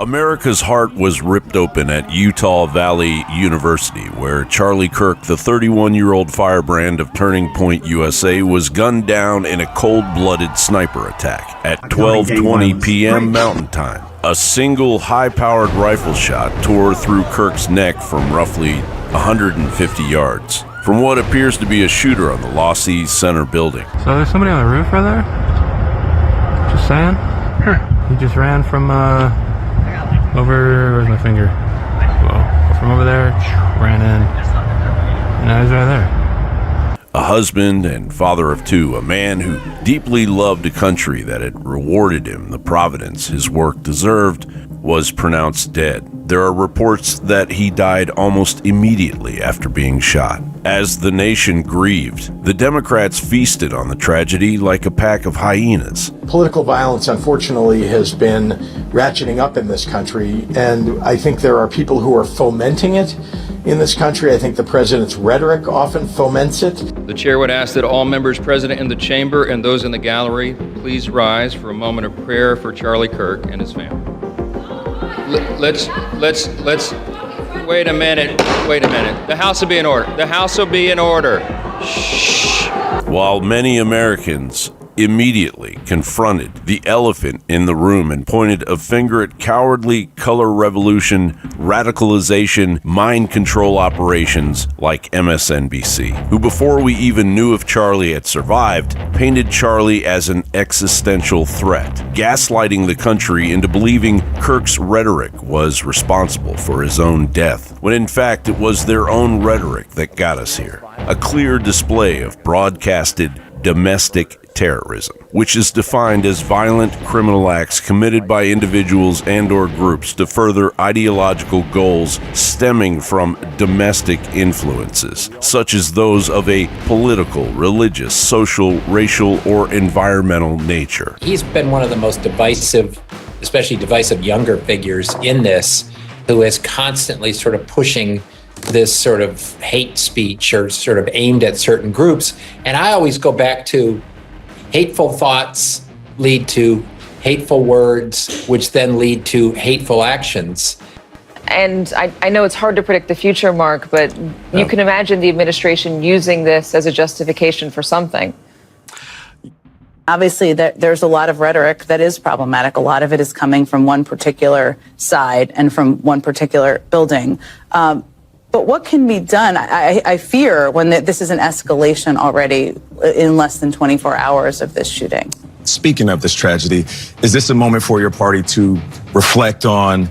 America's heart was ripped open at Utah Valley University, where Charlie Kirk, the 31-year-old firebrand of Turning Point, USA, was gunned down in a cold-blooded sniper attack at 12:20 p.m. Mountain Time. A single high-powered rifle shot tore through Kirk's neck from roughly 150 yards, from what appears to be a shooter on the Lossy Center building. So there's somebody on the roof right there? Just saying? He just ran from, where's my finger? Whoa. From over there, ran in. And now he's right there. A husband and father of two, a man who deeply loved a country that had rewarded him the providence his work deserved, was pronounced dead. There are reports that he died almost immediately after being shot. As the nation grieved, the Democrats feasted on the tragedy like a pack of hyenas. Political violence, unfortunately, has been ratcheting up in this country, and I think there are people who are fomenting it in this country. I think the president's rhetoric often foments it. The chair would ask that all members present in the chamber and those in the gallery please rise for a moment of prayer for Charlie Kirk and his family. Let's, wait a minute. The House will be in order. The House will be in order. Shh. While many Americans immediately confronted the elephant in the room and pointed a finger at cowardly color revolution, radicalization, mind control operations like MSNBC, who before we even knew if Charlie had survived, painted Charlie as an existential threat, gaslighting the country into believing Kirk's rhetoric was responsible for his own death, when in fact it was their own rhetoric that got us here. A clear display of broadcasted domestic terrorism, which is defined as violent criminal acts committed by individuals and/or groups to further ideological goals stemming from domestic influences, such as those of a political, religious, social, racial, or environmental nature. He's been one of the most divisive, especially divisive younger figures in this, who is constantly sort of pushing this sort of hate speech or sort of aimed at certain groups. And I always go back to hateful thoughts lead to hateful words, which then lead to hateful actions. And I know it's hard to predict the future, Mark, but you can imagine the administration using this as a justification for something. Obviously, there's a lot of rhetoric that is problematic. A lot of it is coming from one particular side and from one particular building. But what can be done? I fear when this is an escalation already in less than 24 hours of this shooting. Speaking of this tragedy, is this a moment for your party to reflect on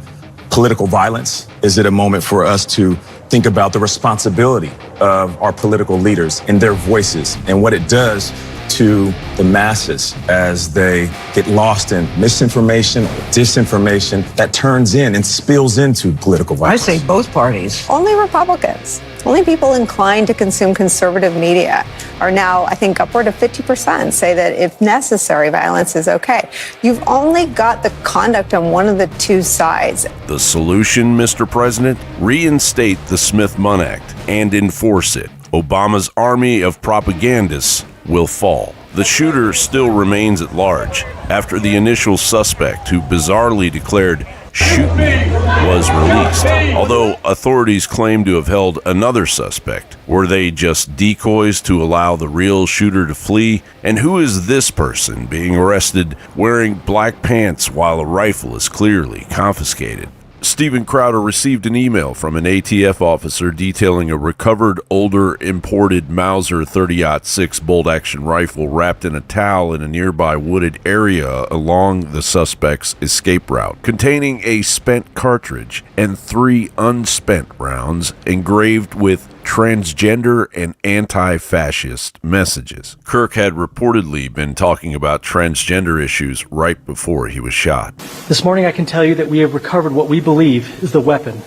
political violence? Is it a moment for us to think about the responsibility of our political leaders and their voices and what it does to the masses as they get lost in misinformation or disinformation that turns in and spills into political violence? I say both parties. Only Republicans, only people inclined to consume conservative media are now, I think, upward of 50% say that if necessary, violence is okay. You've only got the conduct on one of the two sides. The solution, Mr. President? Reinstate the Smith-Munn Act and enforce it. Obama's army of propagandists will fall. The shooter still remains at large after the initial suspect, who bizarrely declared "shoot me," was released, although authorities claim to have held another suspect. Were they just decoys to allow the real shooter to flee? And who is this person being arrested wearing black pants while a rifle is clearly confiscated? Steven Crowder received an email from an ATF officer detailing a recovered older imported Mauser 30-06 bolt-action rifle wrapped in a towel in a nearby wooded area along the suspect's escape route, containing a spent cartridge and 3 unspent rounds engraved with transgender and anti-fascist messages. Kirk had reportedly been talking about transgender issues right before he was shot. This morning I can tell you that we have recovered what we believe is the weapon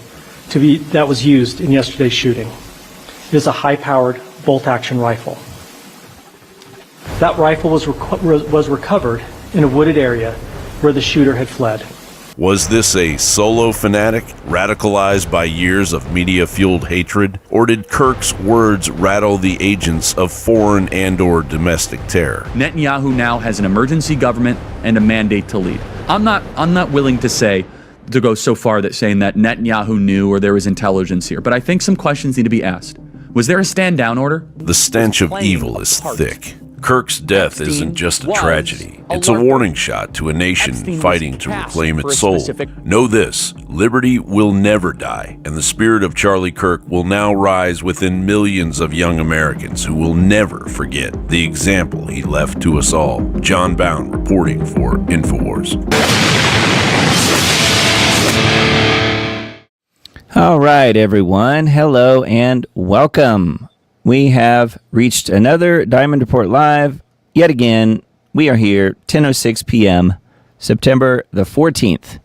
that was used in yesterday's shooting. It is a high-powered bolt-action rifle. That rifle was recovered in a wooded area where the shooter had fled. Was this a solo fanatic, radicalized by years of media-fueled hatred? Or did Kirk's words rattle the agents of foreign and/or domestic terror? Netanyahu now has an emergency government and a mandate to lead. I'm not willing to say to go so far that saying that Netanyahu knew or there was intelligence here, but I think some questions need to be asked. Was there a stand down order? The stench of evil is thick. Kirk's death isn't just a tragedy. It's a warning shot to a nation fighting to reclaim its soul. Know this, liberty will never die, and the spirit of Charlie Kirk will now rise within millions of young Americans who will never forget the example he left to us all. John Bound reporting for InfoWars. All right, everyone. Hello and welcome. We have reached another Diamond Report Live. Yet again, we are here, 10:06 p.m., September the 14th,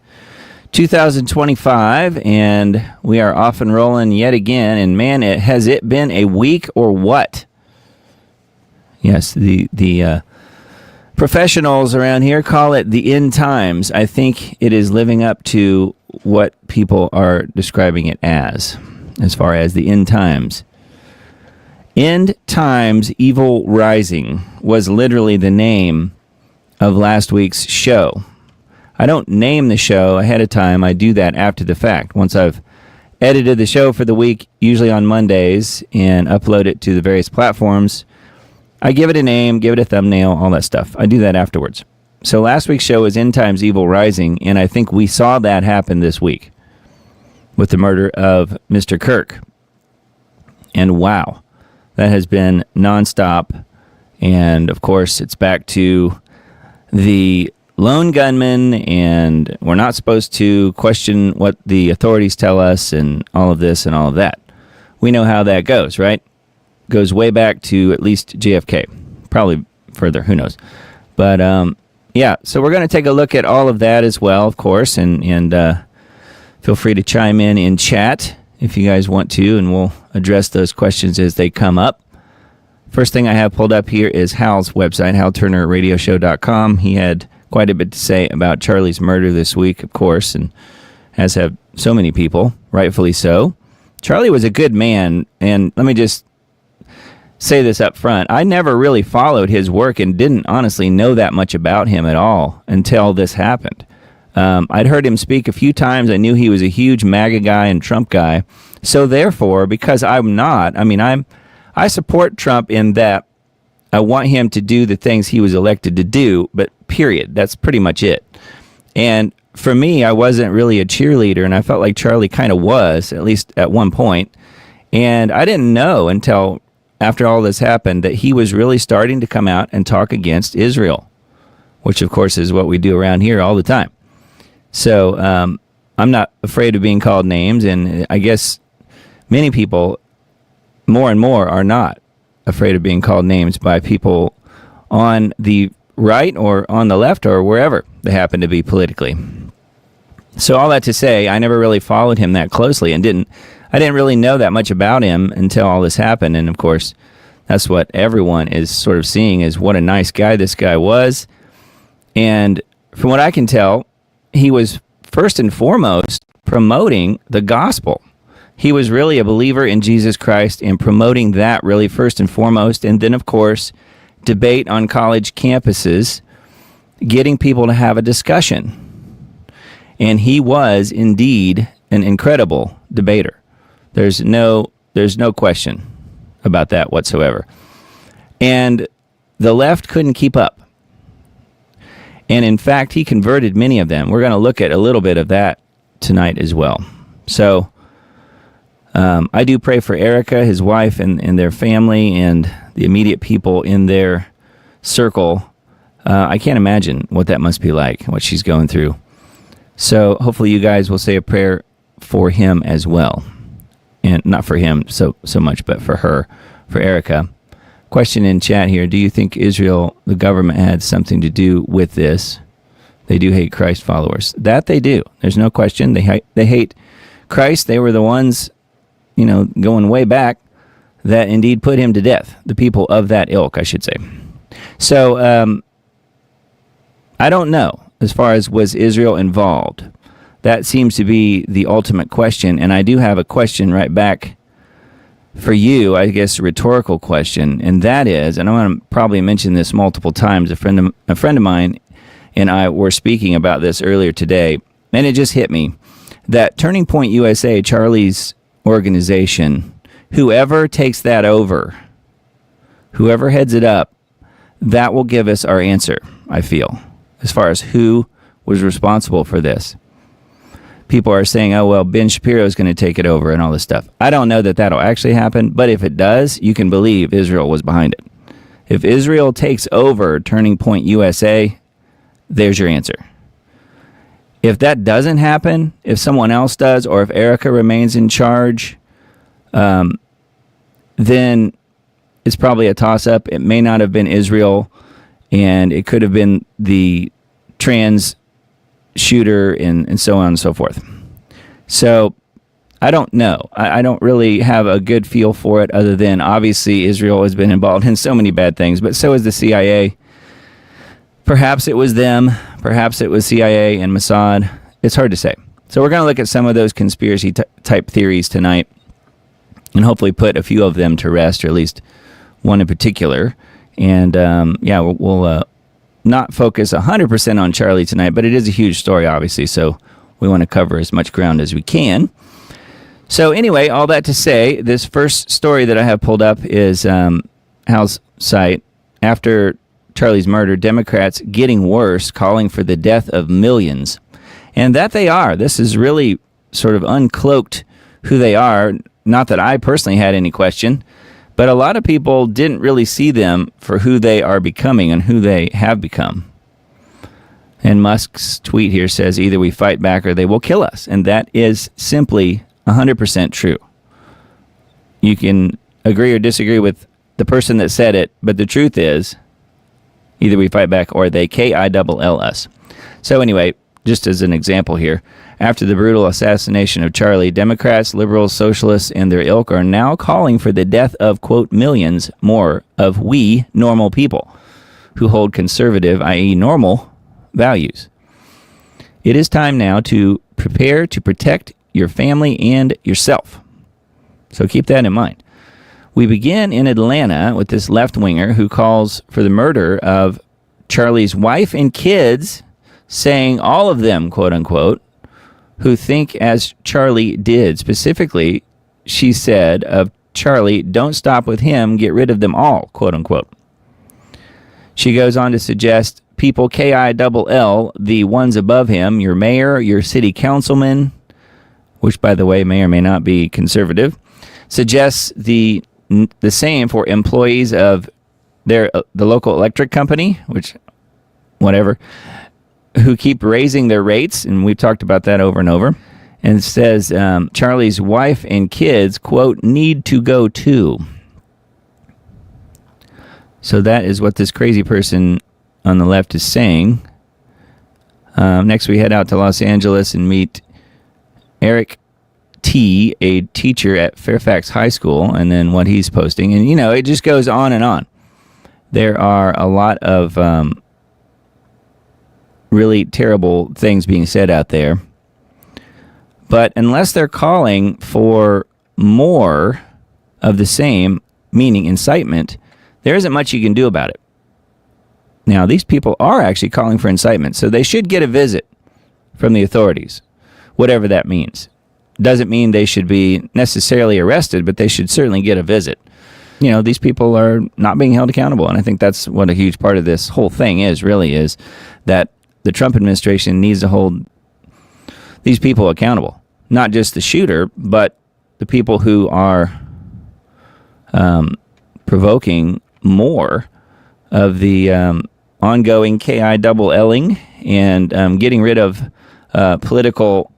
2025, and we are off and rolling yet again. And man, has it been a week or what? Yes, the professionals around here call it the end times. I think it is living up to what people are describing it as far as the end times. End Times Evil Rising was literally the name of last week's show. I don't name the show ahead of time. I do that after the fact. Once I've edited the show for the week, usually on Mondays, and upload it to the various platforms, I give it a name, give it a thumbnail, all that stuff. I do that afterwards. So last week's show was End Times Evil Rising, and I think we saw that happen this week with the murder of Mr. Kirk. And wow. That has been nonstop, and of course, it's back to the lone gunman, and we're not supposed to question what the authorities tell us, and all of this and all of that. We know how that goes, right? Goes way back to at least JFK, probably further, who knows? But yeah, so we're going to take a look at all of that as well, of course, and feel free to chime in chat if you guys want to, and we'll address those questions as they come up. First thing I have pulled up here is Hal's website, HalTurnerRadioshow.com. He had quite a bit to say about Charlie's murder this week, of course, and as have so many people, rightfully so. Charlie was a good man, and let me just say this up front. I never really followed his work and didn't honestly know that much about him at all until this happened. I'd heard him speak a few times. I knew he was a huge MAGA guy and Trump guy. So therefore, because I'm not, I support Trump in that I want him to do the things he was elected to do, but period. That's pretty much it. And for me, I wasn't really a cheerleader, and I felt like Charlie kind of was, at least at one point. And I didn't know until after all this happened that he was really starting to come out and talk against Israel, which of course is what we do around here all the time. So I'm not afraid of being called names, and I guess many people, more and more, are not afraid of being called names by people on the right or on the left or wherever they happen to be politically. So all that to say, I never really followed him that closely and I didn't really know that much about him until all this happened. And of course, that's what everyone is sort of seeing, is what a nice guy this guy was. And from what I can tell, he was first and foremost promoting the gospel. He was really a believer in Jesus Christ and promoting that really first and foremost. And then, of course, debate on college campuses, getting people to have a discussion. And he was indeed an incredible debater. There's no question about that whatsoever. And the left couldn't keep up. And in fact, he converted many of them. We're going to look at a little bit of that tonight as well. So I do pray for Erica, his wife, and their family, and the immediate people in their circle. I can't imagine what that must be like, what she's going through. So hopefully you guys will say a prayer for him as well. And not for him so much, but for her, for Erica. Question in chat here. Do you think Israel, the government, had something to do with this? They do hate Christ followers. That they do. There's no question. They hate Christ. They were the ones, going way back, that indeed put him to death. The people of that ilk, I should say. So, I don't know as far as was Israel involved. That seems to be the ultimate question. And I do have a question right back for you, I guess, a rhetorical question, and that is, and I want to probably mention this multiple times, a friend of mine and I were speaking about this earlier today. and it just hit me that Turning Point USA, Charlie's organization, whoever takes that over, whoever heads it up, that will give us our answer, I feel, as far as who was responsible for this. People are saying, oh, well, Ben Shapiro is going to take it over and all this stuff. I don't know that that'll actually happen, but if it does, you can believe Israel was behind it. If Israel takes over Turning Point USA, there's your answer. If that doesn't happen, if someone else does, or if Erica remains in charge, then it's probably a toss-up. It may not have been Israel, and it could have been the trans shooter and so on and so forth. So I don't know. I don't really have a good feel for it, other than obviously Israel has been involved in so many bad things, but so is the CIA. Perhaps it was them. Perhaps it was CIA and Mossad. It's hard to say. So we're going to look at some of those conspiracy type theories tonight and hopefully put a few of them to rest, or at least one in particular. And we'll not focus 100% on Charlie tonight, but it is a huge story, obviously, so we want to cover as much ground as we can. So anyway, all that to say, this first story that I have pulled up is Hal's site. After Charlie's murder, Democrats getting worse, calling for the death of millions. And that they are. This is really sort of uncloaked who they are. Not that I personally had any question, but a lot of people didn't really see them for who they are becoming and who they have become. And Musk's tweet here says, either we fight back or they will kill us. And that is simply 100% true. You can agree or disagree with the person that said it, but the truth is, either we fight back or they kill us. So anyway, just as an example here, after the brutal assassination of Charlie, Democrats, liberals, socialists, and their ilk are now calling for the death of, quote, millions more of we normal people who hold conservative, i.e. normal, values. It is time now to prepare to protect your family and yourself. So keep that in mind. We begin in Atlanta with this left-winger who calls for the murder of Charlie's wife and kids, saying all of them, quote-unquote, who think as Charlie did. Specifically, she said of Charlie, don't stop with him, get rid of them all, quote-unquote. She goes on to suggest people KILL, the ones above him, your mayor, your city councilman, which, by the way, may or may not be conservative, suggests the same for employees of the local electric company, which, whatever, who keep raising their rates, and we've talked about that over and over, and says Charlie's wife and kids, quote, need to go too. So that is what this crazy person on the left is saying. Next, we head out to Los Angeles and meet Eric T, a teacher at Fairfax High School, and then what he's posting. And, it just goes on and on. There are a lot of really terrible things being said out there. But unless they're calling for more of the same, meaning incitement, there isn't much you can do about it. Now, these people are actually calling for incitement, so they should get a visit from the authorities, whatever that means. Doesn't mean they should be necessarily arrested, but they should certainly get a visit. These people are not being held accountable, and I think that's what a huge part of this whole thing is that the Trump administration needs to hold these people accountable. Not just the shooter, but the people who are provoking more of the ongoing KILLing and getting rid of political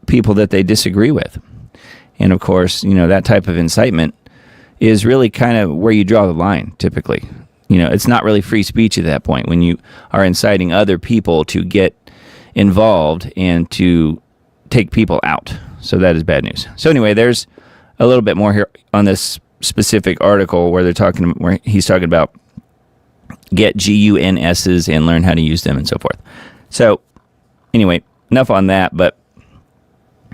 people that they disagree with. And of course, that type of incitement is really kind of where you draw the line, typically. It's not really free speech at that point when you are inciting other people to get involved and to take people out. So that is bad news. So anyway, there's a little bit more here on this specific article where he's talking about get GUNSs and learn how to use them and so forth. So anyway, enough on that, but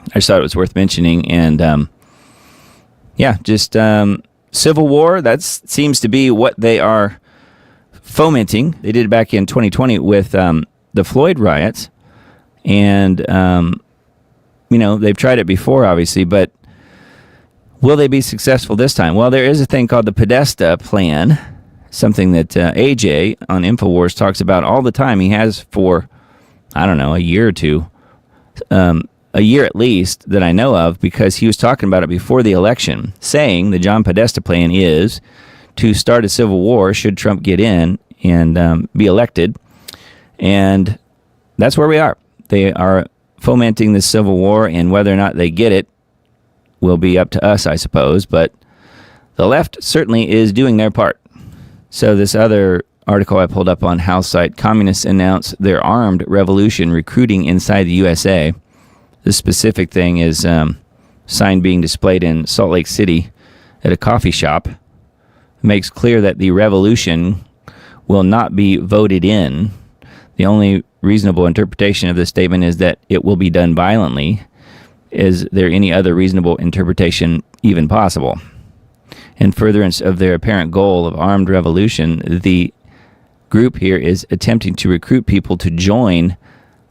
I just thought it was worth mentioning. And Civil War, that seems to be what they are fomenting. They did it back in 2020 with the Floyd riots. And, they've tried it before, obviously, but will they be successful this time? Well, there is a thing called the Podesta plan, something that AJ on InfoWars talks about all the time. He has for, I don't know, a year or two, a year at least that I know of, because he was talking about it before the election, saying the John Podesta plan is to start a civil war should Trump get in and be elected. And that's where we are. They are fomenting this civil war, and whether or not they get it will be up to us, I suppose. But the left certainly is doing their part. So this other article I pulled up on House site, communists announce their armed revolution recruiting inside the USA. This specific thing is sign being displayed in Salt Lake City at a coffee shop. It makes clear that the revolution will not be voted in. The only reasonable interpretation of this statement is that it will be done violently. Is there any other reasonable interpretation even possible? In furtherance of their apparent goal of armed revolution, the group here is attempting to recruit people to join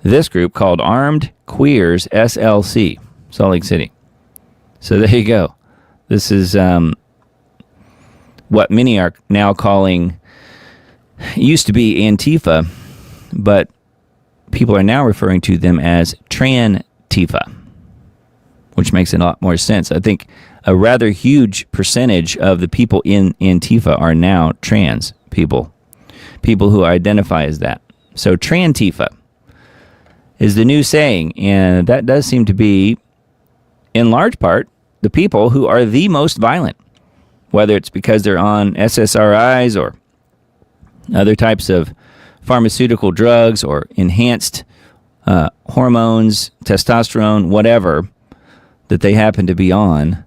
this group called Armed Queers SLC, Salt Lake City. So there you go. This is what many are now calling, used to be Antifa, but people are now referring to them as Trantifa, which makes a lot more sense. I think a rather huge percentage of the people in Antifa are now trans people who identify as that. So Trantifa is the new saying, and that does seem to be, in large part, the people who are the most violent, whether it's because they're on SSRIs or other types of pharmaceutical drugs or enhanced hormones, testosterone, whatever that they happen to be on.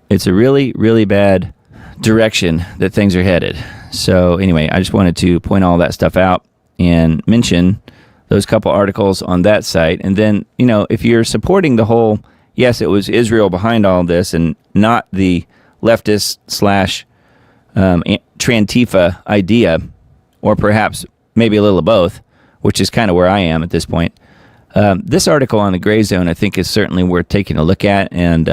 It's a really, really bad direction that things are headed. So anyway, I just wanted to point all that stuff out and mention those couple articles on that site. And then, if you're supporting the whole, yes, it was Israel behind all this and not the leftist / Trantifa idea, or perhaps maybe a little of both, which is kind of where I am at this point. This article on the Gray Zone, I think, is certainly worth taking a look at, and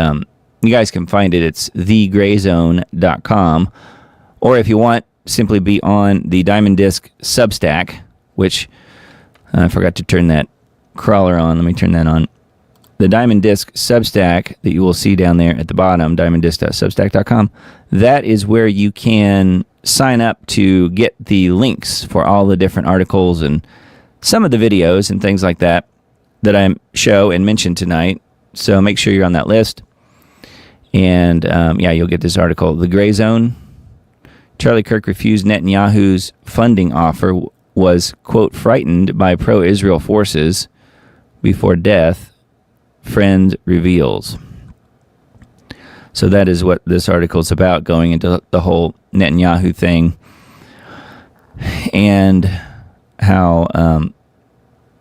you guys can find it. It's thegrayzone.com, or if you want, simply be on the Diamond Disc Substack, which I forgot to turn that crawler on. Let me turn that on. The Diamond Disc Substack that you will see down there at the bottom, diamonddisc.substack.com, that is where you can sign up to get the links for all the different articles and some of the videos and things like that I show and mention tonight. So make sure you're on that list. And you'll get this article. The Gray Zone. Charlie Kirk refused Netanyahu's funding offer, was, quote, frightened by pro-Israel forces before death, friend reveals. So that is what this article is about, going into the whole Netanyahu thing and how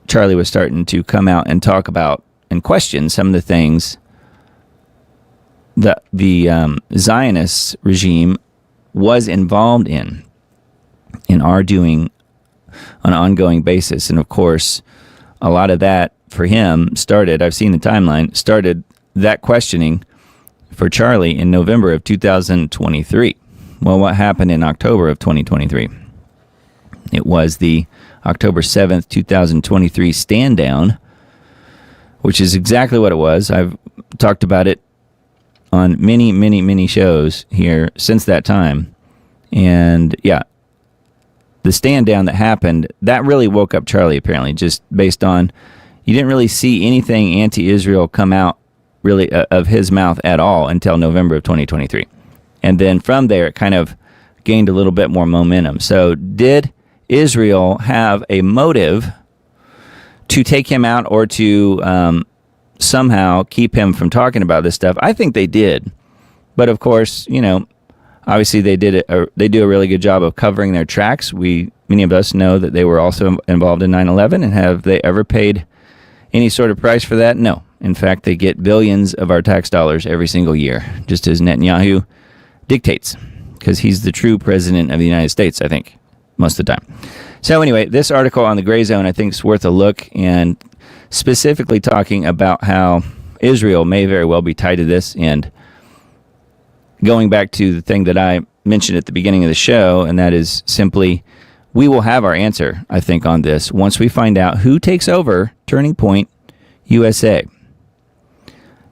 Charlie was starting to come out and talk about and question some of the things that the Zionist regime was involved in and are doing on an ongoing basis. And of course, a lot of that for him started, I've seen the timeline, started that questioning for Charlie in November of 2023. Well, what happened in October of 2023? It was the October 7th, 2023 stand down, which is exactly what it was. I've talked about it on many, many, many shows here since that time. And yeah, the stand down that happened, that really woke up Charlie, apparently, just based on, you didn't really see anything anti-Israel come out really of his mouth at all until November of 2023. And then from there, it kind of gained a little bit more momentum. So did Israel have a motive to take him out or to somehow keep him from talking about this stuff? I think they did. But of course, obviously they do a really good job of covering their tracks. Many of us know that they were also involved in 9/11, and have they ever paid any sort of price for that? No. In fact, they get billions of our tax dollars every single year, just as Netanyahu dictates, because he's the true president of the United States, I think. most of the time. So anyway, this article on the Gray Zone I think is worth a look, and specifically talking about how Israel may very well be tied to this, and going back to the thing that I mentioned at the beginning of the show, and that is simply we will have our answer, I think, on this once we find out who takes over Turning Point USA.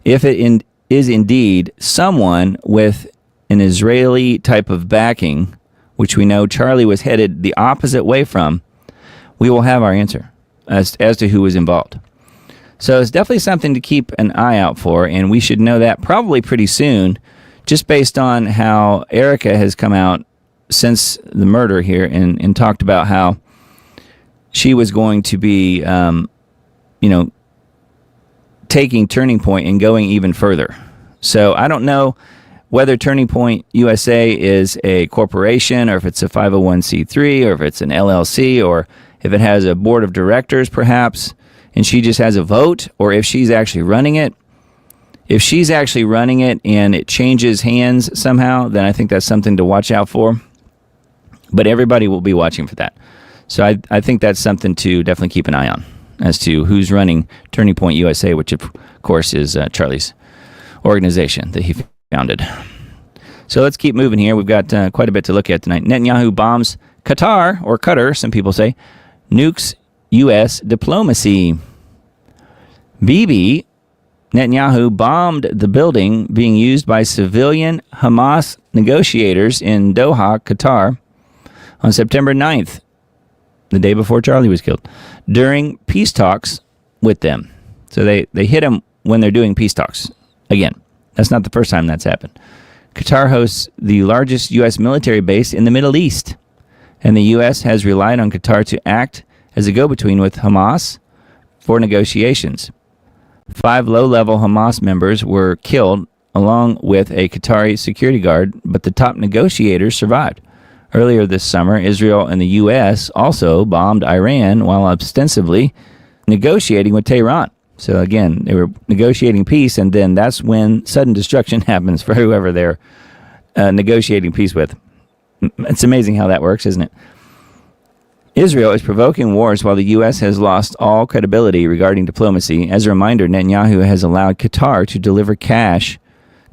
If it is indeed someone with an Israeli type of backing, which we know Charlie was headed the opposite way from, we will have our answer as to who was involved. So it's definitely something to keep an eye out for, and we should know that probably pretty soon, just based on how Erica has come out since the murder here and talked about how she was going to be, taking Turning Point and going even further. So I don't know whether Turning Point USA is a corporation, or if it's a 501c3, or if it's an LLC, or if it has a board of directors perhaps, and she just has a vote, or if she's actually running it. If she's actually running it and it changes hands somehow, then I think that's something to watch out for. But everybody will be watching for that. So I think that's something to definitely keep an eye on as to who's running Turning Point USA, which of course is Charlie's organization that he founded. So let's keep moving here. We've got quite a bit to look at tonight. Netanyahu bombs Qatar, or Qatar, some people say, nukes U.S. diplomacy. Bibi Netanyahu bombed the building being used by civilian Hamas negotiators in Doha, Qatar, on September 9th, the day before Charlie was killed, during peace talks with them. So they hit him when they're doing peace talks. Again, that's not the first time that's happened. Qatar hosts the largest U.S. military base in the Middle East, and the U.S. has relied on Qatar to act as a go-between with Hamas for negotiations. 5 low-level Hamas members were killed along with a Qatari security guard, but the top negotiators survived. Earlier this summer, Israel and the U.S. also bombed Iran while ostensibly negotiating with Tehran. So again, they were negotiating peace, and then that's when sudden destruction happens for whoever they're negotiating peace with. It's amazing how that works, isn't it? Israel is provoking wars while the U.S. has lost all credibility regarding diplomacy. As a reminder, Netanyahu has allowed Qatar to deliver cash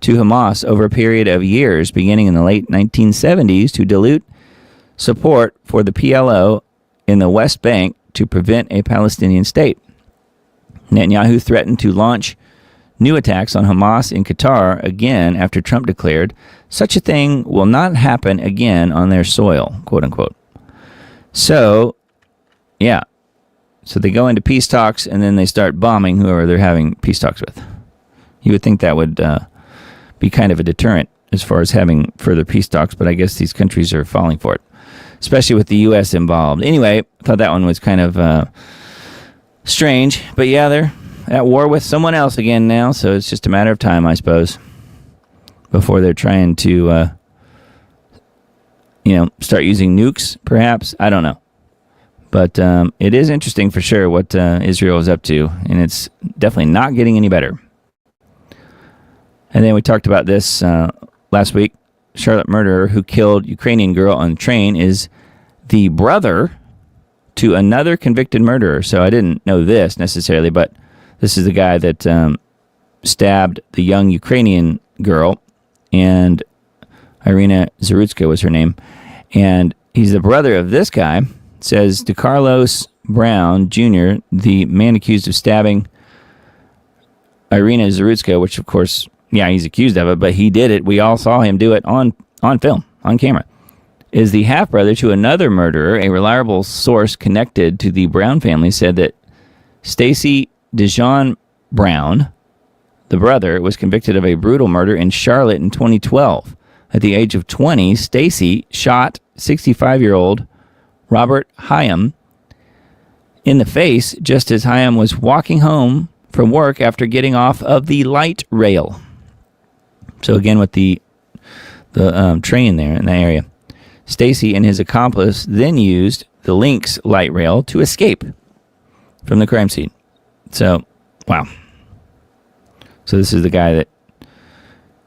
to Hamas over a period of years, beginning in the late 1970s, to dilute support for the PLO in the West Bank to prevent a Palestinian state. Netanyahu threatened to launch new attacks on Hamas in Qatar again after Trump declared such a thing will not happen again on their soil, quote unquote. So, yeah. So they go into peace talks and then they start bombing whoever they're having peace talks with. You would think that would be kind of a deterrent as far as having further peace talks, but I guess these countries are falling for it, especially with the U.S. involved. Anyway, I thought that one was kind of strange, but yeah, they're at war with someone else again now, so it's just a matter of time, I suppose, before they're trying to start using nukes, perhaps. I don't know. But it is interesting for sure what Israel is up to, and it's definitely not getting any better. And then we talked about this last week. Charlotte murderer who killed Ukrainian girl on the train is the brother to another convicted murderer. So I didn't know this necessarily, but this is the guy that stabbed the young Ukrainian girl, and Irina Zarutska was her name. And he's the brother of this guy, says DeCarlos Brown Jr., the man accused of stabbing Irina Zarutska, which of course, yeah, he's accused of it, but he did it. We all saw him do it on film, on camera. Is the half-brother to another murderer. A reliable source connected to the Brown family said that Stacy DeJean Brown, the brother, was convicted of a brutal murder in Charlotte in 2012. At the age of 20, Stacy shot 65-year-old Robert Hyam in the face just as Hyam was walking home from work after getting off of the light rail. So again, with the train there in that area. Stacy and his accomplice then used the Lynx light rail to escape from the crime scene. So, wow. So this is the guy that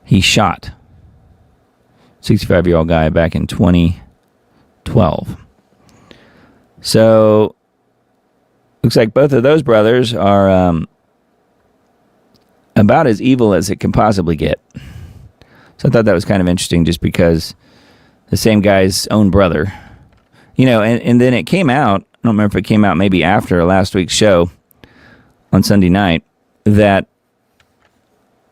he shot. 65-year-old guy back in 2012. So, looks like both of those brothers are about as evil as it can possibly get. So I thought that was kind of interesting just because the same guy's own brother. You know, and then it came out, I don't remember if it came out maybe after last week's show on Sunday night, that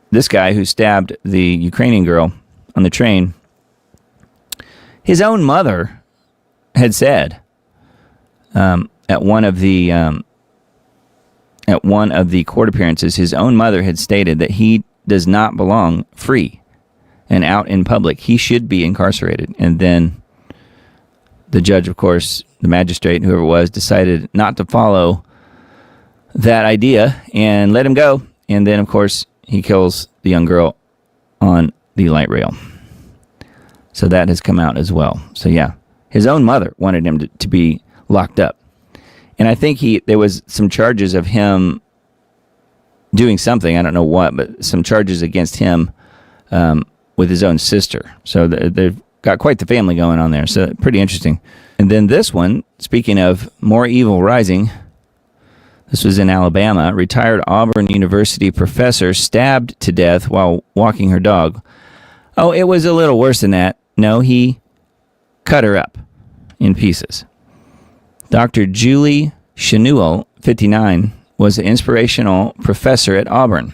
this guy who stabbed the Ukrainian girl on the train, his own mother had said at one of the court appearances, his own mother had stated that he does not belong free and out in public. He should be incarcerated. And then the judge, of course, the magistrate, whoever it was, decided not to follow that idea and let him go. And then, of course, he kills the young girl on the light rail. So that has come out as well. So yeah, his own mother wanted him to be locked up. And I think there was some charges of him doing something, I don't know what, but some charges against him with his own sister. So they've got quite the family going on there. So pretty interesting. And then this one, speaking of more evil rising, this was in Alabama. Retired Auburn University professor stabbed to death while walking her dog. Oh, it was a little worse than that. No, he cut her up in pieces. Dr. Julie Shanuel, 59, was an inspirational professor at Auburn,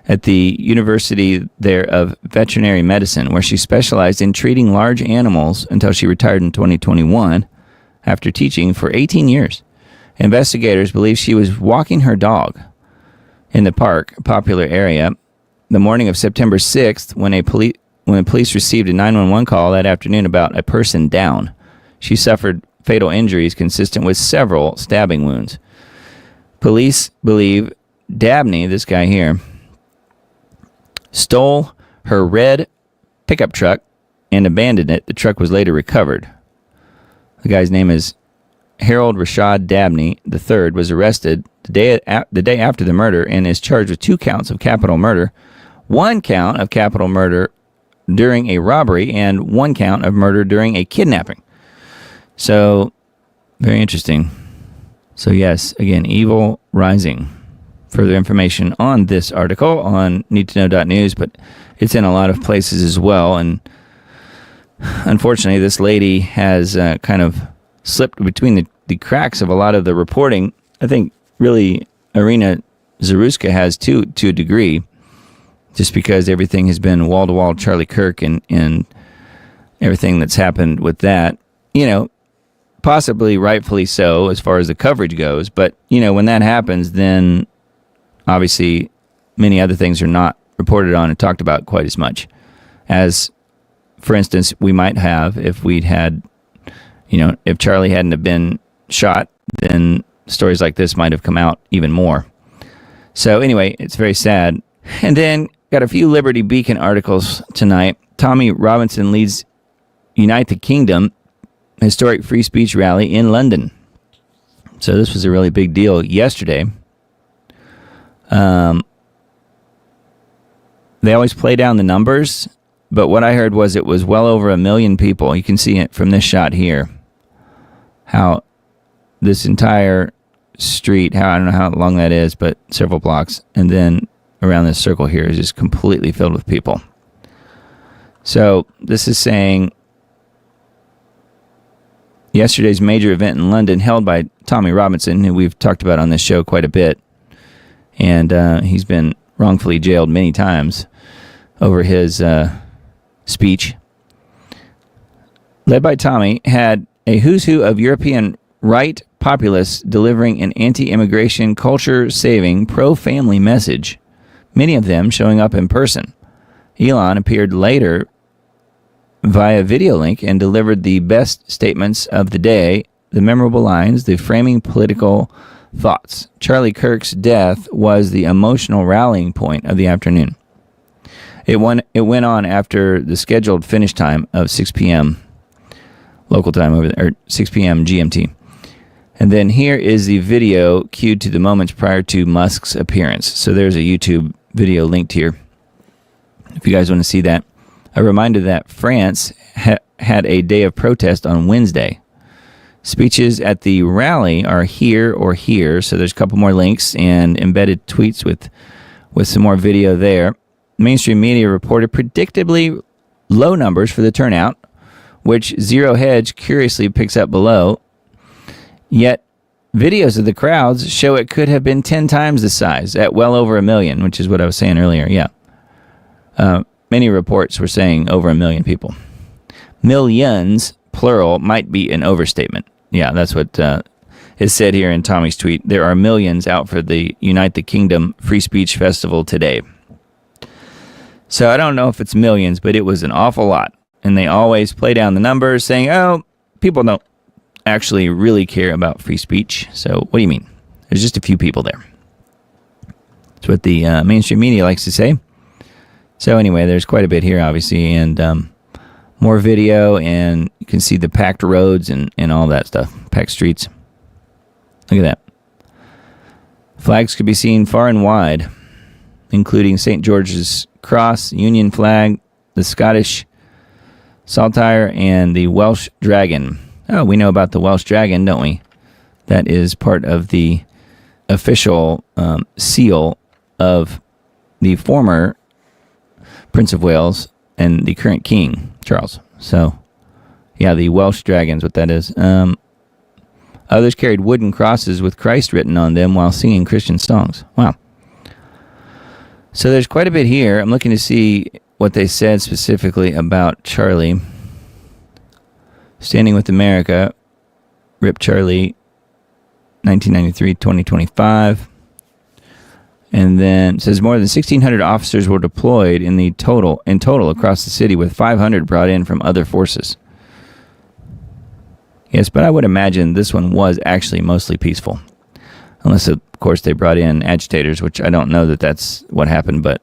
at the University there of Veterinary Medicine, where she specialized in treating large animals until she retired in 2021 after teaching for 18 years. Investigators believe she was walking her dog in the park, a popular area, the morning of September 6th when the police received a 911 call that afternoon about a person down. She suffered fatal injuries consistent with several stabbing wounds. Police believe Dabney, this guy here, stole her red pickup truck and abandoned it. The truck was later recovered. The guy's name is Harold Rashad Dabney III, was arrested the day after the murder and is charged with 2 counts of capital murder, 1 count of capital murder during a robbery, and 1 count of murder during a kidnapping. So, very interesting. So yes, again, evil rising. Further information on this article on needtoknow.news, but it's in a lot of places as well. And unfortunately, this lady has kind of slipped between the cracks of a lot of the reporting. I think really Irina Zaruska has to a degree, just because everything has been wall-to-wall Charlie Kirk and everything that's happened with that. You know, possibly rightfully so as far as the coverage goes. But, you know, when that happens, then obviously many other things are not reported on and talked about quite as much as, for instance, we might have if we'd had, you know, if Charlie hadn't have been shot, then stories like this might have come out even more. So anyway, it's very sad. And then got a few Liberty Beacon articles tonight. Tommy Robinson leads Unite the Kingdom historic free speech rally in London. So this was a really big deal yesterday. They always play down the numbers, but what I heard was it was well over 1 million people. You can see it from this shot here, how this entire street, I don't know how long that is, but several blocks, and then around this circle here is just completely filled with people. So this is saying yesterday's major event in London held by Tommy Robinson, who we've talked about on this show quite a bit, and he's been wrongfully jailed many times over his speech. Led by Tommy, had a who's who of European right populists delivering an anti-immigration, culture-saving, pro-family message, many of them showing up in person. Elon appeared later via video link and delivered the best statements of the day, the memorable lines, the framing political thoughts. Charlie Kirk's death was the emotional rallying point of the afternoon. It went on after the scheduled finish time of 6 p.m. local time over there, or 6 p.m. GMT. And then here is the video cued to the moments prior to Musk's appearance. So there's a YouTube video linked here, if you guys want to see that. A reminder that France had a day of protest on Wednesday. Speeches at the rally are here or here. So there's a couple more links and embedded tweets with some more video there. Mainstream media reported predictably low numbers for the turnout, which Zero Hedge curiously picks up below. Yet videos of the crowds show it could have been 10 times the size at well over 1 million, which is what I was saying earlier. Yeah. Many reports were saying over 1 million people. Millions, plural, might be an overstatement. Yeah, that's what is said here in Tommy's tweet. There are millions out for the Unite the Kingdom Free Speech Festival today. So I don't know if it's millions, but it was an awful lot. And they always play down the numbers saying, oh, people don't actually really care about free speech. So what do you mean? There's just a few people there. That's what the mainstream media likes to say. So anyway, there's quite a bit here, obviously, and more video, and you can see the packed roads and all that stuff, packed streets. Look at that. Flags could be seen far and wide, including St. George's Cross, Union flag, the Scottish Saltire, and the Welsh Dragon. Oh, we know about the Welsh Dragon, don't we? That is part of the official seal of the former Prince of Wales and the current King, Charles. So, yeah, the Welsh Dragon's what that is. Others carried wooden crosses with Christ written on them while singing Christian songs. Wow. So there's quite a bit here. I'm looking to see what they said specifically about Charlie. Standing with America, Rip Charlie, 1993-2025. And then it says more than 1,600 officers were deployed in total across the city, with 500 brought in from other forces. Yes, but I would imagine this one was actually mostly peaceful. Unless, of course, they brought in agitators, which I don't know that that's what happened, but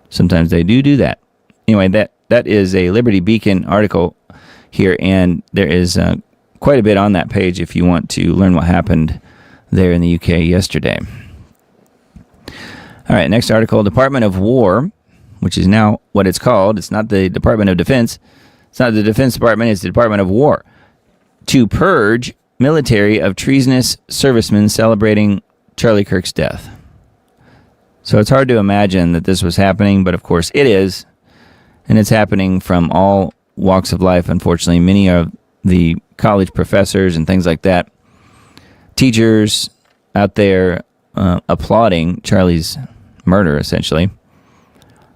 sometimes they do that. Anyway, that is a Liberty Beacon article here, and there is quite a bit on that page if you want to learn what happened there in the UK yesterday. All right, next article, Department of War, which is now what it's called. It's not the Department of Defense. It's not the Defense Department. It's the Department of War. To purge military of treasonous servicemen celebrating Charlie Kirk's death. So it's hard to imagine that this was happening, but of course it is. And it's happening from all walks of life, unfortunately. Many of the college professors and things like that, teachers out there applauding Charlie's murder, essentially.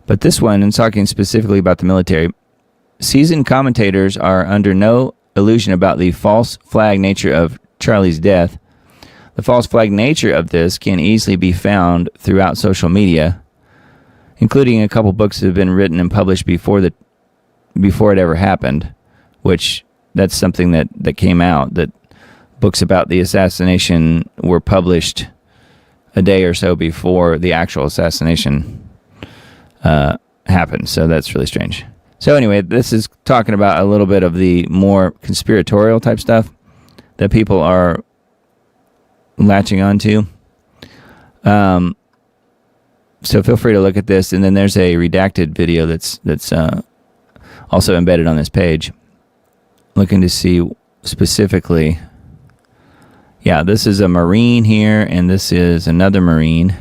But this one, and talking specifically about the military, seasoned commentators are under no illusion about the false flag nature of Charlie's death. The false flag nature of this can easily be found throughout social media, including a couple books that have been written and published before it ever happened, which that's something that came out, that books about the assassination were published a day or so before the actual assassination happened. So that's really strange. So anyway, this is talking about a little bit of the more conspiratorial type stuff that people are latching onto. So feel free to look at this. And then there's a redacted video that's also embedded on this page. Looking to see specifically. Yeah, this is a Marine here, and this is another Marine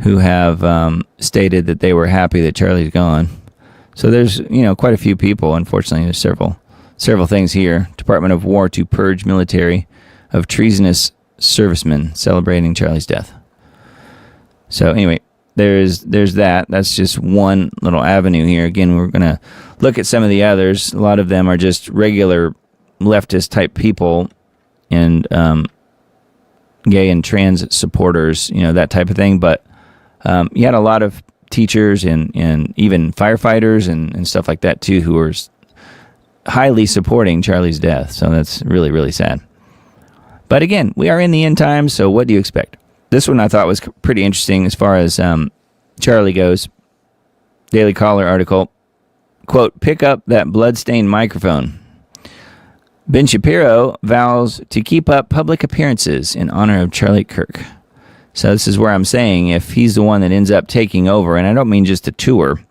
who have stated that they were happy that Charlie's gone. So there's, quite a few people. Unfortunately, there's several things here. Department of War to purge military of treasonous servicemen celebrating Charlie's death. So anyway, there's that. That's just one little avenue here. Again, we're going to look at some of the others. A lot of them are just regular leftist type people and gay and trans supporters, that type of thing. But you had a lot of teachers and even firefighters and stuff like that too, who are highly supporting Charlie's death. So that's really, really sad. But again, we are in the end times, so what do you expect? This one I thought was pretty interesting as far as Charlie goes. Daily Caller article, quote, pick up that bloodstained microphone. Ben Shapiro vows to keep up public appearances in honor of Charlie Kirk. So this is where I'm saying if he's the one that ends up taking over, and I don't mean just a tour,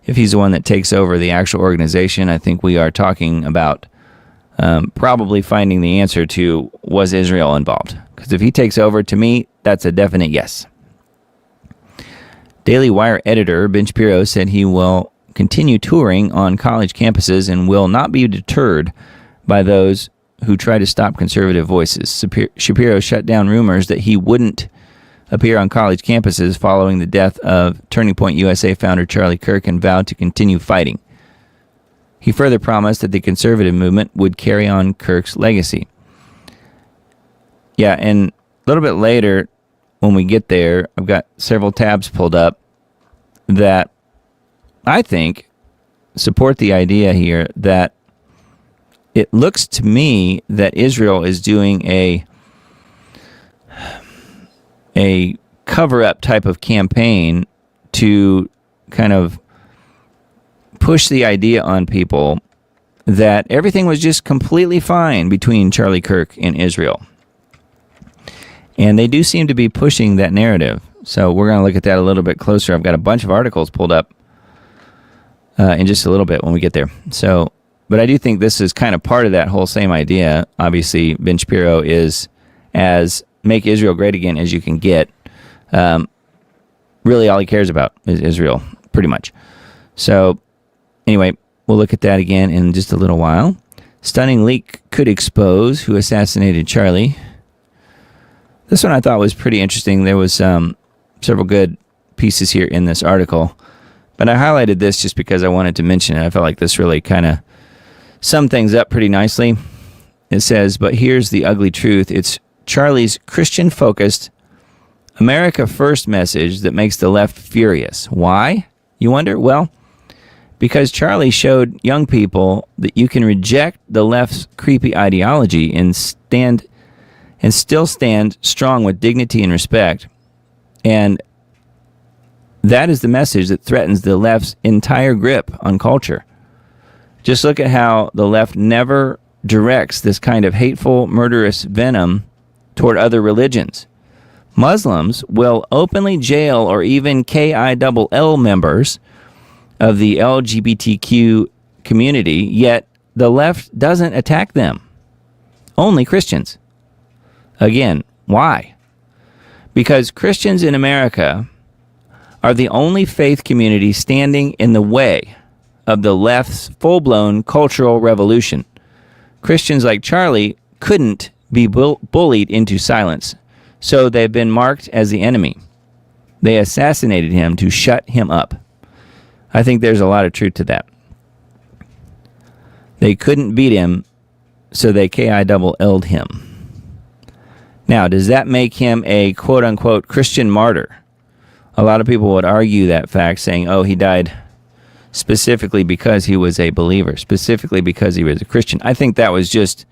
if he's the one that takes over the actual organization, I think we are talking about probably finding the answer to, was Israel involved? Because if he takes over, to me, that's a definite yes. Daily Wire editor Ben Shapiro said he will continue touring on college campuses and will not be deterred by those who try to stop conservative voices. Shapiro shut down rumors that he wouldn't appear on college campuses following the death of Turning Point USA founder Charlie Kirk and vowed to continue fighting. He further promised that the conservative movement would carry on Kirk's legacy. Yeah, and a little bit later, when we get there, I've got several tabs pulled up that I think support the idea here that it looks to me that Israel is doing a cover-up type of campaign to kind of push the idea on people that everything was just completely fine between Charlie Kirk and Israel. And they do seem to be pushing that narrative. So we're going to look at that a little bit closer. I've got a bunch of articles pulled up in just a little bit when we get there. So, but I do think this is kind of part of that whole same idea. Obviously, Ben Shapiro is as make Israel great again as you can get. Really all he cares about is Israel, pretty much. So anyway, we'll look at that again in just a little while. Stunning leak could expose who assassinated Charlie. This one I thought was pretty interesting. There was several good pieces here in this article, but I highlighted this just because I wanted to mention it. I felt like this really kind of summed things up pretty nicely. It says, but here's the ugly truth. It's Charlie's Christian-focused America First message that makes the left furious. Why, you wonder? Well, because Charlie showed young people that you can reject the left's creepy ideology and still stand strong with dignity and respect. And that is the message that threatens the left's entire grip on culture. Just look at how the left never directs this kind of hateful, murderous venom toward other religions. Muslims will openly jail or even KILL members of the LGBTQ community, yet the left doesn't attack them. Only Christians. Again, why? Because Christians in America are the only faith community standing in the way of the left's full-blown cultural revolution. Christians like Charlie couldn't be bullied into silence, so they've been marked as the enemy. They assassinated him to shut him up. I think there's a lot of truth to that. They couldn't beat him, so they KILL'd him. Now, does that make him a quote-unquote Christian martyr? A lot of people would argue that fact, saying, oh, he died specifically because he was a believer, specifically because he was a Christian. I think that was just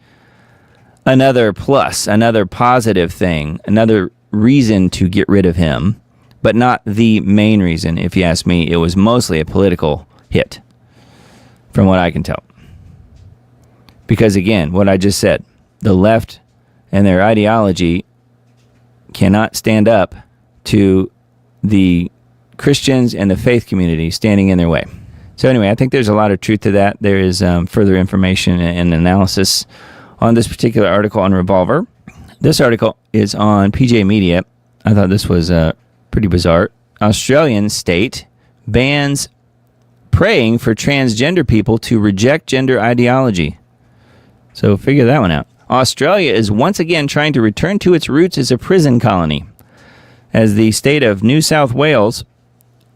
another plus, another positive thing, another reason to get rid of him, but not the main reason. If you ask me, it was mostly a political hit, from what I can tell. Because again, what I just said, the left and their ideology cannot stand up to the Christians and the faith community standing in their way. So anyway, I think there's a lot of truth to that. There is further information and analysis on this particular article on Revolver. This article is on PJ Media. I thought this was pretty bizarre. Australian state bans praying for transgender people to reject gender ideology. So figure that one out. Australia is once again trying to return to its roots as a prison colony, as the state of New South Wales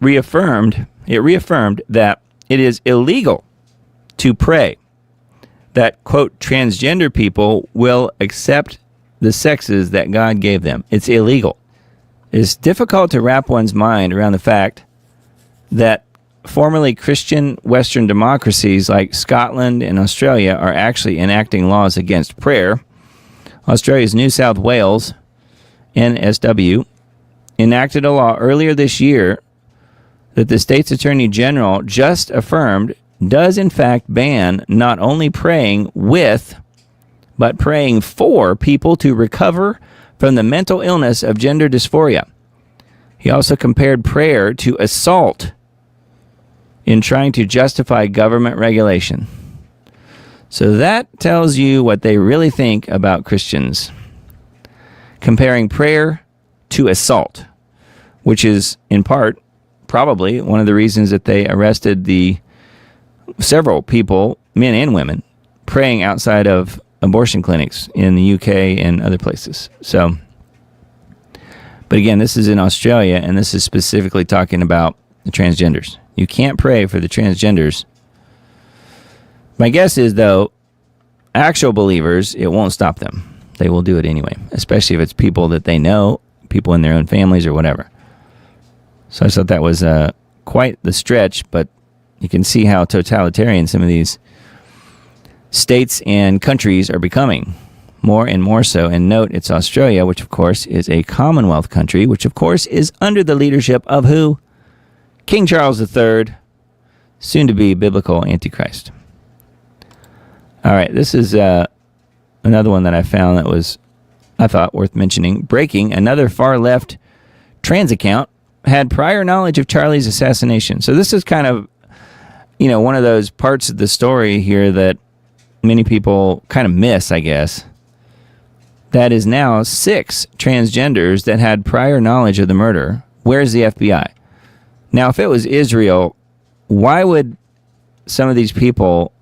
reaffirmed that it is illegal to pray that, quote, transgender people will accept the sexes that God gave them. It's illegal. It's difficult to wrap one's mind around the fact that formerly Christian Western democracies like Scotland and Australia are actually enacting laws against prayer. Australia's New South Wales, NSW, enacted a law earlier this year that the state's Attorney General just affirmed does in fact ban not only praying with, but praying for people to recover from the mental illness of gender dysphoria. He also compared prayer to assault in trying to justify government regulation. So that tells you what they really think about Christians. Comparing prayer to assault, which is in part probably one of the reasons that they arrested the several people, men and women, praying outside of abortion clinics in the UK and other places. So, but again, this is in Australia, and this is specifically talking about the transgenders. You can't pray for the transgenders. My guess is, though, actual believers, it won't stop them. They will do it anyway, especially if it's people that they know, people in their own families or whatever. So I thought that was quite the stretch, but you can see how totalitarian some of these states and countries are becoming, more and more so. And note, it's Australia, which of course is a Commonwealth country, which of course is under the leadership of who? King Charles III, soon to be biblical Antichrist. All right, this is another one that I found that was, I thought, worth mentioning. Breaking, another far-left trans account had prior knowledge of Charlie's assassination. So this is kind of, one of those parts of the story here that many people kind of miss, I guess. That is now 6 transgenders that had prior knowledge of the murder. Where's the FBI? Now, if it was Israel, why would some of these people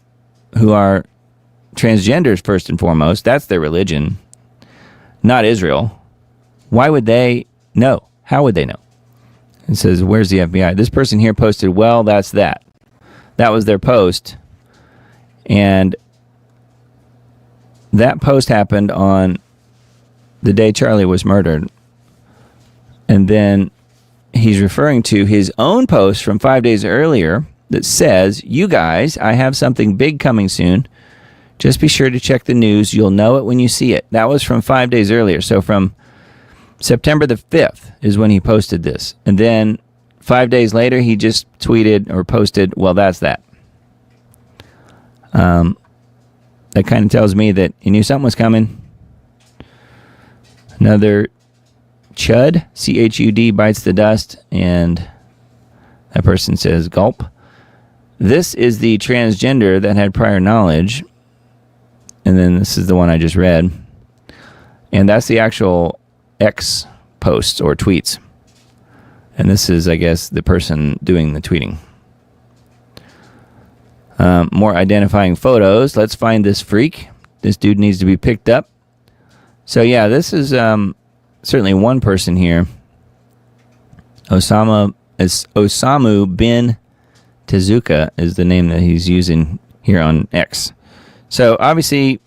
who are transgenders, first and foremost, that's their religion, not Israel, why would they know? How would they know? It says, where's the FBI? This person here posted, well, that's that. That was their post. And that post happened on the day Charlie was murdered. And then he's referring to his own post from 5 days earlier that says, you guys, I have something big coming soon. Just be sure to check the news. You'll know it when you see it. That was from 5 days earlier. So from September the 5th is when he posted this. And then 5 days later, he just tweeted or posted, well, that's that. That kind of tells me that he knew something was coming. Another chud, C-H-U-D, bites the dust, and that person says, gulp. This is the transgender that had prior knowledge, and then this is the one I just read, and that's the actual X posts or tweets. And this is, I guess, the person doing the tweeting. More identifying photos. Let's find this freak. This dude needs to be picked up. So yeah, this is certainly one person here. Osamu bin Tezuka is the name that he's using here on X. So obviously,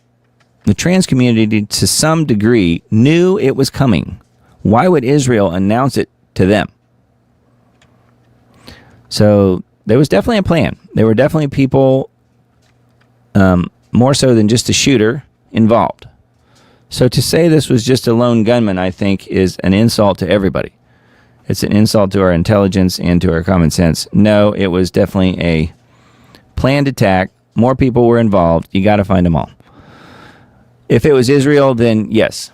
the trans community, to some degree, knew it was coming. Why would Israel announce it to them? So there was definitely a plan. There were definitely people, more so than just a shooter, involved. So to say this was just a lone gunman, I think, is an insult to everybody. It's an insult to our intelligence and to our common sense. No, it was definitely a planned attack. More people were involved. You got to find them all. If it was Israel, then yes,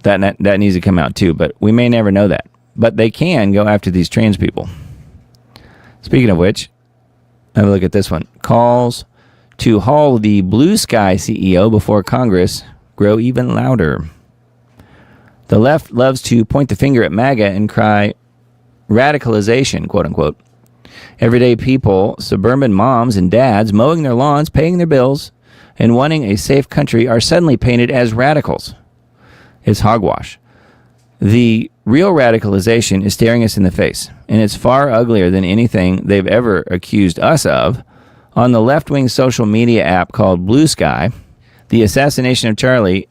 that needs to come out too. But we may never know that. But they can go after these trans people. Speaking of which, have a look at this one. Calls to haul the Blue Sky CEO before Congress grow even louder. The left loves to point the finger at MAGA and cry radicalization, quote unquote. Everyday people, suburban moms and dads mowing their lawns, paying their bills, and wanting a safe country are suddenly painted as radicals. It's hogwash. The real radicalization is staring us in the face, and it's far uglier than anything they've ever accused us of. On the left-wing social media app called Blue Sky, the assassination of Charlie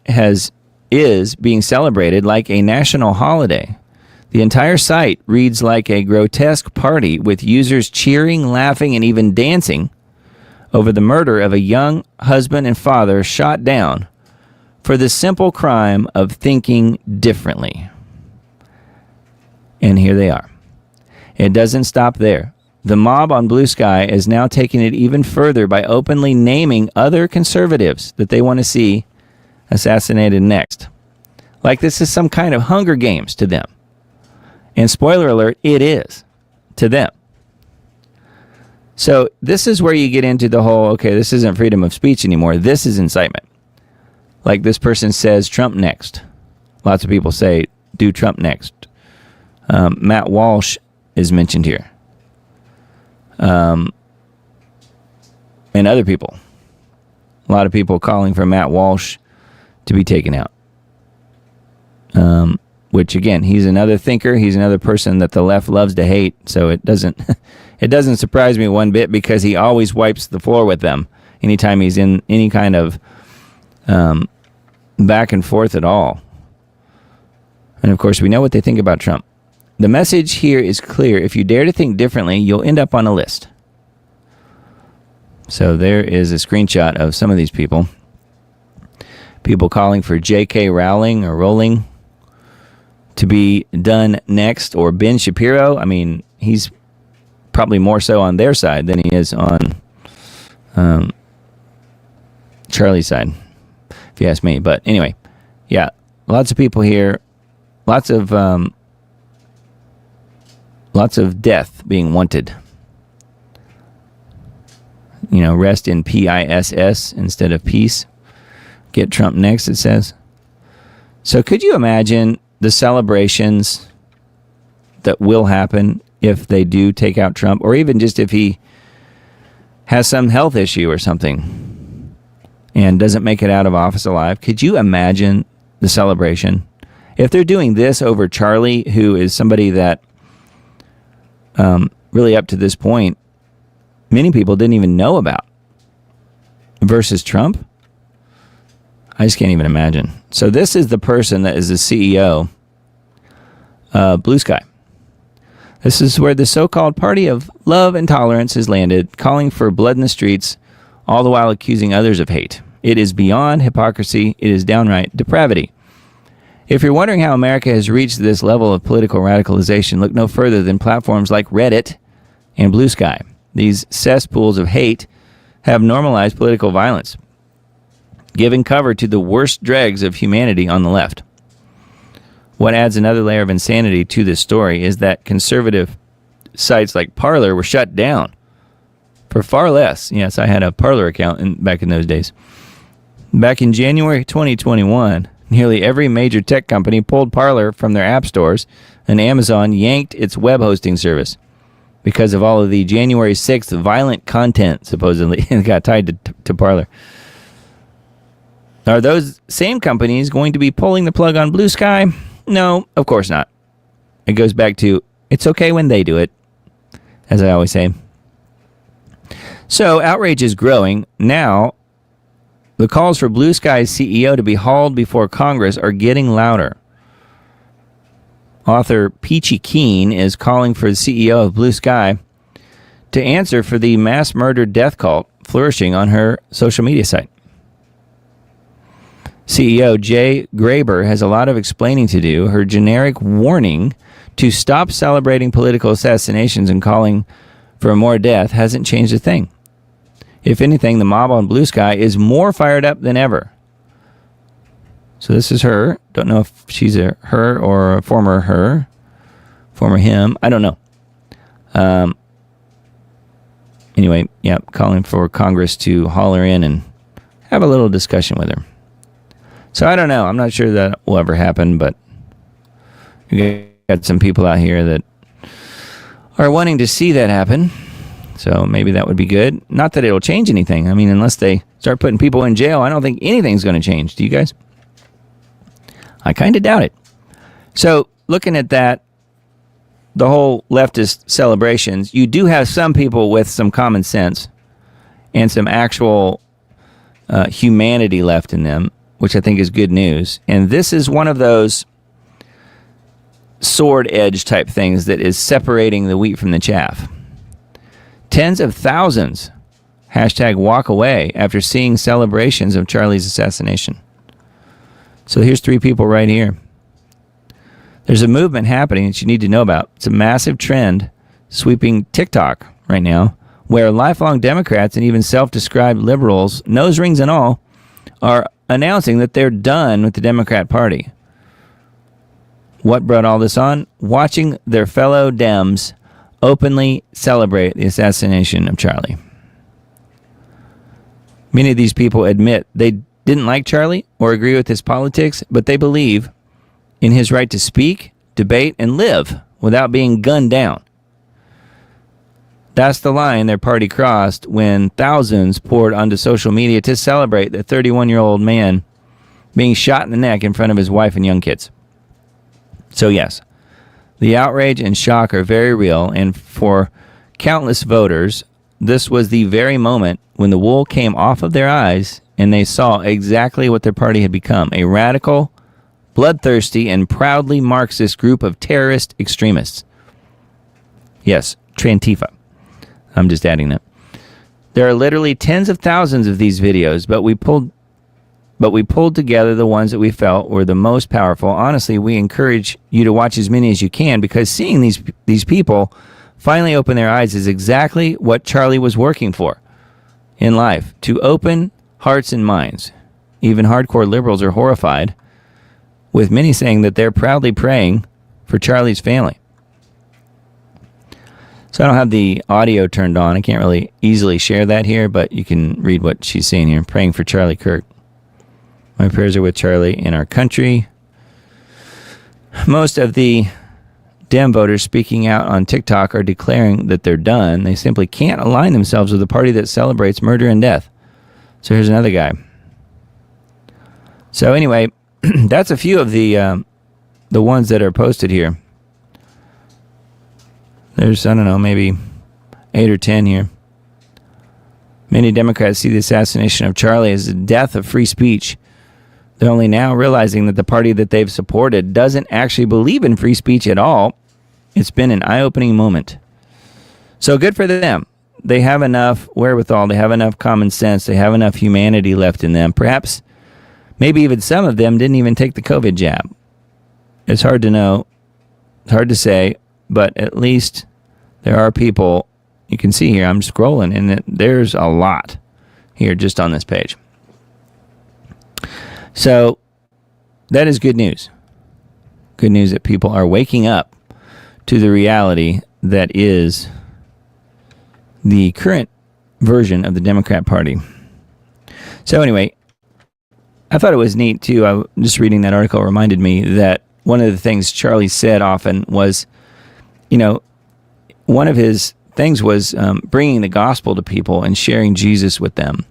is being celebrated like a national holiday. The entire site reads like a grotesque party with users cheering, laughing, and even dancing over the murder of a young husband and father shot down for the simple crime of thinking differently. And here they are. It doesn't stop there. The mob on Blue Sky is now taking it even further by openly naming other conservatives that they want to see assassinated next. Like this is some kind of Hunger Games to them. And spoiler alert, it is to them. So this is where you get into the whole, okay, this isn't freedom of speech anymore. This is incitement. Like this person says, Trump next. Lots of people say, do Trump next. Matt Walsh is mentioned here. And other people. A lot of people calling for Matt Walsh to be taken out. Which again, he's another thinker. He's another person that the left loves to hate. So it doesn't surprise me one bit because he always wipes the floor with them anytime he's in any kind of back and forth at all. And of course, we know what they think about Trump. The message here is clear. If you dare to think differently, you'll end up on a list. So there is a screenshot of some of these people. People calling for J.K. Rowling to be done next, or Ben Shapiro. I mean, he's probably more so on their side than he is on Charlie's side, if you ask me. But anyway, yeah, lots of people here, lots of death being wanted. You know, rest in PISS instead of peace. Get Trump next, it says. So could you imagine the celebrations that will happen if they do take out Trump, or even just if he has some health issue or something and doesn't make it out of office alive? Could you imagine the celebration? If they're doing this over Charlie, who is somebody that really up to this point, many people didn't even know about, versus Trump, I just can't even imagine. So this is the person that is the CEO of Blue Sky. This is where the so-called party of love and tolerance has landed, calling for blood in the streets, all the while accusing others of hate. It is beyond hypocrisy. It is downright depravity. If you're wondering how America has reached this level of political radicalization, look no further than platforms like Reddit and Blue Sky. These cesspools of hate have normalized political violence, giving cover to the worst dregs of humanity on the left. What adds another layer of insanity to this story is that conservative sites like Parler were shut down for far less. Yes, I had a Parler account back in those days. Back in January 2021, nearly every major tech company pulled Parler from their app stores, and Amazon yanked its web hosting service because of all of the January 6th violent content, supposedly, and got tied to Parler. Are those same companies going to be pulling the plug on Blue Sky? No, of course not. It goes back to, it's okay when they do it, as I always say. So, outrage is growing. Now, the calls for Blue Sky's CEO to be hauled before Congress are getting louder. Author Peachy Keen is calling for the CEO of Blue Sky to answer for the mass murder death cult flourishing on her social media site. CEO Jay Graber has a lot of explaining to do. Her generic warning to stop celebrating political assassinations and calling for more death hasn't changed a thing. If anything, the mob on Blue Sky is more fired up than ever. So this is her. Don't know if she's a her or a former him. I don't know. Anyway, yeah, calling for Congress to haul her in and have a little discussion with her. So I don't know. I'm not sure that will ever happen, but you got some people out here that are wanting to see that happen. So maybe that would be good. Not that it'll change anything. I mean, unless they start putting people in jail, I don't think anything's going to change. Do you guys? I kind of doubt it. So looking at that, the whole leftist celebrations, you do have some people with some common sense and some actual humanity left in them, which I think is good news. And this is one of those sword edge type things that is separating the wheat from the chaff. Tens of thousands #walk away after seeing celebrations of Charlie's assassination. So here's three people right here. There's a movement happening that you need to know about. It's a massive trend sweeping TikTok right now, where lifelong Democrats and even self-described liberals, nose rings and all, are announcing that they're done with the Democrat Party. What brought all this on? Watching their fellow Dems openly celebrate the assassination of Charlie. Many of these people admit they didn't like Charlie or agree with his politics, but they believe in his right to speak, debate, and live without being gunned down. That's the line their party crossed when thousands poured onto social media to celebrate the 31-year-old man being shot in the neck in front of his wife and young kids. So yes, the outrage and shock are very real, and for countless voters, this was the very moment when the wool came off of their eyes and they saw exactly what their party had become: a radical, bloodthirsty, and proudly Marxist group of terrorist extremists. Yes, Trantifa. I'm just adding that. There are literally tens of thousands of these videos, but we pulled together the ones that we felt were the most powerful. Honestly, we encourage you to watch as many as you can, because seeing these people finally open their eyes is exactly what Charlie was working for in life: to open hearts and minds. Even hardcore liberals are horrified, with many saying that they're proudly praying for Charlie's family. So I don't have the audio turned on. I can't really easily share that here, but you can read what she's saying here. Praying for Charlie Kirk. My prayers are with Charlie and our country. Most of the Dem voters speaking out on TikTok are declaring that they're done. They simply can't align themselves with a party that celebrates murder and death. So here's another guy. So anyway, that's a few of the ones that are posted here. There's, I don't know, maybe 8 or 10 here. Many Democrats see the assassination of Charlie as the death of free speech. They're only now realizing that the party that they've supported doesn't actually believe in free speech at all. It's been an eye-opening moment. So good for them. They have enough wherewithal. They have enough common sense. They have enough humanity left in them. Perhaps, maybe even some of them didn't even take the COVID jab. It's hard to know. It's hard to say. But at least there are people, you can see here, I'm scrolling, and there's a lot here just on this page. So that is good news. Good news that people are waking up to the reality that is the current version of the Democrat Party. So anyway, I thought it was neat too. Just reading that article reminded me that one of the things Charlie said often was, one of his things was bringing the gospel to people and sharing Jesus with them.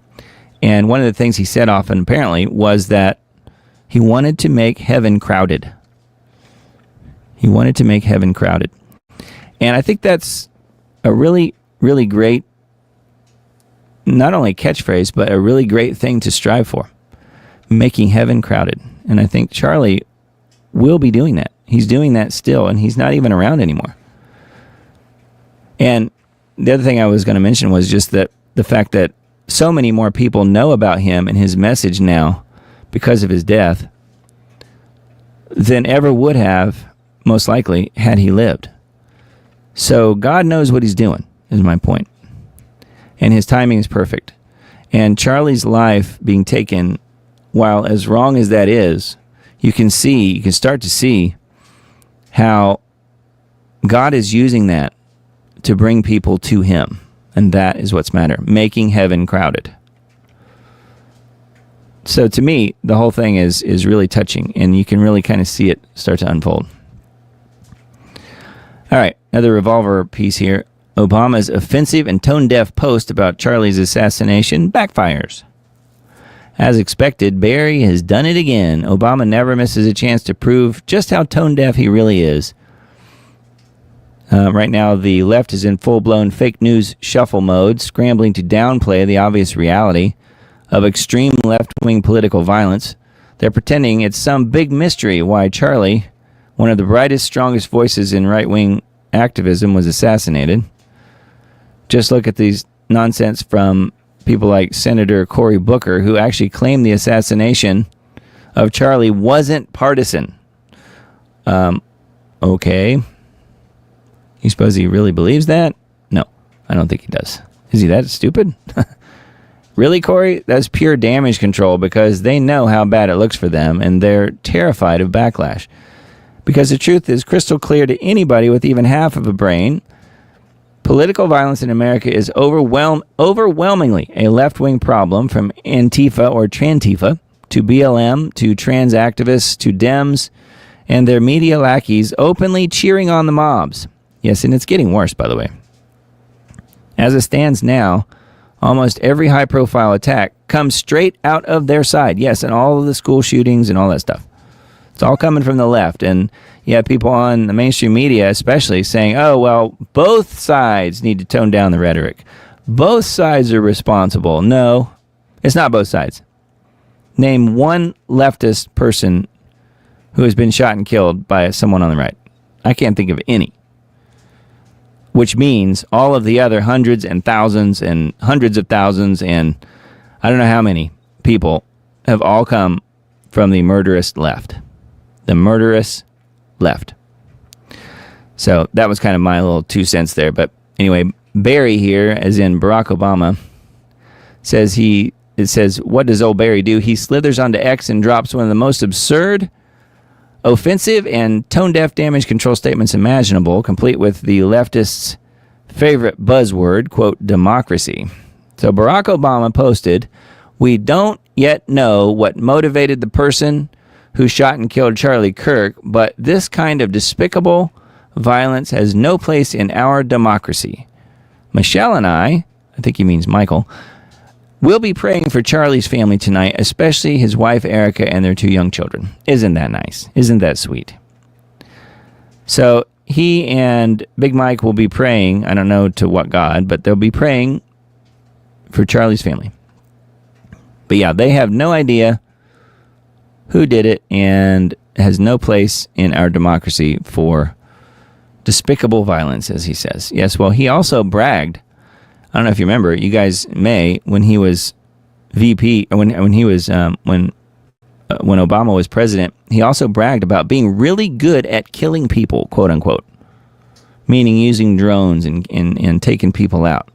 And one of the things he said often, apparently, was that he wanted to make heaven crowded. He wanted to make heaven crowded. And I think that's a really, really great, not only catchphrase, but a really great thing to strive for. Making heaven crowded. And I think Charlie will be doing that. He's doing that still, and he's not even around anymore. And the other thing I was going to mention was just that the fact that so many more people know about him and his message now because of his death than ever would have, most likely, had he lived. So God knows what he's doing, is my point. And his timing is perfect. And Charlie's life being taken, while as wrong as that is, you can start to see how God is using that to bring people to him. And that is what's matter. Making heaven crowded. So to me, the whole thing is really touching, and you can really kind of see it start to unfold. All right, another revolver piece here. Obama's offensive and tone-deaf post about Charlie's assassination backfires. As expected, Barry has done it again. Obama never misses a chance to prove just how tone-deaf he really is. Right now, the left is in full-blown fake news shuffle mode, scrambling to downplay the obvious reality of extreme left-wing political violence. They're pretending it's some big mystery why Charlie, one of the brightest, strongest voices in right-wing activism, was assassinated. Just look at these nonsense from people like Senator Cory Booker, who actually claimed the assassination of Charlie wasn't partisan. Okay. You suppose he really believes that? No, I don't think he does. Is he that stupid? Really, Corey? That's pure damage control, because they know how bad it looks for them, and they're terrified of backlash. Because the truth is crystal clear to anybody with even half of a brain. Political violence in America is overwhelmingly a left-wing problem, from Antifa or Trantifa to BLM to trans activists to Dems and their media lackeys openly cheering on the mobs. Yes, and it's getting worse, by the way. As it stands now, almost every high-profile attack comes straight out of their side. Yes, and all of the school shootings and all that stuff. It's all coming from the left. And you have people on the mainstream media especially saying, oh, well, both sides need to tone down the rhetoric. Both sides are responsible. No, it's not both sides. Name one leftist person who has been shot and killed by someone on the right. I can't think of any. Which means all of the other hundreds and thousands and hundreds of thousands and I don't know how many people have all come from the murderous left. The murderous left. So that was kind of my little 2 cents there. But anyway, Barry here, as in Barack Obama, says, what does old Barry do? He slithers onto X and drops one of the most absurd, offensive, and tone-deaf damage control statements imaginable, complete with the leftists' favorite buzzword, quote, democracy. So Barack Obama posted, we don't yet know what motivated the person who shot and killed Charlie Kirk, but this kind of despicable violence has no place in our democracy. Michelle and I think he means Michael, will be praying for Charlie's family tonight, especially his wife Erica and their 2 young children. Isn't that nice? Isn't that sweet? So he and Big Mike will be praying, I don't know to what God, but they'll be praying for Charlie's family. But yeah, they have no idea who did it and has no place in our democracy for despicable violence, as he says. Yes, well, he also bragged. I don't know if you remember, you guys may, when he was VP, or when Obama was president, he also bragged about being really good at killing people, quote unquote, meaning using drones and taking people out.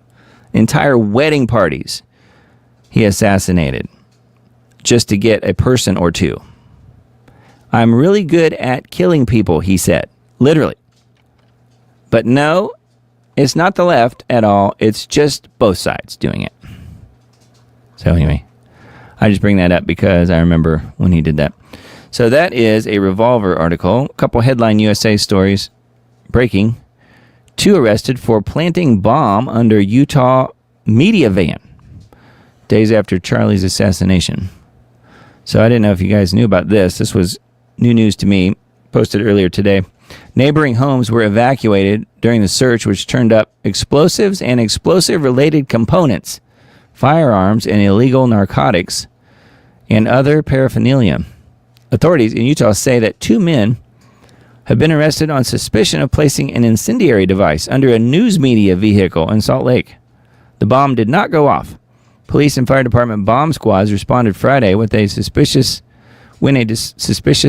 Entire wedding parties he assassinated just to get a person or two. I'm really good at killing people, he said, literally. But no, it's not the left at all. It's just both sides doing it. So anyway, I just bring that up because I remember when he did that. So that is a Revolver article. A couple headline USA stories. Breaking. 2 arrested for planting bomb under Utah media van. Days after Charlie's assassination. So I didn't know if you guys knew about this. This was new news to me. Posted earlier today. Neighboring homes were evacuated during the search, which turned up explosives and explosive-related components, firearms and illegal narcotics, and other paraphernalia. Authorities in Utah say that 2 men have been arrested on suspicion of placing an incendiary device under a news media vehicle in Salt Lake. The bomb did not go off. Police and fire department bomb squads responded Friday when a suspicious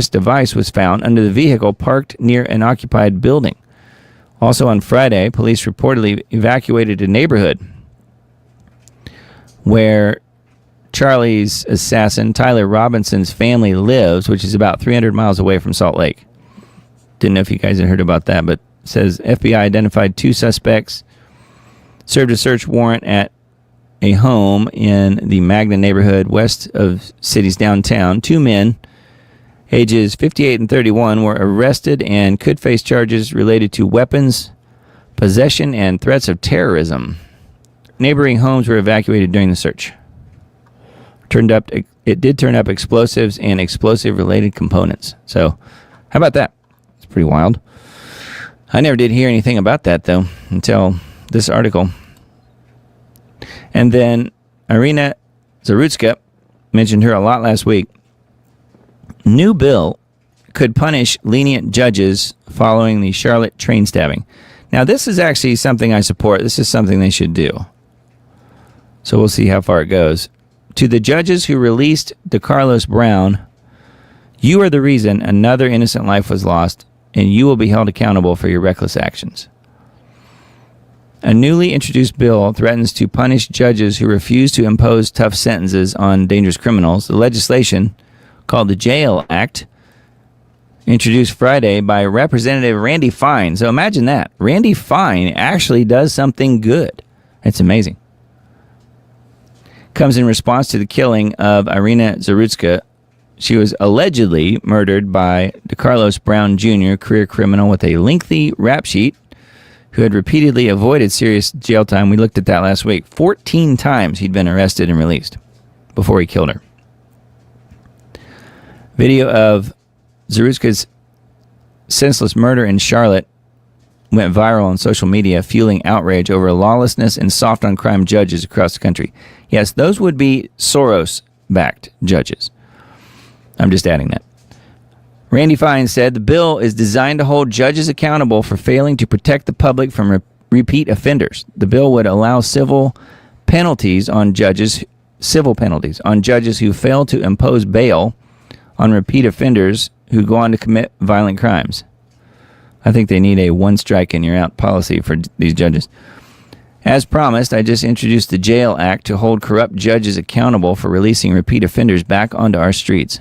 device was found under the vehicle parked near an occupied building. Also on Friday, police reportedly evacuated a neighborhood where Charlie's assassin, Tyler Robinson's family lives, which is about 300 miles away from Salt Lake. Didn't know if you guys had heard about that, but it says FBI identified 2 suspects, served a search warrant at a home in the Magna neighborhood west of city's downtown. 2 men, ages 58 and 31, were arrested and could face charges related to weapons, possession, and threats of terrorism. Neighboring homes were evacuated during the search. It did turn up explosives and explosive-related components. So, how about that? It's pretty wild. I never did hear anything about that, though, until this article. And then Irina Zarutska, mentioned her a lot last week. New bill could punish lenient judges following the Charlotte train stabbing. Now, this is actually something I support. This is something they should do. So we'll see how far it goes. To the judges who released DeCarlos Brown, you are the reason another innocent life was lost, and you will be held accountable for your reckless actions. A newly introduced bill threatens to punish judges who refuse to impose tough sentences on dangerous criminals. The legislation, called the Jail Act, introduced Friday by Representative Randy Fine. So imagine that. Randy Fine actually does something good. It's amazing. Comes in response to the killing of Irina Zarutska. She was allegedly murdered by DeCarlos Brown Jr., career criminal with a lengthy rap sheet, who had repeatedly avoided serious jail time. We looked at that last week. 14 times he'd been arrested and released before he killed her. Video of Zarutska's senseless murder in Charlotte went viral on social media, fueling outrage over lawlessness and soft-on-crime judges across the country. Yes, those would be Soros-backed judges. I'm just adding that. Randy Fine said the bill is designed to hold judges accountable for failing to protect the public from repeat offenders. The bill would allow civil penalties on judges who fail to impose bail on repeat offenders who go on to commit violent crimes. I think they need a one strike and you're out policy for these judges. As promised, I just introduced the Jail Act to hold corrupt judges accountable for releasing repeat offenders back onto our streets.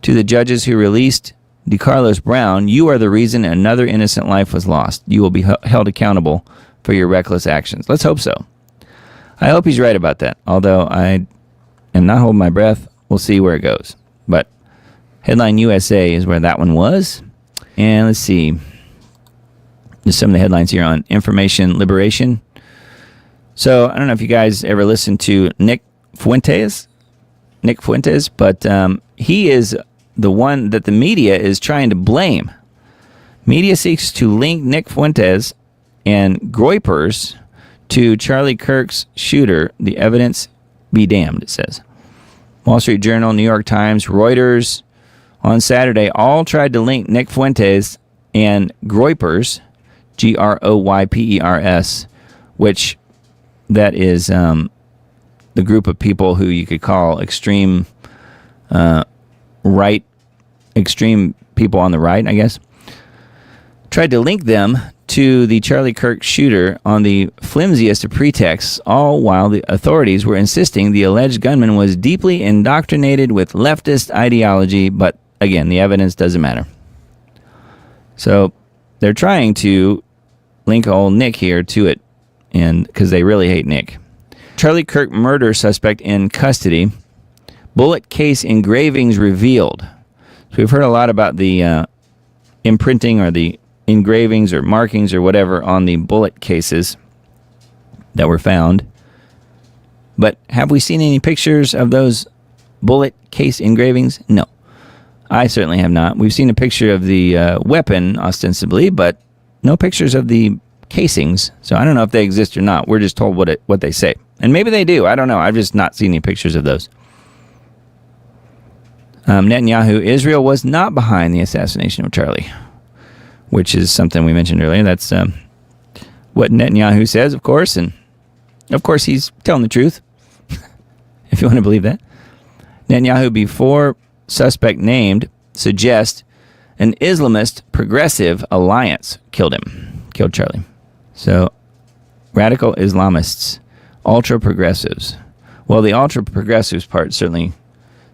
To the judges who released DeCarlos Brown, you are the reason another innocent life was lost. You will be held accountable for your reckless actions. Let's hope so. I hope he's right about that, although I am not holding my breath. We'll see where it goes. But Headline USA is where that one was. And let's see. Just some of the headlines here on information liberation. So I don't know if you guys ever listened to Nick Fuentes, but he is the one that the media is trying to blame. Media seeks to link Nick Fuentes and Groypers to Charlie Kirk's shooter. The evidence be damned, it says. Wall Street Journal, New York Times, Reuters on Saturday all tried to link Nick Fuentes and Groypers, Groypers, which that is the group of people who you could call extreme people on the right, I guess. Tried to link them to the Charlie Kirk shooter on the flimsiest of pretexts, all while the authorities were insisting the alleged gunman was deeply indoctrinated with leftist ideology, but again, the evidence doesn't matter. So they're trying to link old Nick here to it, and because they really hate Nick. Charlie Kirk murder suspect in custody. Bullet case engravings revealed. So we've heard a lot about the imprinting or the engravings or markings or whatever on the bullet cases that were found. But have we seen any pictures of those bullet case engravings? No. I certainly have not. We've seen a picture of the weapon, ostensibly, but no pictures of the casings. So I don't know if they exist or not. We're just told what they say. And maybe they do. I don't know. I've just not seen any pictures of those. Netanyahu, Israel was not behind the assassination of Charlie, which is something we mentioned earlier. That's what Netanyahu says, of course. And, of course, he's telling the truth, if you want to believe that. Netanyahu, before suspect named, suggests an Islamist progressive alliance killed Charlie. So, radical Islamists, ultra-progressives. Well, the ultra-progressives part certainly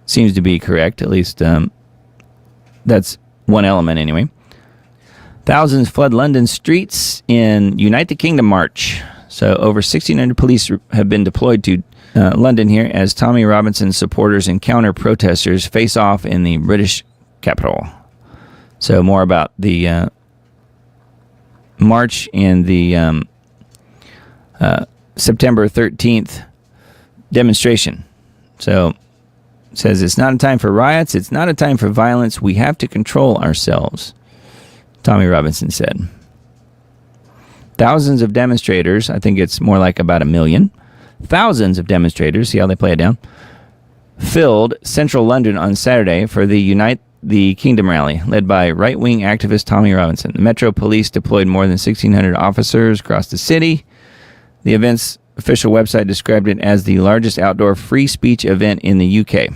seems to be correct. At least that's one element anyway. Thousands flood London streets in United Kingdom march. So over 1,600 police have been deployed to London here as Tommy Robinson supporters and counter-protesters face off in the British capital. So more about the march and the September 13th demonstration. So it says it's not a time for riots. It's not a time for violence. We have to control ourselves, Tommy Robinson said. Thousands of demonstrators, I think it's more like about 1 million, thousands of demonstrators, see how they play it down, filled central London on Saturday for the Unite the Kingdom rally, led by right-wing activist Tommy Robinson. The Metro Police deployed more than 1,600 officers across the city. The event's official website described it as the largest outdoor free speech event in the UK.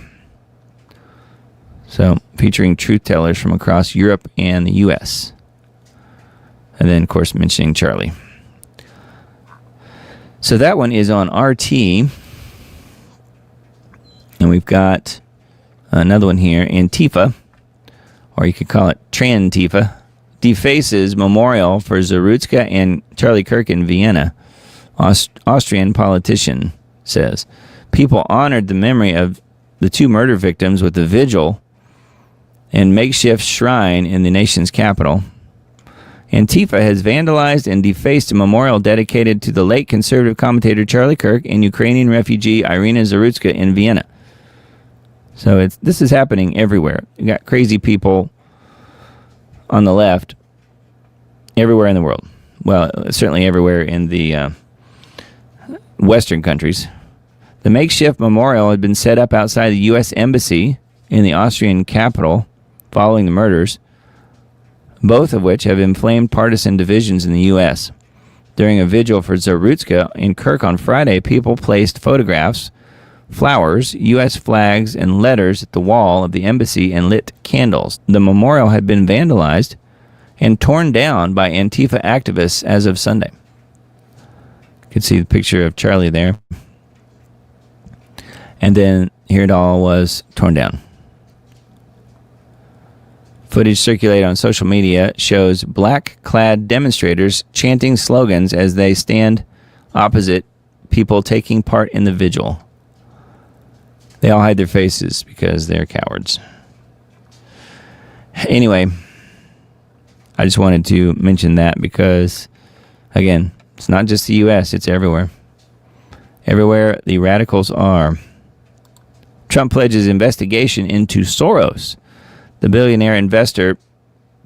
So, featuring truth tellers from across Europe and the US. And then, of course, mentioning Charlie. So that one is on RT. And we've got another one here. Antifa or you could call it Trantifa, defaces memorial for Zarutska and Charlie Kirk in Vienna. Austrian politician says people honored the memory of the two murder victims with a vigil and makeshift shrine in the nation's capital. Antifa has vandalized and defaced a memorial dedicated to the late conservative commentator Charlie Kirk and Ukrainian refugee Irina Zarutska in Vienna. So this is happening everywhere. You got crazy people on the left everywhere in the world. Well, certainly everywhere in the Western countries. The makeshift memorial had been set up outside the U.S. Embassy in the Austrian capital following the murders, both of which have inflamed partisan divisions in the U.S. During a vigil for Zarutska in Kirk on Friday, people placed photographs, flowers, U.S. flags, and letters at the wall of the embassy and lit candles. The memorial had been vandalized and torn down by Antifa activists as of Sunday. You can see the picture of Charlie there. And then here it all was torn down. Footage circulated on social media shows black-clad demonstrators chanting slogans as they stand opposite people taking part in the vigil. They all hide their faces because they're cowards. Anyway, I just wanted to mention that because, again, it's not just the U.S., it's everywhere. Everywhere the radicals are. Trump pledges investigation into Soros. The billionaire investor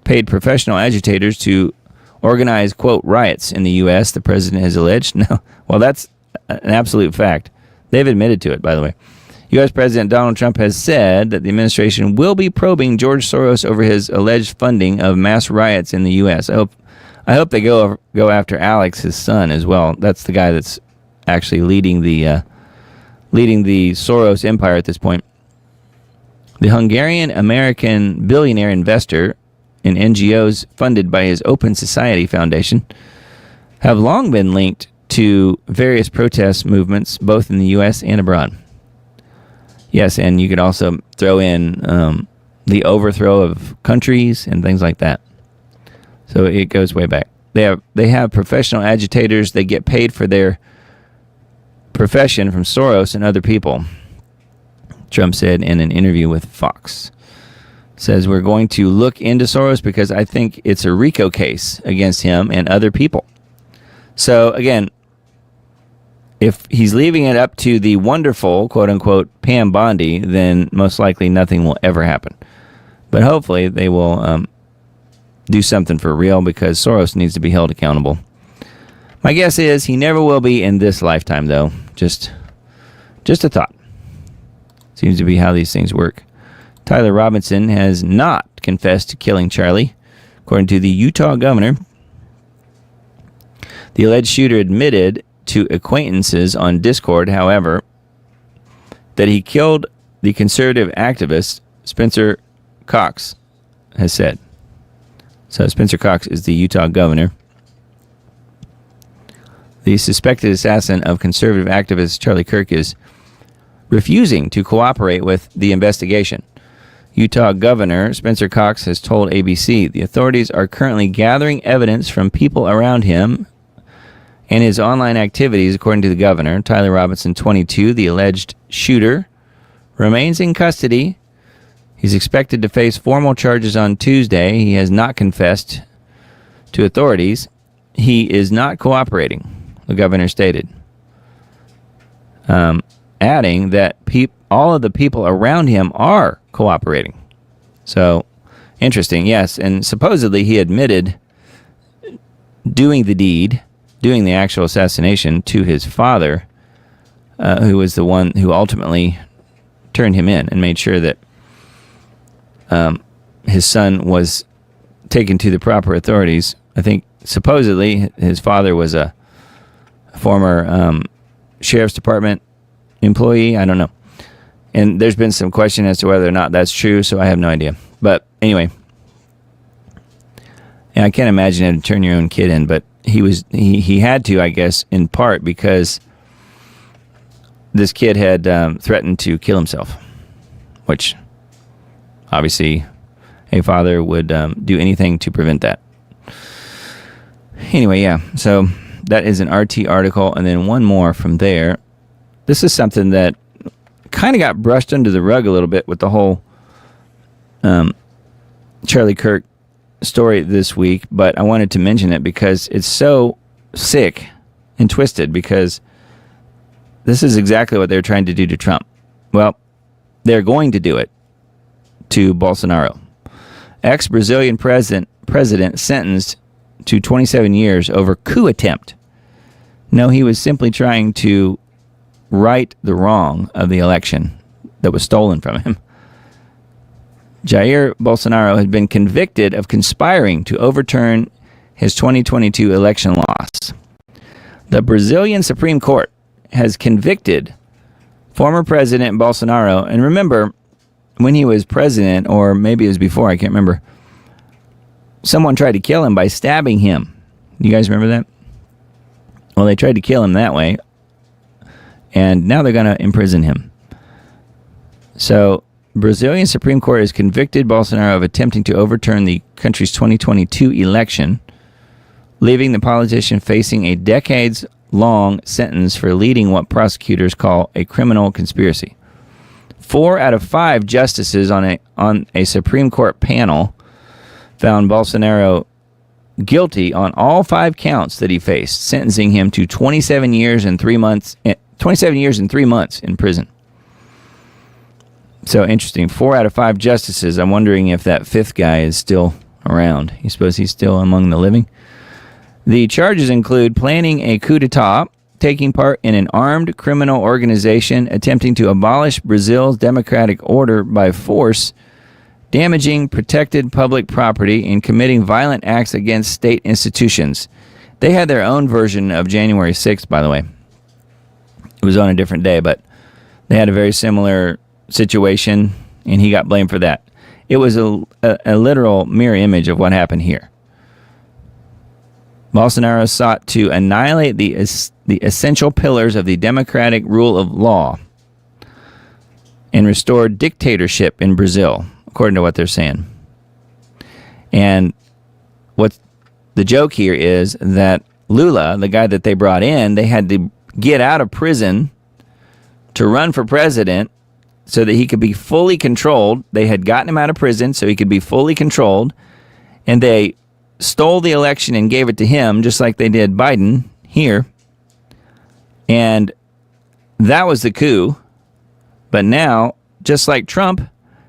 paid professional agitators to organize, quote, riots in the U.S., the president has alleged. No, well, that's an absolute fact. They've admitted to it, by the way. U.S. President Donald Trump has said that the administration will be probing George Soros over his alleged funding of mass riots in the U.S. I hope they go after Alex, his son, as well. That's the guy that's actually leading the Soros empire at this point. The Hungarian-American billionaire investor in NGOs funded by his Open Society Foundation have long been linked to various protest movements, both in the U.S. and abroad. Yes, and you could also throw in the overthrow of countries and things like that. So it goes way back. They have professional agitators. They get paid for their profession from Soros and other people, Trump said in an interview with Fox. Says, we're going to look into Soros because I think it's a RICO case against him and other people. So, again, if he's leaving it up to the wonderful, quote-unquote, Pam Bondi, then most likely nothing will ever happen. But hopefully they will do something for real because Soros needs to be held accountable. My guess is he never will be in this lifetime, though. Just a thought. Seems to be how these things work. Tyler Robinson has not confessed to killing Charlie, according to the Utah governor. The alleged shooter admitted to acquaintances on Discord, however, that he killed the conservative activist Spencer Cox has said. So Spencer Cox is the Utah governor. The suspected assassin of conservative activist Charlie Kirk is refusing to cooperate with the investigation. Utah Governor Spencer Cox has told ABC the authorities are currently gathering evidence from people around him and his online activities, according to the governor. Tyler Robinson, 22, the alleged shooter, remains in custody. He's expected to face formal charges on Tuesday. He has not confessed to authorities. He is not cooperating, the governor stated, adding that all of the people around him are cooperating. So, interesting, yes. And supposedly he admitted doing the deed, doing the actual assassination to his father, who was the one who ultimately turned him in and made sure that his son was taken to the proper authorities. I think supposedly his father was a former sheriff's department employee. I don't know. And there's been some question as to whether or not that's true, so I have no idea. But anyway, yeah, I can't imagine having to turn your own kid in, but he had to, I guess, in part because this kid had threatened to kill himself, which obviously a father would do anything to prevent that. Anyway, yeah, so that is an RT article, and then one more from there. This is something that kind of got brushed under the rug a little bit with the whole Charlie Kirk story this week, but I wanted to mention it because it's so sick and twisted, because this is exactly what they're trying to do to Trump. Well, they're going to do it to Bolsonaro. Ex-Brazilian president sentenced to 27 years over coup attempt. No, he was simply trying to right the wrong of the election that was stolen from him. Jair Bolsonaro had been convicted of conspiring to overturn his 2022 election loss. The Brazilian Supreme Court has convicted former President Bolsonaro, and remember, when he was president, or maybe it was before, I can't remember, someone tried to kill him by stabbing him. You guys remember that? Well, they tried to kill him that way, and now they're going to imprison him. So, Brazilian Supreme Court has convicted Bolsonaro of attempting to overturn the country's 2022 election, leaving the politician facing a decades-long sentence for leading what prosecutors call a criminal conspiracy. 4 out of 5 justices on a Supreme Court panel found Bolsonaro guilty on all 5 counts that he faced, sentencing him to 27 years and 3 months in prison. So interesting. 4 out of 5 justices. I'm wondering if that 5th guy is still around. You suppose he's still among the living? The charges include planning a coup d'etat, taking part in an armed criminal organization attempting to abolish Brazil's democratic order by force, damaging protected public property, and committing violent acts against state institutions. They had their own version of January 6th, by the way. It was on a different day, but they had a very similar situation, and he got blamed for that. It was a literal mirror image of what happened here. Bolsonaro sought to annihilate the essential pillars of the democratic rule of law and restore dictatorship in Brazil, according to what they're saying. And what the joke here is that Lula, the guy that they brought in, they had to get out of prison to run for president so that he could be fully controlled. They had gotten him out of prison so he could be fully controlled, and they stole the election and gave it to him, just like they did Biden here. And that was the coup. But now, just like Trump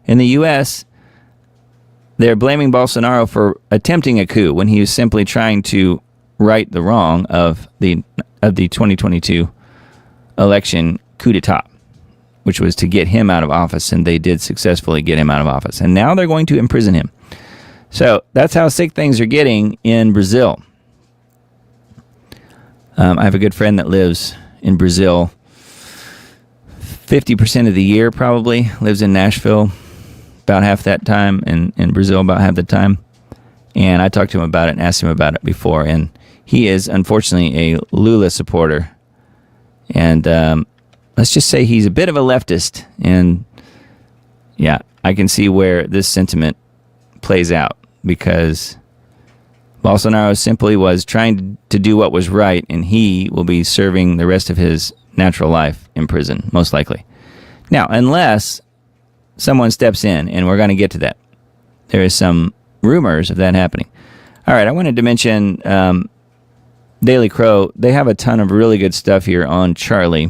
in the U.S., they're blaming Bolsonaro for attempting a coup when he was simply trying to right the wrong of the 2022 election coup d'etat, which was to get him out of office, and they did successfully get him out of office. And now they're going to imprison him. So that's how sick things are getting in Brazil. I have a good friend that lives in Brazil 50% of the year, probably, lives in Nashville about half that time, and in Brazil about half the time. And I talked to him about it and asked him about it before. And he is, unfortunately, a Lula supporter. And let's just say he's a bit of a leftist. And yeah, I can see where this sentiment plays out, because Bolsonaro simply was trying to do what was right, and he will be serving the rest of his natural life in prison, most likely. Now, unless someone steps in, and we're going to get to that. There is some rumors of that happening. All right, I wanted to mention Daily Crow. They have a ton of really good stuff here on Charlie,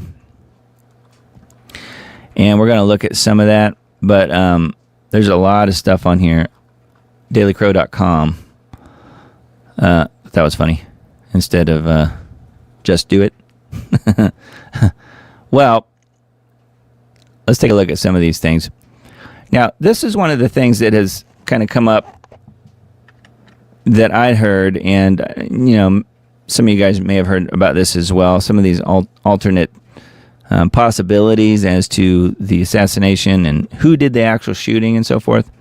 and we're going to look at some of that, but there's a lot of stuff on here. dailycrow.com. That was funny. Instead of just do it. Well, let's take a look at some of these things. Now, this is one of the things that has kind of come up that I heard, and, some of you guys may have heard about this as well. Some of these alternate possibilities as to the assassination and who did the actual shooting and so forth.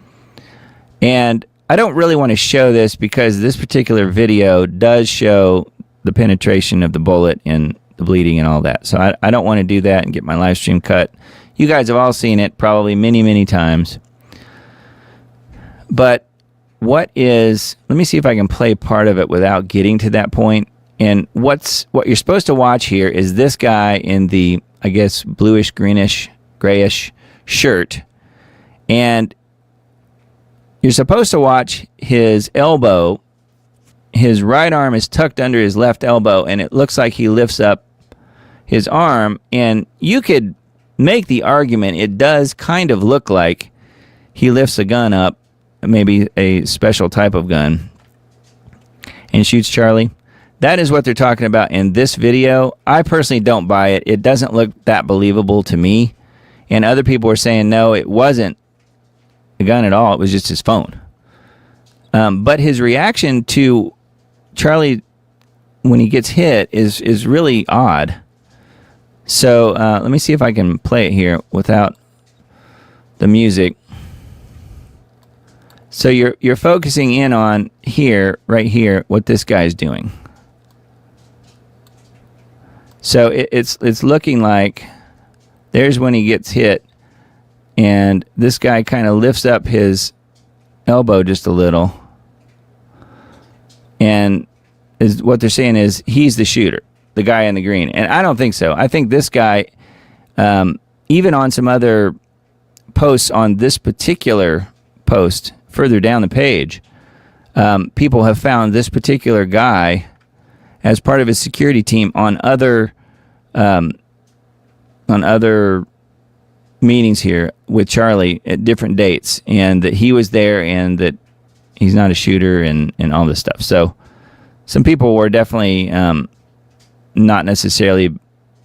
And I don't really want to show this because this particular video does show the penetration of the bullet and the bleeding and all that. So I don't want to do that and get my live stream cut. You guys have all seen it probably many, many times. But let me see if I can play part of it without getting to that point. And what you're supposed to watch here is this guy in the, I guess, bluish, greenish, grayish shirt. And you're supposed to watch his elbow. His right arm is tucked under his left elbow, and it looks like he lifts up his arm. And you could make the argument, it does kind of look like he lifts a gun up, maybe a special type of gun, and shoots Charlie. That is what they're talking about in this video. I personally don't buy it. It doesn't look that believable to me. And other people are saying, no, it wasn't a gun at all. It was just his phone. But his reaction to Charlie when he gets hit is really odd. So let me see if I can play it here without the music. So you're focusing in on here, right here, what this guy's doing. So it's looking like there's when he gets hit, and this guy kind of lifts up his elbow just a little, and is what they're saying is he's the shooter, the guy in the green. And I don't think so. I think this guy, even on some other posts on this particular post further down the page, people have found this particular guy as part of his security team on other meetings here with Charlie at different dates, and that he was there, and that he's not a shooter, and all this stuff. So some people were definitely not necessarily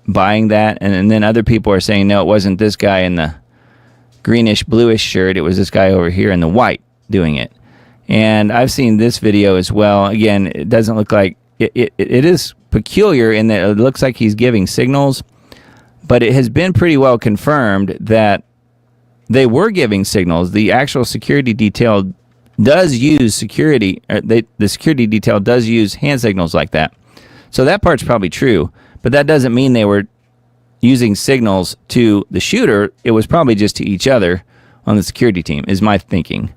buying that, and then other people are saying, no, it wasn't this guy in the greenish bluish shirt, it was this guy over here in the white doing it. And I've seen this video as well. Again, it doesn't look like it is peculiar in that it looks like he's giving signals, but it has been pretty well confirmed that they were giving signals. The actual security detail does use the security detail does use hand signals like that. So that part's probably true, but that doesn't mean they were using signals to the shooter. It was probably just to each other on the security team, is my thinking.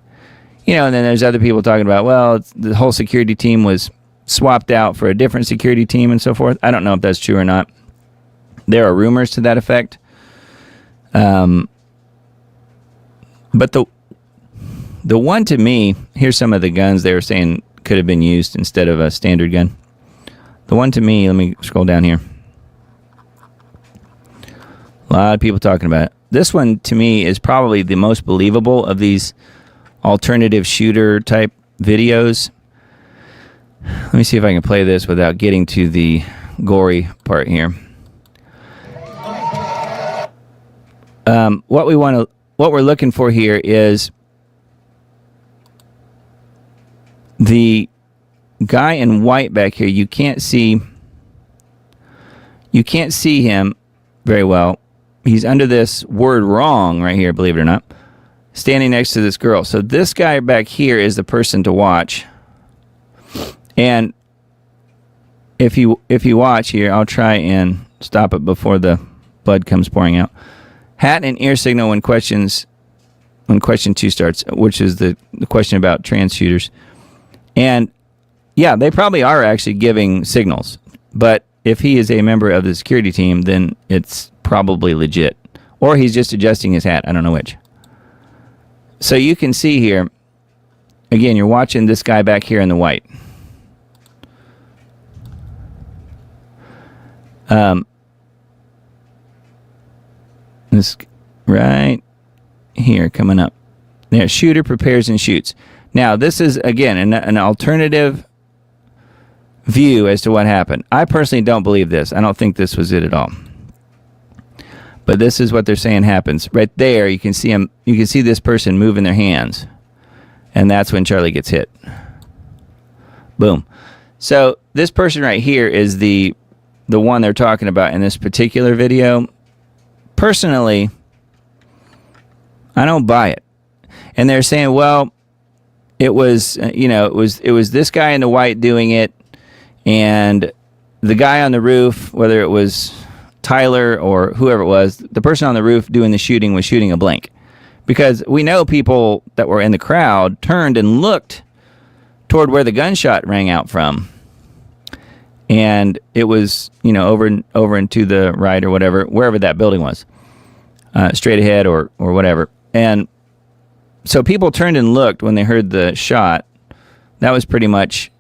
And then there's other people talking about, well, the whole security team was swapped out for a different security team and so forth. I don't know if that's true or not. There are rumors to that effect. But the one to me, here's some of the guns they were saying could have been used instead of a standard gun. The one to me, let me scroll down here. A lot of people talking about it. This one to me is probably the most believable of these alternative shooter type videos. Let me see if I can play this without getting to the gory part here. What we're looking for here is the guy in white back here. You can't see him very well. He's under this word wrong right here, believe it or not, standing next to this girl. So this guy back here is the person to watch. And if you watch here, I'll try and stop it before the blood comes pouring out. Hat and ear signal when question 2 starts, which is the question about trans shooters. And yeah, they probably are actually giving signals. But if he is a member of the security team, then it's probably legit. Or he's just adjusting his hat. I don't know which. So you can see here, again, you're watching this guy back here in the white. This right here coming up. There, shooter prepares and shoots. Now, this is, again, an alternative view as to what happened. I personally don't believe this. I don't think this was it at all. But this is what they're saying happens. Right there, you can see him. You can see this person moving their hands. And that's when Charlie gets hit. Boom. So this person right here is the one they're talking about in this particular video. Personally, I don't buy it. And they're saying, well, it was this guy in the white doing it, and the guy on the roof, whether it was Tyler or whoever it was, the person on the roof doing the shooting was shooting a blank, Because we know people that were in the crowd turned and looked toward where the gunshot rang out from. And it was, over and to the right or whatever, wherever that building was, straight ahead or whatever. And so people turned and looked when they heard the shot. That was pretty much,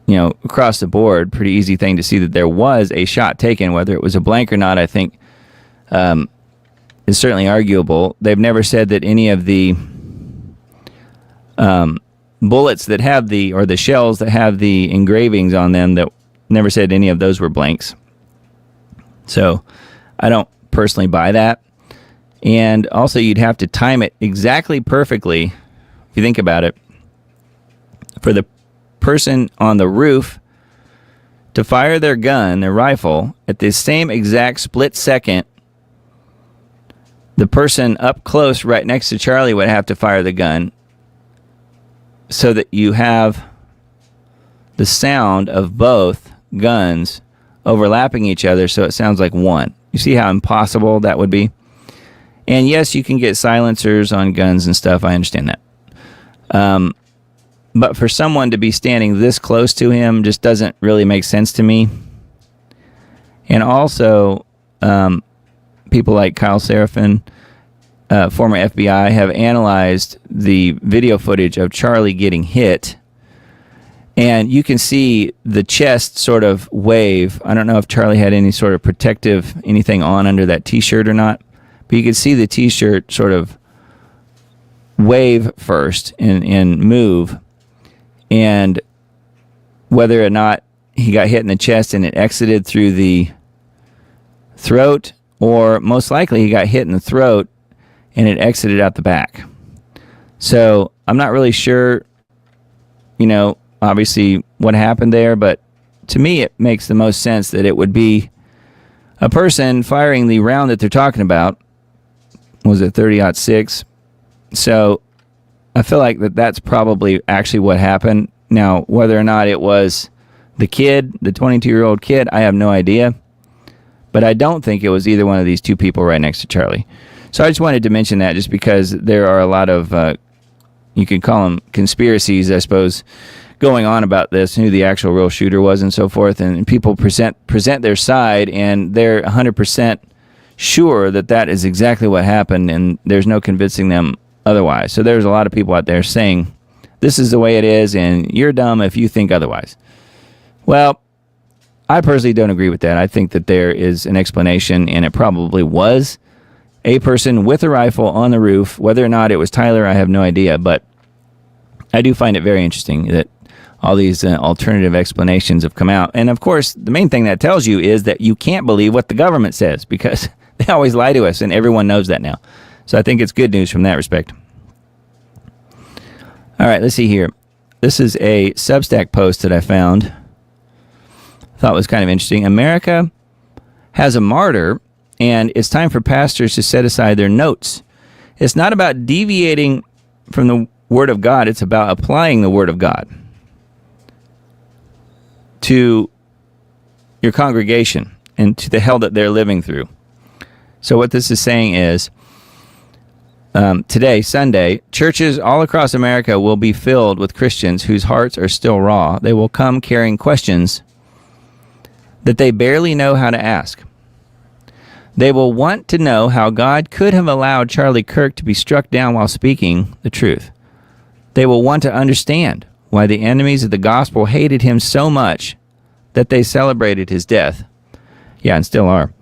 across the board, pretty easy thing to see that there was a shot taken. Whether it was a blank or not, I think is certainly arguable. They've never said that any of the bullets that have or the shells that have the engravings on them, that never said any of those were blanks. So I don't personally buy that. And also you'd have to time it exactly perfectly, if you think about it, for the person on the roof to fire their gun, their rifle, at the same exact split second. The person up close right next to Charlie would have to fire the gun, so that you have the sound of both guns overlapping each other, so it sounds like one. You see how impossible that would be? And yes, you can get silencers on guns and stuff. I understand that. But for someone to be standing this close to him just doesn't really make sense to me. And also, people like Kyle Seraphin, former FBI, have analyzed the video footage of Charlie getting hit. And you can see the chest sort of wave. I don't know if Charlie had any sort of protective anything on under that T-shirt or not. But you can see the T-shirt sort of wave first and move. And whether or not he got hit in the chest and it exited through the throat, or most likely he got hit in the throat and it exited out the back. So I'm not really sure, obviously what happened there, but to me it makes the most sense that it would be a person firing the round that they're talking about. Was it 30-06? So I feel like that's probably actually what happened. Now, whether or not it was the kid, the 22-year-old kid, I have no idea. But I don't think it was either one of these two people right next to Charlie. So I just wanted to mention that, just because there are a lot of, you could call them conspiracies, I suppose, going on about this, who the actual real shooter was and so forth. And people present their side, and they're 100% sure that is exactly what happened, and there's no convincing them otherwise. So there's a lot of people out there saying, this is the way it is, and you're dumb if you think otherwise. Well, I personally don't agree with that. I think that there is an explanation, and it probably was a person with a rifle on the roof. Whether or not it was Tyler, I have no idea, but I do find it very interesting that all these alternative explanations have come out. And of course, the main thing that tells you is that you can't believe what the government says, because they always lie to us, and everyone knows that now. So I think it's good news from that respect. All right, let's see here. This is a Substack post that I found. Thought was kind of interesting. America has a martyr, and it's time for pastors to set aside their notes. It's not about deviating from the Word of God. It's about applying the Word of God to your congregation and to the hell that they're living through. So what this is saying is, today, Sunday, churches all across America will be filled with Christians whose hearts are still raw. They will come carrying questions that they barely know how to ask. They will want to know how God could have allowed Charlie Kirk to be struck down while speaking the truth. They will want to understand why the enemies of the gospel hated him so much that they celebrated his death. Yeah, and still are.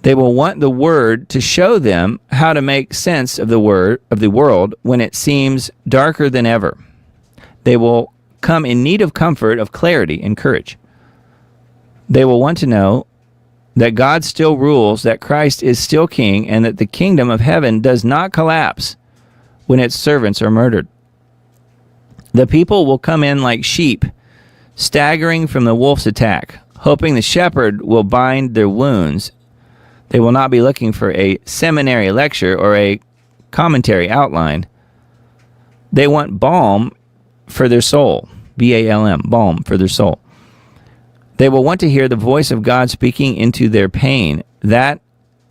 They will want the Word to show them how to make sense of the world when it seems darker than ever. They will come in need of comfort, of clarity, and courage. They will want to know that God still rules, that Christ is still king, and that the kingdom of heaven does not collapse when its servants are murdered. The people will come in like sheep, staggering from the wolf's attack, hoping the shepherd will bind their wounds. They will not be looking for a seminary lecture or a commentary outline. They want balm for their soul. B-A-L-M, balm for their soul. They will want to hear the voice of God speaking into their pain. That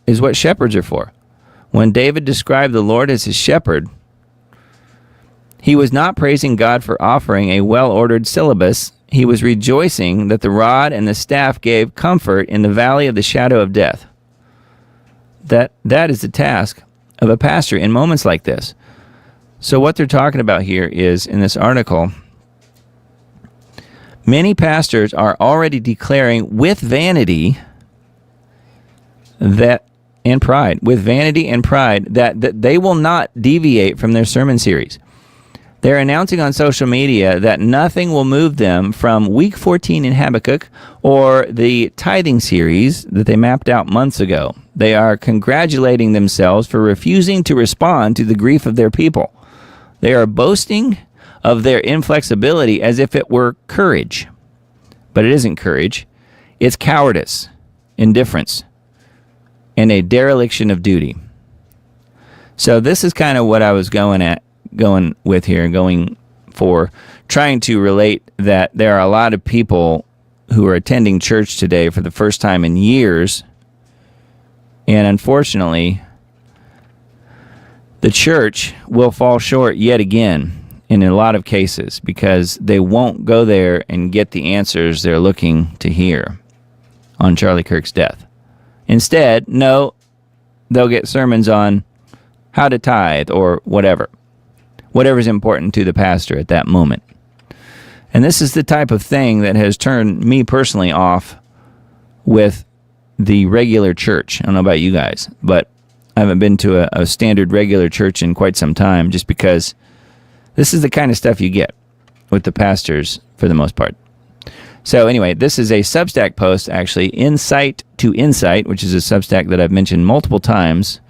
is what shepherds are for. When David described the Lord as his shepherd, he was not praising God for offering a well-ordered syllabus. He was rejoicing that the rod and the staff gave comfort in the valley of the shadow of death. That is the task of a pastor in moments like this. So what they're talking about here is, in this article, many pastors are already declaring with vanity that they will not deviate from their sermon series. They're announcing on social media that nothing will move them from week 14 in Habakkuk or the tithing series that they mapped out months ago. They are congratulating themselves for refusing to respond to the grief of their people. They are boasting of their inflexibility as if it were courage. But it isn't courage. It's cowardice, indifference, and a dereliction of duty. So this is kind of what I was going for, trying to relate that there are a lot of people who are attending church today for the first time in years, and unfortunately, the church will fall short yet again in a lot of cases because they won't go there and get the answers they're looking to hear on Charlie Kirk's death. Instead, no, they'll get sermons on how to tithe or whatever's important to the pastor at that moment. And this is the type of thing that has turned me personally off with the regular church. I don't know about you guys, but I haven't been to a standard regular church in quite some time, just because this is the kind of stuff you get with the pastors for the most part. So anyway, this is a Substack post, actually, Insight to Insight, which is a Substack that I've mentioned multiple times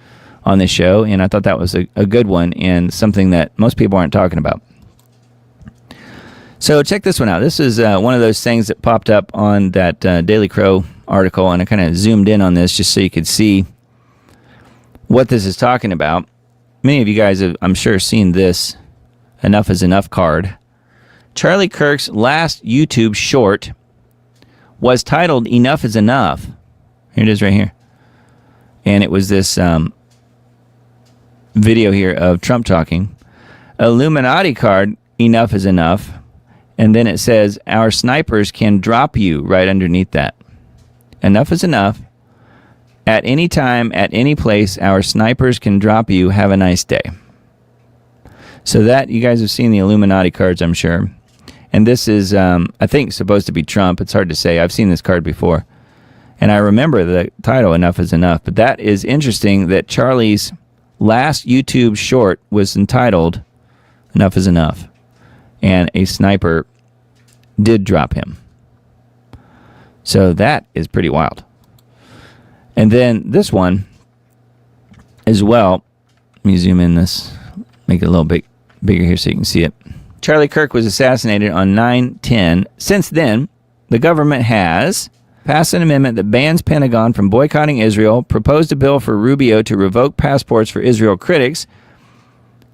on this show, and I thought that was a good one and something that most people aren't talking about. So check this one out. This is one of those things that popped up on that Daily Crow article, and I kind of zoomed in on this just so you could see what this is talking about. Many of you guys have, I'm sure, seen this Enough is Enough card. Charlie Kirk's last YouTube short was titled Enough is Enough. Here it is right here. And it was this video here of Trump talking. Illuminati card, Enough is Enough. And then it says, our snipers can drop you right underneath that. Enough is enough. At any time, at any place, our snipers can drop you. Have a nice day. So that, you guys have seen the Illuminati cards, I'm sure. And this is, I think, supposed to be Trump. It's hard to say. I've seen this card before. And I remember the title, Enough is Enough. But that is interesting that Charlie's last YouTube short was entitled Enough is Enough. And a sniper did drop him. So that is pretty wild. And then this one as well. Let me zoom in this, make it a little bit bigger here so you can see it. Charlie Kirk was assassinated on 9/10. Since then, the government has passed an amendment that bans Pentagon from boycotting Israel, proposed a bill for Rubio to revoke passports for Israel critics,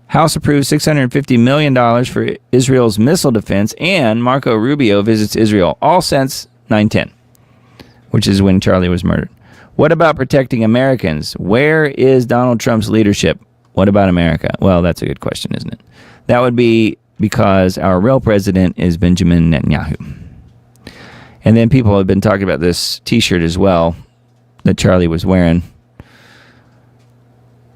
House approved $650 million for Israel's missile defense, and Marco Rubio visits Israel, all since 9/10, which is when Charlie was murdered. What about protecting Americans? Where is Donald Trump's leadership? What about America? Well, that's a good question, isn't it? That would be because our real president is Benjamin Netanyahu. And then people have been talking about this T-shirt as well that Charlie was wearing.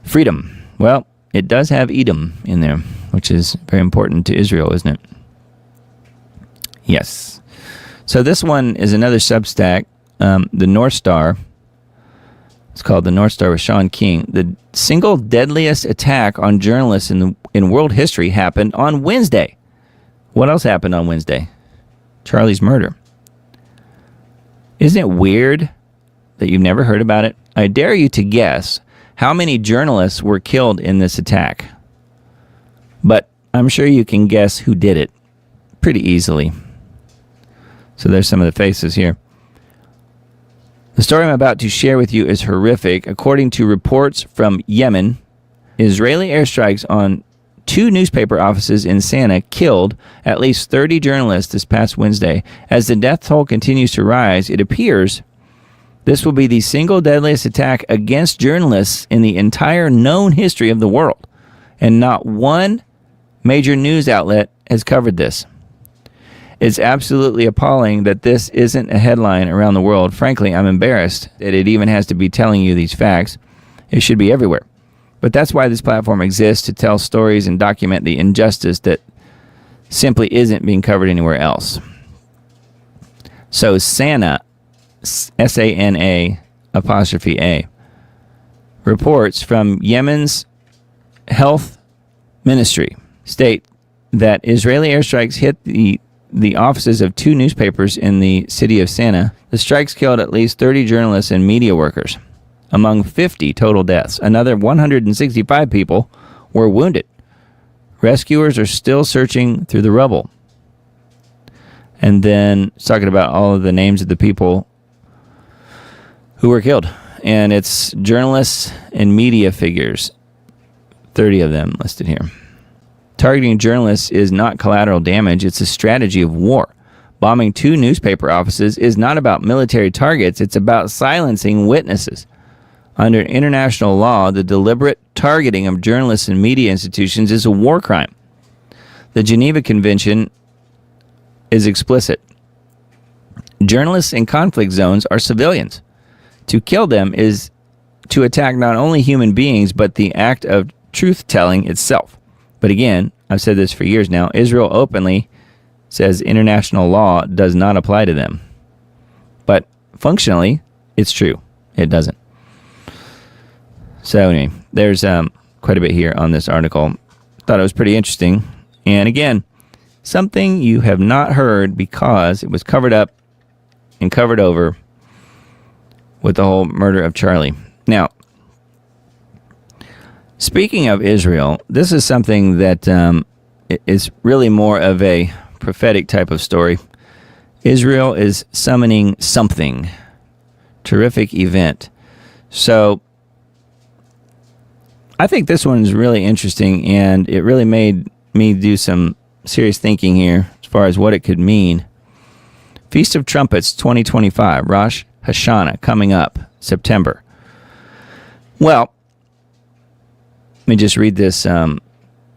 Freedom. Well, it does have Edom in there, which is very important to Israel, isn't it? Yes. So this one is another Substack, the North Star. It's called The North Star with Sean King. The single deadliest attack on journalists in world history happened on Wednesday. What else happened on Wednesday? Charlie's murder. Isn't it weird that you've never heard about it? I dare you to guess how many journalists were killed in this attack. But I'm sure you can guess who did it pretty easily. So there's some of the faces here. The story I'm about to share with you is horrific. According to reports from Yemen, Israeli airstrikes on 2 newspaper offices in Sana'a killed at least 30 journalists this past Wednesday. As the death toll continues to rise, it appears This will be the single deadliest attack against journalists in the entire known history of the world. And not one major news outlet has covered this. It's absolutely appalling that this isn't a headline around the world. Frankly, I'm embarrassed that it even has to be telling you these facts. It should be everywhere. But that's why this platform exists, to tell stories and document the injustice that simply isn't being covered anywhere else. So SANA, S-A-N-A apostrophe A, reports from Yemen's health ministry state that Israeli airstrikes hit the offices of 2 newspapers in the city of Sana'a. The strikes killed at least 30 journalists and media workers, among 50 total deaths. Another 165 people were wounded. Rescuers are still searching through the rubble. And then it's talking about all of the names of the people who were killed. And it's journalists and media figures, 30 of them listed here. Targeting journalists is not collateral damage, it's a strategy of war. Bombing 2 newspaper offices is not about military targets, it's about silencing witnesses. Under international law, the deliberate targeting of journalists and media institutions is a war crime. The Geneva Convention is explicit. Journalists in conflict zones are civilians. To kill them is to attack not only human beings, but the act of truth-telling itself. But again, I've said this for years now, Israel openly says international law does not apply to them. But functionally, it's true. It doesn't. So anyway, there's quite a bit here on this article. Thought it was pretty interesting. And again, something you have not heard because it was covered up and covered over with the whole murder of Charlie. Now, speaking of Israel, this is something that is really more of a prophetic type of story. Israel is summoning something. Terrific event. So, I think this one is really interesting, and it really made me do some serious thinking here as far as what it could mean. Feast of Trumpets 2025, Rosh Hashanah, coming up, September. Well, let me just read this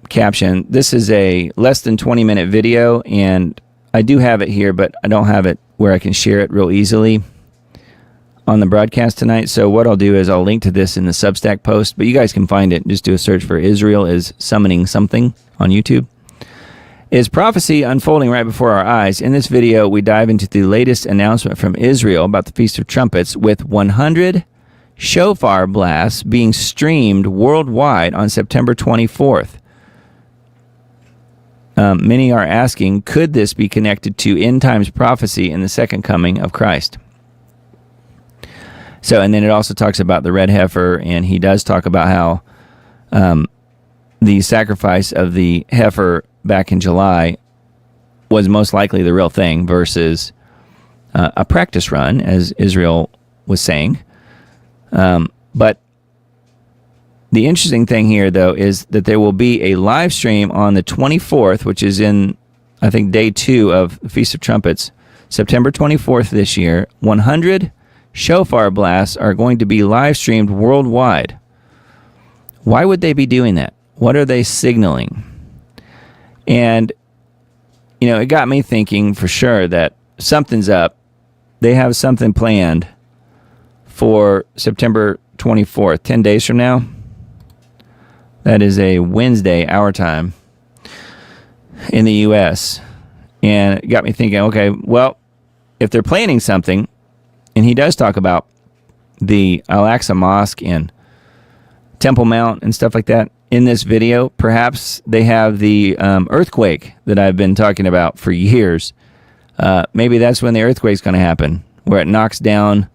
caption. This is a less than 20-minute video, and I do have it here, but I don't have it where I can share it real easily on the broadcast tonight. So what I'll do is I'll link to this in the Substack post, but you guys can find it. Just do a search for Israel is summoning something on YouTube. Is prophecy unfolding right before our eyes? In this video, we dive into the latest announcement from Israel about the Feast of Trumpets, with 100 shofar blasts being streamed worldwide on September 24th. Many are asking, could this be connected to end times prophecy in the second coming of Christ? So, and then it also talks about the red heifer, and he does talk about how the sacrifice of the heifer back in July was most likely the real thing versus a practice run, as Israel was saying. But the interesting thing here, though, is that there will be a live stream on the 24th, which is in, I think, day 2 of the Feast of Trumpets, September 24th this year. 100 shofar blasts are going to be live streamed worldwide. Why would they be doing that? What are they signaling? And, you know, it got me thinking for sure that something's up. They have something planned for September 24th, 10 days from now. That is a Wednesday, our time, in the U.S. And it got me thinking, okay, well, if they're planning something, and he does talk about the Al-Aqsa Mosque and Temple Mount and stuff like that in this video, perhaps they have the earthquake that I've been talking about for years. Maybe that's when the earthquake's going to happen, where it knocks down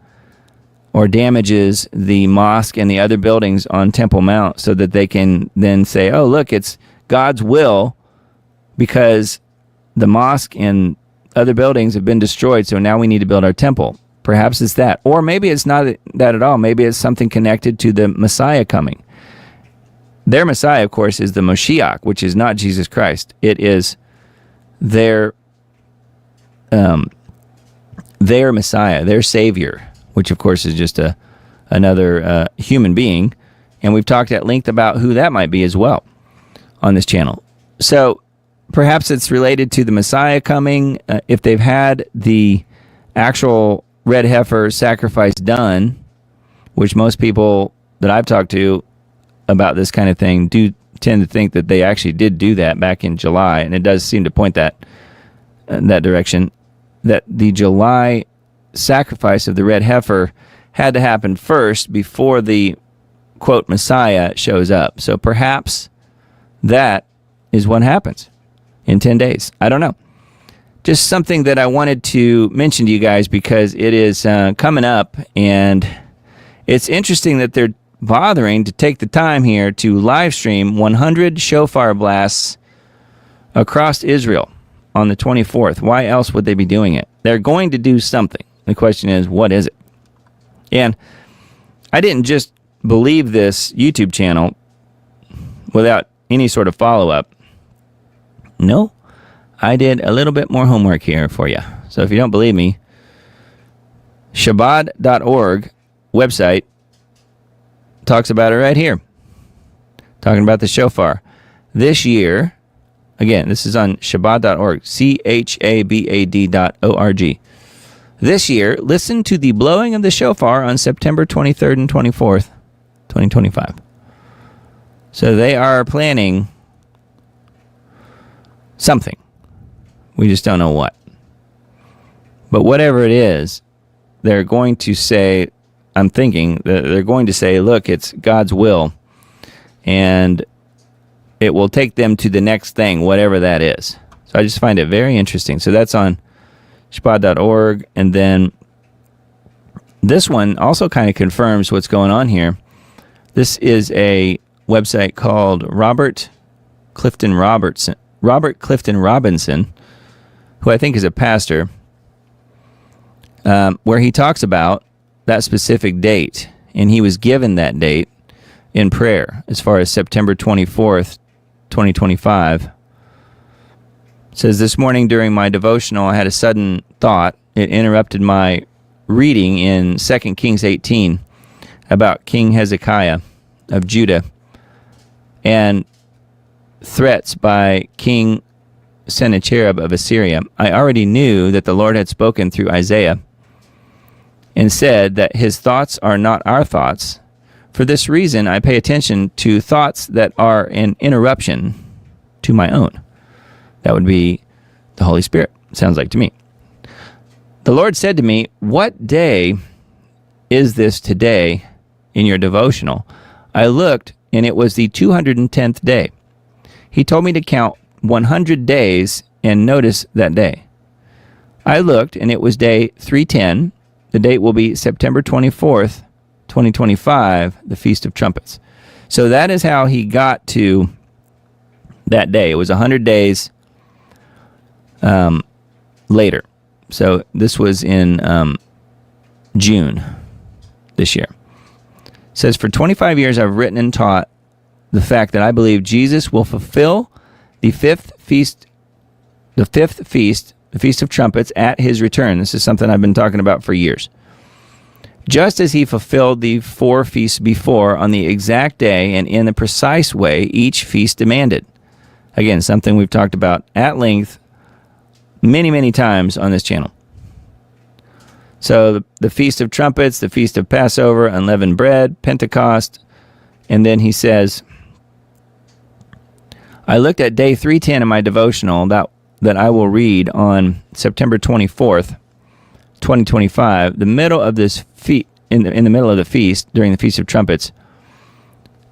or damages the mosque and the other buildings on Temple Mount, so that they can then say, oh, look, it's God's will because the mosque and other buildings have been destroyed, so now we need to build our temple. Perhaps it's that. Or maybe it's not that at all. Maybe it's something connected to the Messiah coming. Their Messiah, of course, is the Moshiach, which is not Jesus Christ. It is their Messiah, their Savior, which of course is just another human being. And we've talked at length about who that might be as well on this channel. So perhaps it's related to the Messiah coming. If they've had the actual red heifer sacrifice done, which most people that I've talked to about this kind of thing do tend to think that they actually did do that back in July, and it does seem to point that direction, that the July sacrifice of the red heifer had to happen first before the quote Messiah shows up. So perhaps that is what happens in 10 days. I don't know. Just something that I wanted to mention to you guys because it is coming up, and it's interesting that they're bothering to take the time here to live stream 100 shofar blasts across Israel on the 24th. Why else would they be doing it? They're going to do something. The question is, what is it? And I didn't just believe this YouTube channel without any sort of follow-up. No, I did a little bit more homework here for you. So if you don't believe me, Shabbat.org website talks about it right here. Talking about the shofar. This year, again, this is on Shabbat.org, CHABAD.org. This year, listen to the blowing of the shofar on September 23rd and 24th, 2025. So they are planning something. We just don't know what. But whatever it is, they're going to say, I'm thinking that they're going to say, look, it's God's will, and it will take them to the next thing, whatever that is. So I just find it very interesting. So that's on Shabbat.org, and then this one also kind of confirms what's going on here. This is a website called Robert Clifton Robinson, who I think is a pastor, where he talks about that specific date, and he was given that date in prayer as far as September 24th, 2025. It says, this morning during my devotional, I had a sudden thought. It interrupted my reading in 2 Kings 18 about King Hezekiah of Judah and threats by King Sennacherib of Assyria. I already knew that the Lord had spoken through Isaiah and said that his thoughts are not our thoughts. For this reason, I pay attention to thoughts that are an interruption to my own. That would be the Holy Spirit, sounds like to me. The Lord said to me, what day is this today in your devotional? I looked, and it was the 210th day. He told me to count 100 days and notice that day. I looked, and it was day 310. The date will be September 24th, 2025, the Feast of Trumpets. So that is how he got to that day. It was 100 days later. So this was in June this year. It says, for 25 years I've written and taught the fact that I believe Jesus will fulfill the fifth feast, the Feast of Trumpets, at his return. This is something I've been talking about for years. Just as he fulfilled the 4 feasts before on the exact day and in the precise way each feast demanded. Again, something we've talked about at length many, many times on this channel. So the Feast of Trumpets, the Feast of Passover, unleavened bread, Pentecost, and then he says, I looked at day 310 in my devotional that I will read on September 24th, 2025, the middle of this in the middle of the feast, during the Feast of Trumpets.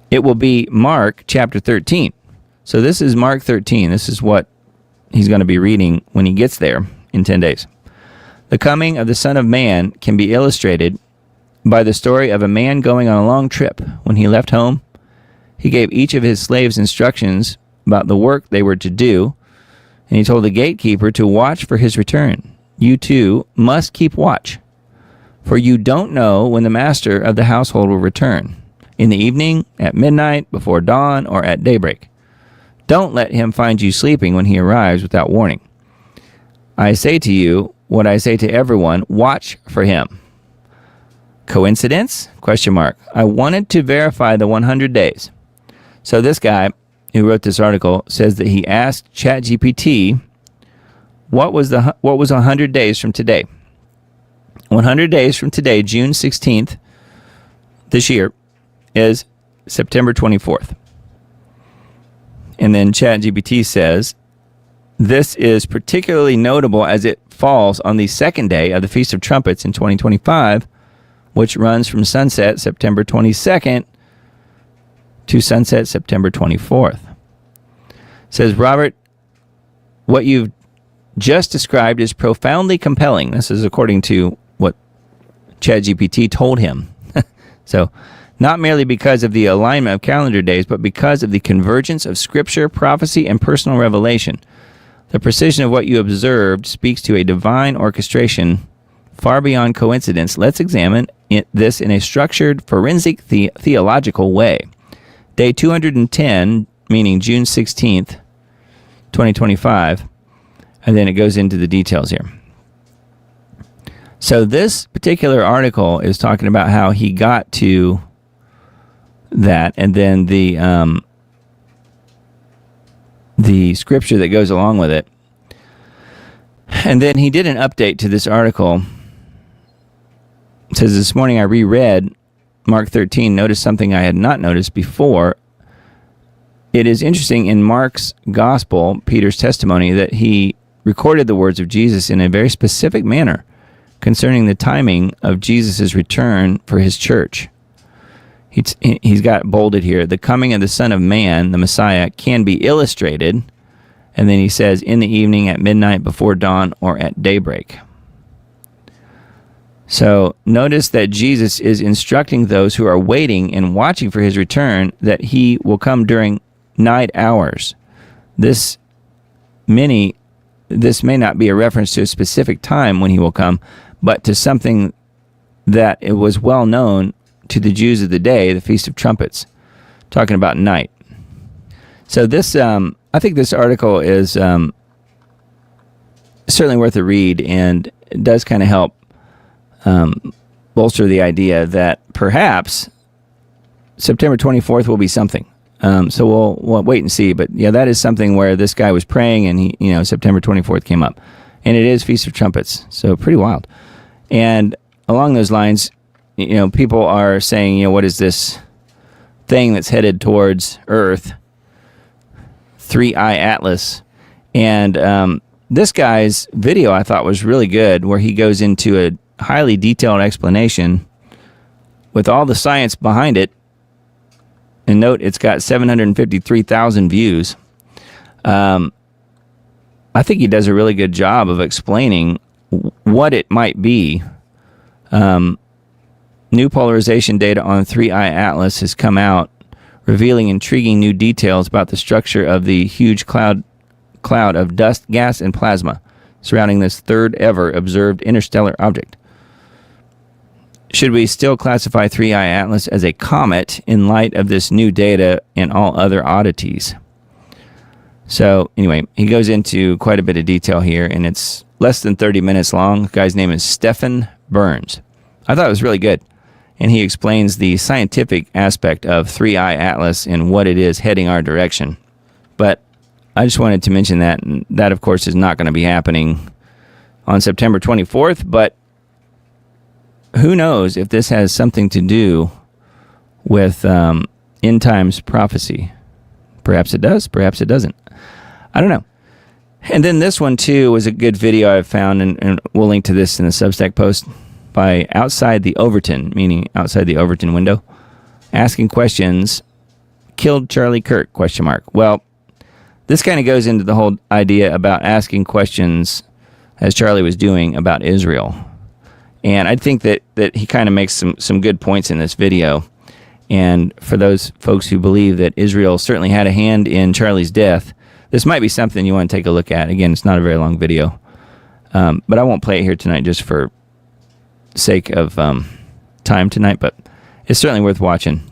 It will be Mark chapter 13. So this is Mark 13. This is what he's going to be reading when he gets there in 10 days. The coming of the Son of Man can be illustrated by the story of a man going on a long trip. When he left home, he gave each of his slaves instructions about the work they were to do, and he told the gatekeeper to watch for his return. You too must keep watch, for you don't know when the master of the household will return, in the evening, at midnight, before dawn, or at daybreak. Don't let him find you sleeping when he arrives without warning. I say to you what I say to everyone, watch for him. Coincidence? Question mark. I wanted to verify the 100 days. So this guy who wrote this article says that he asked ChatGPT what was 100 days from today. 100 days from today, June 16th, this year, is September 24th. And then ChatGPT says, this is particularly notable as it falls on the second day of the Feast of Trumpets in 2025, which runs from sunset September 22nd to sunset September 24th. Says, Robert, what you've just described is profoundly compelling. This is according to what ChatGPT told him. So, not merely because of the alignment of calendar days, but because of the convergence of scripture, prophecy, and personal revelation. The precision of what you observed speaks to a divine orchestration far beyond coincidence. Let's examine this in a structured, forensic, theological way. Day 210, meaning June 16th, 2025, and then it goes into the details here. So this particular article is talking about how he got to that, and then the scripture that goes along with it. And then he did an update to this article. It says, this morning I reread Mark 13, noticed something I had not noticed before. It is interesting in Mark's gospel, Peter's testimony, that he recorded the words of Jesus in a very specific manner concerning the timing of Jesus' return for his church. He's got bolded here, the coming of the Son of Man, the Messiah, can be illustrated, and then he says, in the evening, at midnight, before dawn, or at daybreak. So notice that Jesus is instructing those who are waiting and watching for his return that he will come during night hours. This may not be a reference to a specific time when he will come, but to something that it was well known to the Jews of the day, the Feast of Trumpets, talking about night. So this, I think this article is certainly worth a read, and it does kind of help bolster the idea that perhaps September 24th will be something. So we'll wait and see. But yeah, that is something where this guy was praying, and September 24th came up, and it is Feast of Trumpets. So pretty wild. And along those lines, people are saying, what is this thing that's headed towards Earth? 3-Eye Atlas. And this guy's video I thought was really good, where he goes into a highly detailed explanation with all the science behind it. And note, it's got 753,000 views. I think he does a really good job of explaining what it might be. New polarization data on 3-Eye Atlas has come out, revealing intriguing new details about the structure of the huge cloud of dust, gas, and plasma surrounding this third ever observed interstellar object. Should we still classify 3-Eye Atlas as a comet in light of this new data and all other oddities? So anyway, he goes into quite a bit of detail here, and it's less than 30 minutes long. The guy's name is Stephen Burns. I thought it was really good. And he explains the scientific aspect of 3-Eye Atlas and what it is heading our direction. But I just wanted to mention that, and that, of course, is not going to be happening on September 24th, but who knows if this has something to do with end times prophecy. Perhaps it does, perhaps it doesn't. I don't know. And then this one, too, was a good video I found, and we'll link to this in the Substack post, by Outside the Overton, meaning outside the Overton window, asking questions, killed Charlie Kirk, ? Well, this kind of goes into the whole idea about asking questions, as Charlie was doing, about Israel. And I think that he kind of makes some good points in this video. And for those folks who believe that Israel certainly had a hand in Charlie's death, this might be something you want to take a look at. Again, it's not a very long video. But I won't play it here tonight just for sake of time tonight, but it's certainly worth watching.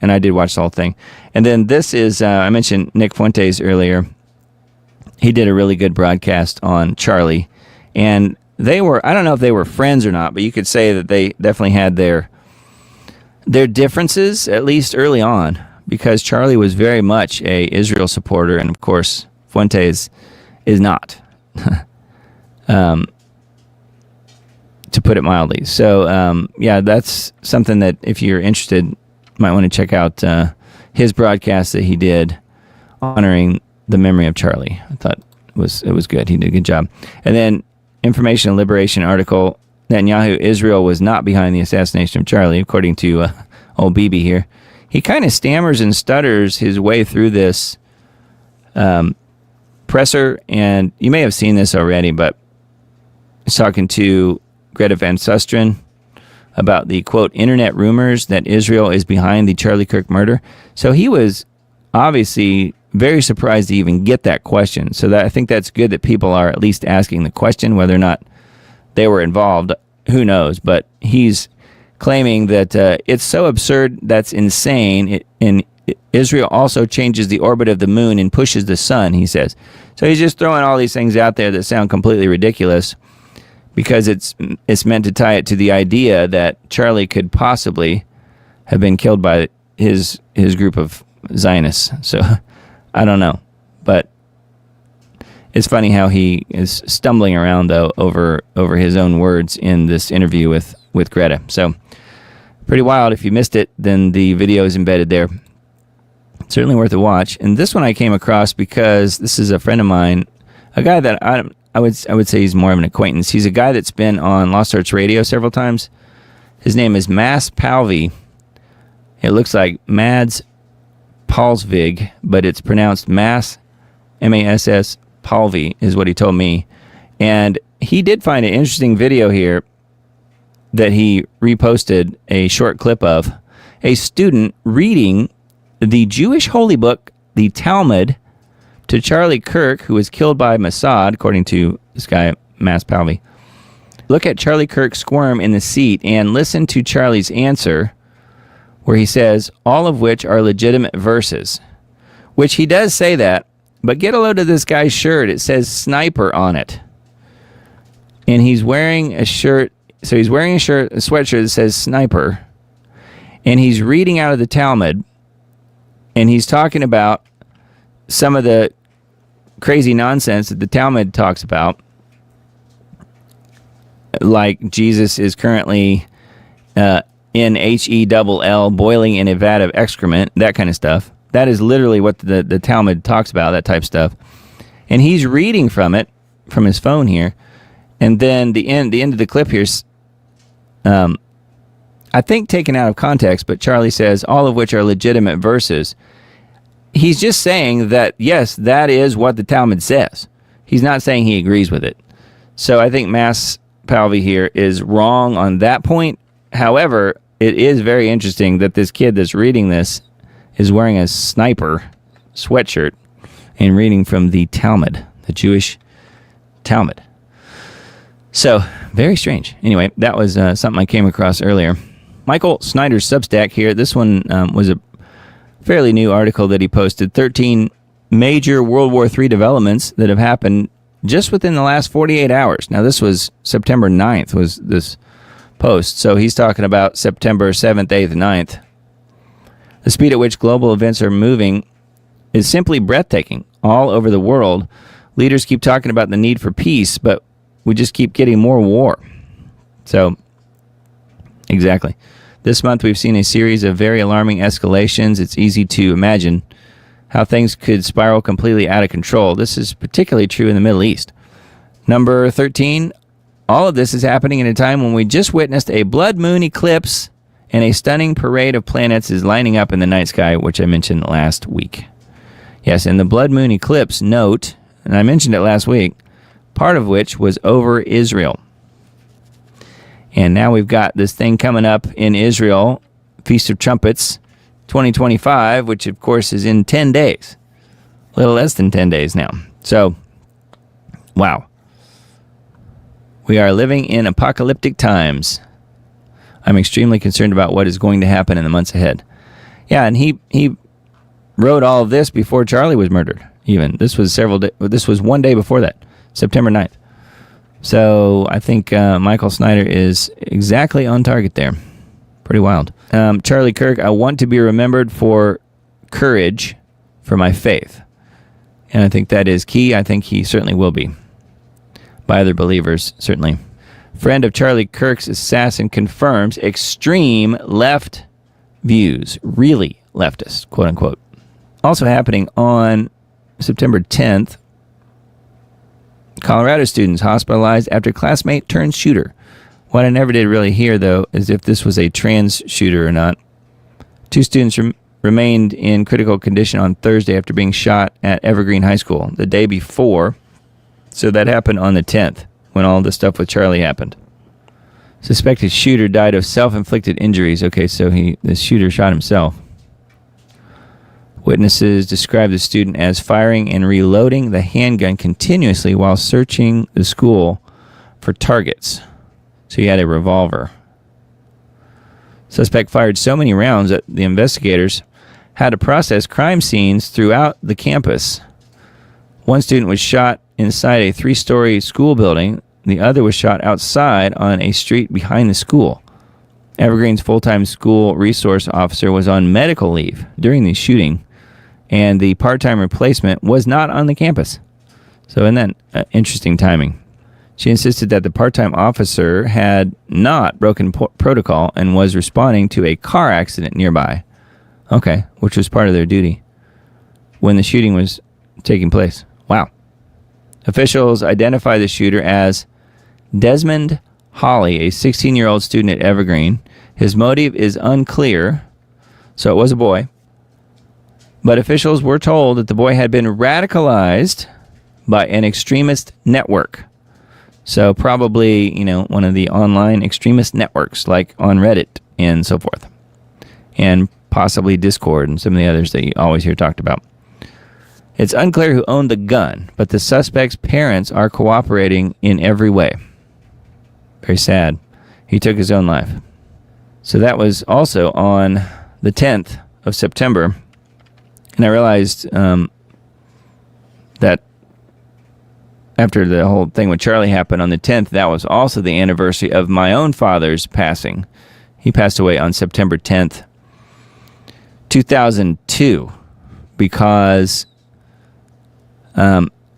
And I did watch the whole thing. And then this is, I mentioned Nick Fuentes earlier. He did a really good broadcast on Charlie. And they were, I don't know if they were friends or not, but you could say that they definitely had their their differences, at least early on, because Charlie was very much a Israel supporter, and of course Fuentes is not, to put it mildly. So yeah, that's something that if you're interested, you might want to check out his broadcast that he did honoring the memory of Charlie. I thought it was good. He did a good job. And then Information and Liberation article, Netanyahu, Israel was not behind the assassination of Charlie, according to old Bibi here. He kind of stammers and stutters his way through this presser, and you may have seen this already, but he's talking to Greta Van Susteren about the, quote, internet rumors that Israel is behind the Charlie Kirk murder. So he was obviously very surprised to even get that question. So that I think that's good that people are at least asking the question, whether or not they were involved. Who knows? But he's claiming that it's so absurd that's insane. Israel also changes the orbit of the moon and pushes the sun, he says. So he's just throwing all these things out there that sound completely ridiculous because it's meant to tie it to the idea that Charlie could possibly have been killed by his group of Zionists. So I don't know, but it's funny how he is stumbling around though over his own words in this interview with Greta. So pretty wild. If you missed it, then the video is embedded there. Certainly worth a watch. And this one I came across because this is a friend of mine, a guy that I would say he's more of an acquaintance. He's a guy that's been on Lost Arts Radio several times. His name is Mass Palvey. It looks like Mads Palsvig, but it's pronounced Mass, M-A-S-S, Palvey is what he told me. And he did find an interesting video here that he reposted a short clip of a student reading the Jewish holy book, the Talmud, to Charlie Kirk, who was killed by Mossad, according to this guy, Mass Palvey. Look at Charlie Kirk squirm in the seat and listen to Charlie's answer, where he says, all of which are legitimate verses, which he does say that, but get a load of this guy's shirt. It says sniper on it. And he's wearing a shirt, so he's wearing a sweatshirt that says sniper, and he's reading out of the Talmud, and he's talking about some of the crazy nonsense that the Talmud talks about, like Jesus is currently in Hell, boiling in a vat of excrement, that kind of stuff. That is literally what the Talmud talks about, that type of stuff. And he's reading from it, from his phone here. And then the end of the clip here, I think taken out of context, but Charlie says, all of which are legitimate verses. He's just saying that, yes, that is what the Talmud says. He's not saying he agrees with it. So I think Mass Palvey here is wrong on that point. However, it is very interesting that this kid that's reading this is wearing a sniper sweatshirt and reading from the Talmud, the Jewish Talmud. So, very strange. Anyway, that was something I came across earlier. Michael Snyder's Substack here. This one was a fairly new article that he posted. 13 major World War III developments that have happened just within the last 48 hours. Now, this was September 9th was this post. So he's talking about September 7th, 8th, 9th. The speed at which global events are moving is simply breathtaking. All over the world, leaders keep talking about the need for peace, but we just keep getting more war. So, exactly. This month we've seen a series of very alarming escalations. It's easy to imagine how things could spiral completely out of control. This is particularly true in the Middle East. Number 13, all of this is happening at a time when we just witnessed a blood moon eclipse and a stunning parade of planets is lining up in the night sky, which I mentioned last week. Yes, and the blood moon eclipse note, and I mentioned it last week, part of which was over Israel. And now we've got this thing coming up in Israel, Feast of Trumpets 2025, which of course is in 10 days. A little less than 10 days now. So, wow. We are living in apocalyptic times. I'm extremely concerned about what is going to happen in the months ahead. Yeah, and he wrote all of this before Charlie was murdered, even. This was this was one day before that, September 9th. So I think Michael Snyder is exactly on target there. Pretty wild. Charlie Kirk, I want to be remembered for courage for my faith. And I think that is key. I think he certainly will be. By other believers, certainly. Friend of Charlie Kirk's assassin confirms extreme left views. Really leftist, quote unquote. Also happening on September 10th, Colorado students hospitalized after classmate turned shooter. What I never did really hear, though, is if this was a trans shooter or not. 2 students remained in critical condition on Thursday after being shot at Evergreen High School the day before. So that happened on the 10th, when all the stuff with Charlie happened. Suspected shooter died of self-inflicted injuries. Okay, so the shooter shot himself. Witnesses described the student as firing and reloading the handgun continuously while searching the school for targets. So he had a revolver. Suspect fired so many rounds that the investigators had to process crime scenes throughout the campus. One student was shot inside a 3-story school building. The other was shot outside on a street behind the school. Evergreen's full-time school resource officer was on medical leave during the shooting, and the part-time replacement was not on the campus. So isn't that interesting timing? She insisted that the part-time officer had not broken protocol and was responding to a car accident nearby. Okay, which was part of their duty when the shooting was taking place. Wow. Officials identify the shooter as Desmond Hawley, a 16-year-old student at Evergreen. His motive is unclear, so it was a boy. But officials were told that the boy had been radicalized by an extremist network. So probably, one of the online extremist networks, like on Reddit and so forth. And possibly Discord and some of the others that you always hear talked about. It's unclear who owned the gun, but the suspect's parents are cooperating in every way. Very sad. He took his own life. So that was also on the 10th of September. And I realized that after the whole thing with Charlie happened on the 10th, that was also the anniversary of my own father's passing. He passed away on September 10th, 2002, because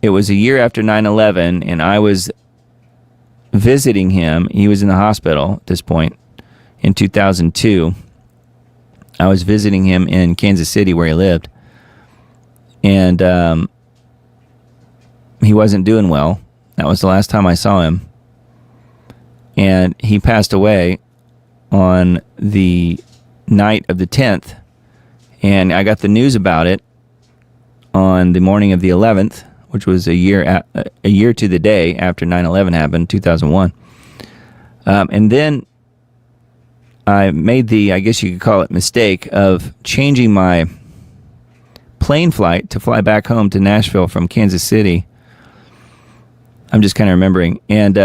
it was a year after 9/11, and I was visiting him. He was in the hospital at this point in 2002. I was visiting him in Kansas City where he lived, and he wasn't doing well. That was the last time I saw him. And he passed away on the night of the 10th. And I got the news about it on the morning of the 11th, which was a year to the day after 9/11 happened, 2001. And then I made the, I guess you could call it, mistake of changing my plane flight to fly back home to Nashville from Kansas City. I'm just kind of remembering. And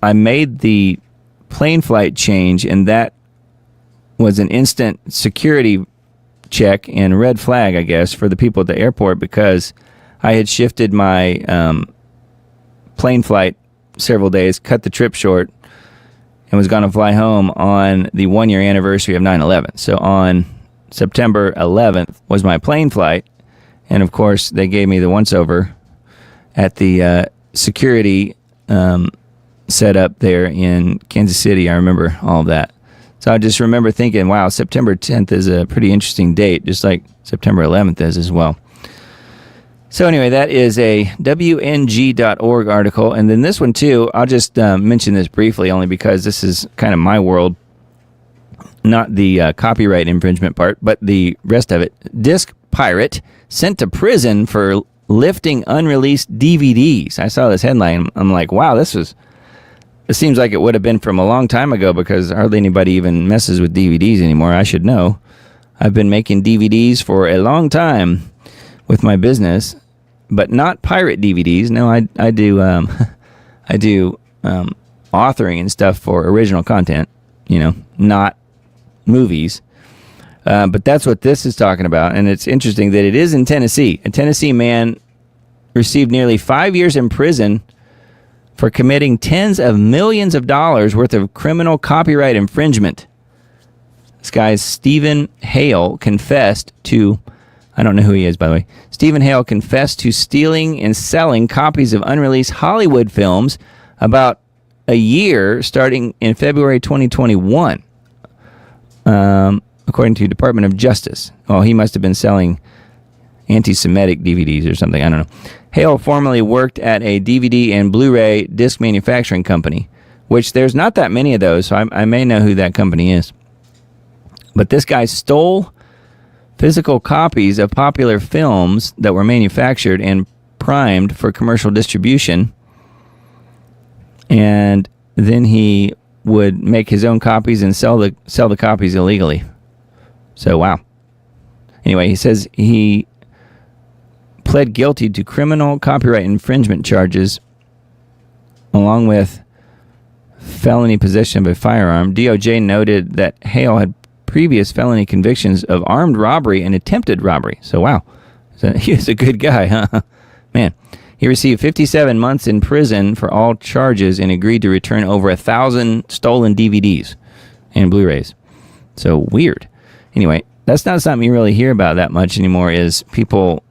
I made the plane flight change, and that was an instant security check and red flag, I guess, for the people at the airport, because I had shifted my plane flight several days, cut the trip short, and was going to fly home on the 1-year anniversary of 9/11. So on September 11th was my plane flight, and of course they gave me the once-over at the security setup there in Kansas City. I remember all of that. So I just remember thinking, wow, September 10th is a pretty interesting date, just like September 11th is as well. So anyway, that is a WNG.org article. And then this one, too, I'll just mention this briefly, only because this is kind of my world, not the copyright infringement part, but the rest of it. Disc pirate sent to prison for lifting unreleased DVDs. I saw this headline. I'm like, wow, it seems like it would have been from a long time ago, because hardly anybody even messes with DVDs anymore. I should know. I've been making DVDs for a long time with my business, but not pirate DVDs. No, I do I do authoring and stuff for original content, not movies. But that's what this is talking about, and it's interesting that it is in Tennessee. A Tennessee man received nearly 5 years in prison for committing tens of millions of dollars worth of criminal copyright infringement. This guy, Stephen Hale, confessed to, I don't know who he is, by the way. Stephen Hale confessed to stealing and selling copies of unreleased Hollywood films about a year starting in February 2021, according to Department of Justice. Oh, he must have been selling anti-Semitic DVDs or something. I don't know. Hale formerly worked at a DVD and Blu-ray disc manufacturing company, which there's not that many of those, so I may know who that company is. But this guy stole physical copies of popular films that were manufactured and primed for commercial distribution, and then he would make his own copies and sell the copies illegally. So, wow. Anyway, he says he pled guilty to criminal copyright infringement charges along with felony possession of a firearm. DOJ noted that Hale had previous felony convictions of armed robbery and attempted robbery. So, wow. So he was a good guy, huh? Man. He received 57 months in prison for all charges and agreed to return over 1,000 stolen DVDs and Blu-rays. So, weird. Anyway, that's not something you really hear about that much anymore, is people,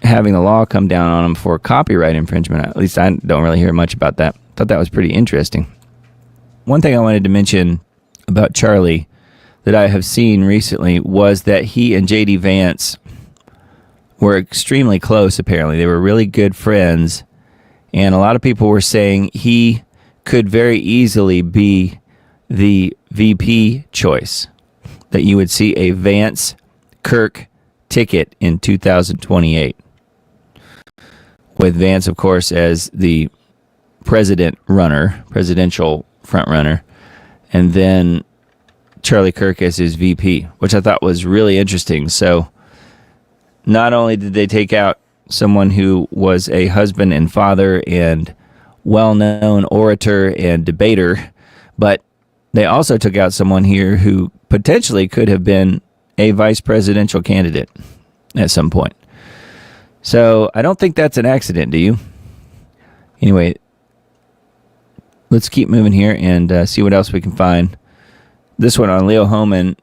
having the law come down on them for copyright infringement. At least I don't really hear much about that. Thought that was pretty interesting. One thing I wanted to mention about Charlie that I have seen recently was that he and J.D. Vance were extremely close, apparently. They were really good friends, and a lot of people were saying he could very easily be the VP choice, that you would see a Vance-Kirk ticket in 2028, with Vance, of course, as the presidential front runner, and then Charlie Kirk as his VP, which I thought was really interesting. So not only did they take out someone who was a husband and father and well-known orator and debater, but they also took out someone here who potentially could have been a vice presidential candidate at some point. So I don't think that's an accident, do you? Anyway, let's keep moving here and see what else we can find. This one on Leo Hohmann.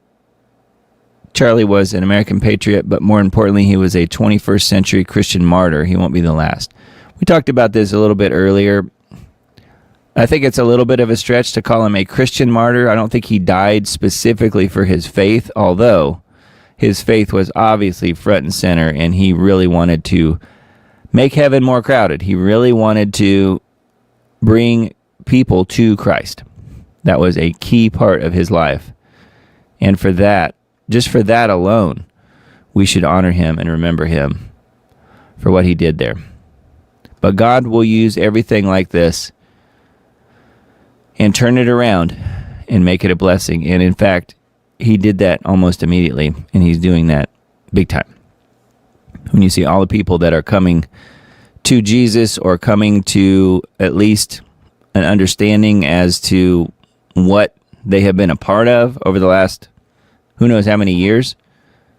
Charlie was an American patriot, but more importantly, he was a 21st century Christian martyr. He won't be the last. We talked about this a little bit earlier. I think it's a little bit of a stretch to call him a Christian martyr. I don't think he died specifically for his faith, although his faith was obviously front and center, and he really wanted to make heaven more crowded. He really wanted to bring people to Christ. That was a key part of his life. And for that, just for that alone, we should honor him and remember him for what he did there. But God will use everything like this and turn it around and make it a blessing. And in fact, he did that almost immediately, and he's doing that big time. When you see all the people that are coming to Jesus or coming to at least an understanding as to what they have been a part of over the last who knows how many years,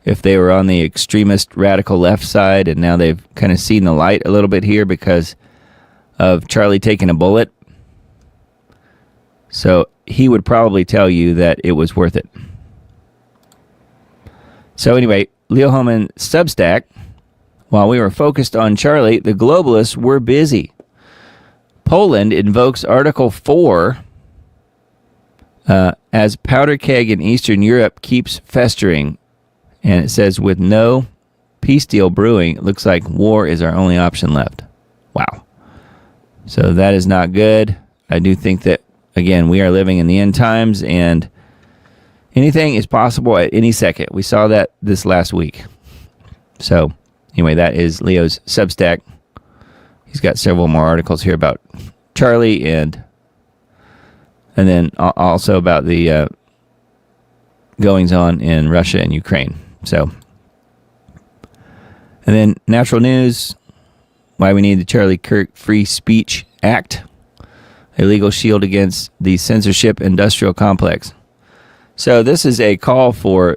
if they were on the extremist radical left side and now they've kind of seen the light a little bit here because of Charlie taking a bullet. So he would probably tell you that it was worth it. So anyway, Leo Hohmann Substack, while we were focused on Charlie, the globalists were busy. Poland invokes Article 4 as powder keg in Eastern Europe keeps festering. And it says, with no peace deal brewing, it looks like war is our only option left. Wow. So that is not good. I do think that, again, we are living in the end times, and anything is possible at any second. We saw that this last week. So anyway, that is Leo's Substack. He's got several more articles here about Charlie and then also about the goings on in Russia and Ukraine. So, and then natural news, why we need the Charlie Kirk Free Speech Act, a legal shield against the censorship industrial complex. So this is a call for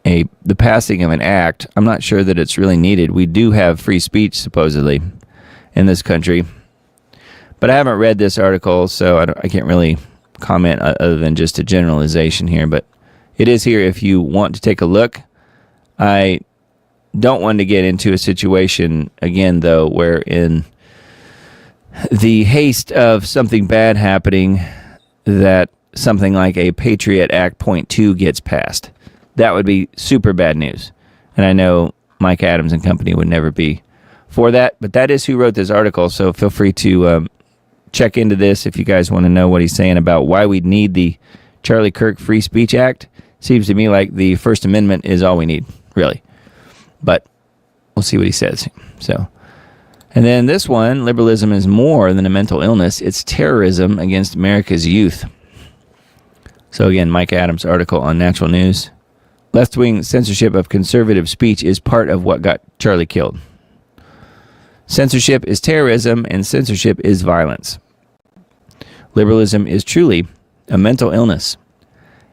the passing of an act. I'm not sure that it's really needed. We do have free speech, supposedly, in this country. But I haven't read this article, so I can't really comment other than just a generalization here, but it is here if you want to take a look. I don't want to get into a situation again, though, where in the haste of something bad happening, that something like a Patriot Act .2 gets passed. That would be super bad news. And I know Mike Adams and company would never be for that, but that is who wrote this article, so feel free to check into this if you guys want to know what he's saying about why we need the Charlie Kirk Free Speech Act. Seems to me like the First Amendment is all we need, really. But we'll see what he says. So, and then this one, liberalism is more than a mental illness. It's terrorism against America's youth. So again, Mike Adams' article on Natural News. Left-wing censorship of conservative speech is part of what got Charlie killed. Censorship is terrorism, and censorship is violence. Liberalism is truly a mental illness.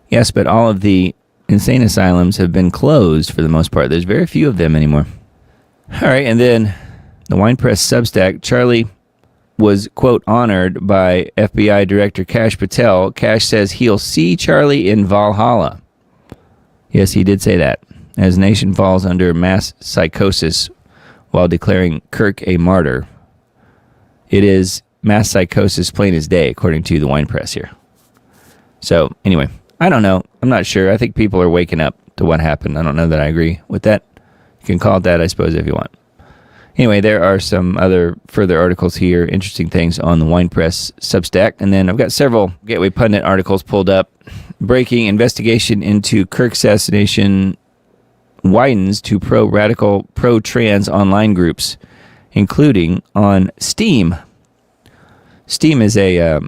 Yes, but all of the insane asylums have been closed for the most part. There's very few of them anymore. All right, and then the Wine Press Substack, Charlie was, quote, honored by FBI Director Kash Patel. Kash says he'll see Charlie in Valhalla. Yes, he did say that. As nation falls under mass psychosis while declaring Kirk a martyr. It is mass psychosis plain as day, according to the Wine Press here. So, anyway, I don't know. I'm not sure. I think people are waking up to what happened. I don't know that I agree with that. You can call it that, I suppose, if you want. Anyway, there are some other further articles here, interesting things on the Wine Press Substack. And then I've got several Gateway Pundit articles pulled up. Breaking investigation into Kirk assassination widens to pro-radical, pro-trans online groups, including on Steam. Steam is a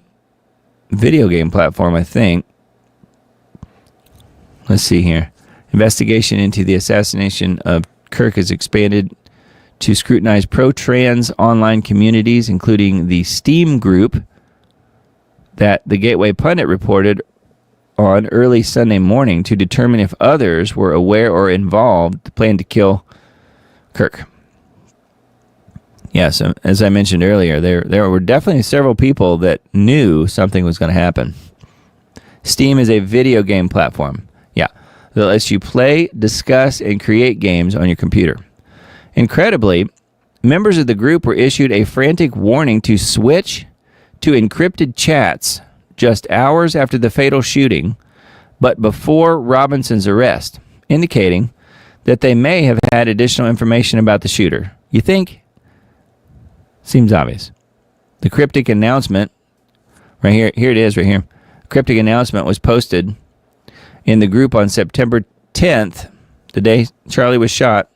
video game platform, I think. Let's see here. Investigation into the assassination of Kirk has expanded to scrutinize pro-trans online communities, including the Steam group that the Gateway Pundit reported on early Sunday morning to determine if others were aware or involved to plan to kill Kirk. Yeah, so as I mentioned earlier, there were definitely several people that knew something was going to happen. Steam is a video game platform. Yeah, that lets you play, discuss, and create games on your computer. Incredibly, members of the group were issued a frantic warning to switch to encrypted chats just hours after the fatal shooting, but before Robinson's arrest, indicating that they may have had additional information about the shooter. You think? Seems obvious. The cryptic announcement, right here it is, right here. Cryptic announcement was posted in the group on September 10th, the day Charlie was shot,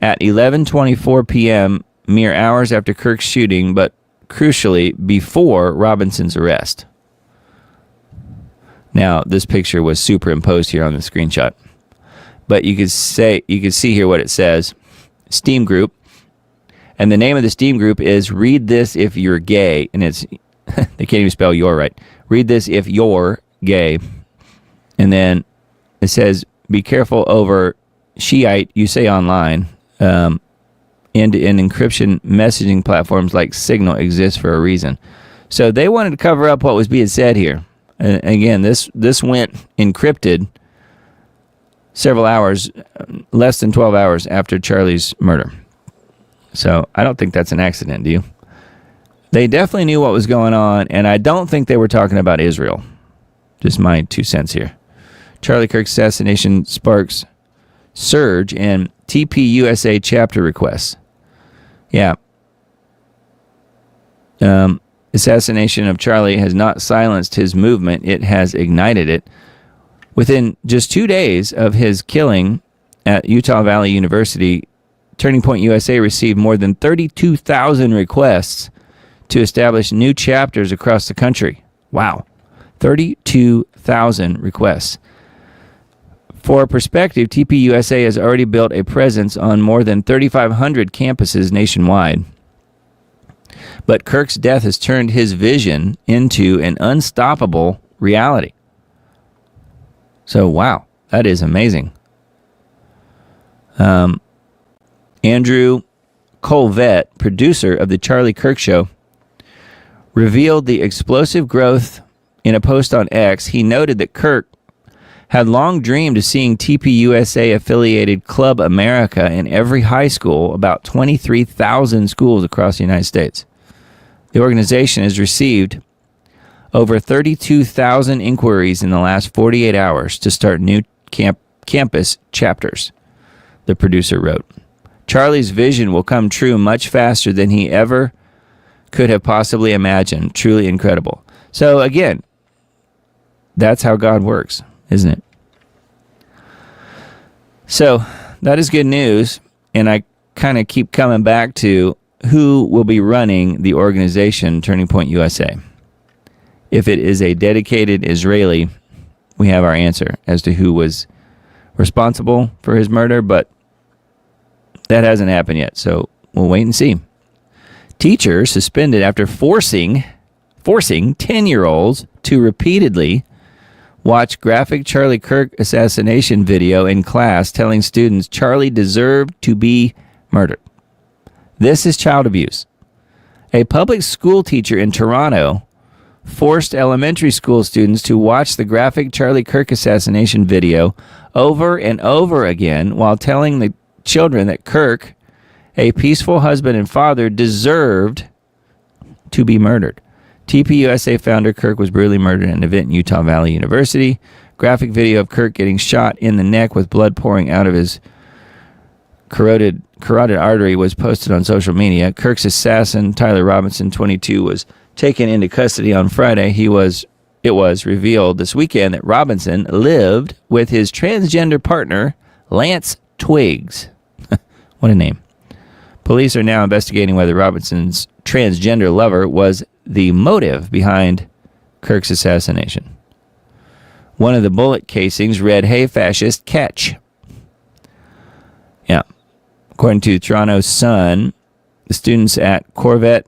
at 11:24 p.m., mere hours after Kirk's shooting, but crucially before Robinson's arrest. Now, this picture was superimposed here on the screenshot, but you could see here what it says. Steam group, and the name of the Steam group is "Read This If You're Gay," and it's they can't even spell "you're" right. Read this if you're gay, and then it says, "Be careful over Shiite you say online." End-to-end encryption messaging platforms like Signal exist for a reason. So they wanted to cover up what was being said here. And again, this went encrypted several hours, less than 12 hours after Charlie's murder. So I don't think that's an accident, do you? They definitely knew what was going on, and I don't think they were talking about Israel. Just my 2 cents here. Charlie Kirk's assassination sparks surge in TPUSA chapter requests. Yeah. Assassination of Charlie has not silenced his movement. It has ignited it. Within just 2 days of his killing at Utah Valley University, Turning Point USA received more than 32,000 requests to establish new chapters across the country. Wow. 32,000 requests. For perspective, TPUSA has already built a presence on more than 3,500 campuses nationwide. But Kirk's death has turned his vision into an unstoppable reality. So, wow, that is amazing. Andrew Colvett, producer of The Charlie Kirk Show, revealed the explosive growth In a post on X, he noted that Kirk had long dreamed of seeing TPUSA-affiliated Club America in every high school, about 23,000 schools across the United States. The organization has received over 32,000 inquiries in the last 48 hours to start new campus chapters, the producer wrote. Charlie's vision will come true much faster than he ever could have possibly imagined. Truly incredible. So again, that's how God works, isn't it? So that is good news, and I kind of keep coming back to who will be running the organization Turning Point USA. If it is a dedicated Israeli, we have our answer as to who was responsible for his murder, but that hasn't happened yet, so we'll wait and see. Teacher suspended after forcing 10-year-olds to repeatedly watch graphic Charlie Kirk assassination video in class, telling students Charlie deserved to be murdered. This is child abuse. A public school teacher in Toronto forced elementary school students to watch the graphic Charlie Kirk assassination video over and over again while telling the children that Kirk, a peaceful husband and father, deserved to be murdered. TPUSA founder Kirk was brutally murdered in an event in Utah Valley University. Graphic video of Kirk getting shot in the neck with blood pouring out of his carotid artery was posted on social media. Kirk's assassin, Tyler Robinson, 22, was taken into custody on Friday. It was revealed this weekend that Robinson lived with his transgender partner, Lance Twiggs. What a name. Police are now investigating whether Robinson's transgender lover was the motive behind Kirk's assassination. One of the bullet casings read, "Hey, fascist, catch." Yeah. According to Toronto Sun, the students at Corvette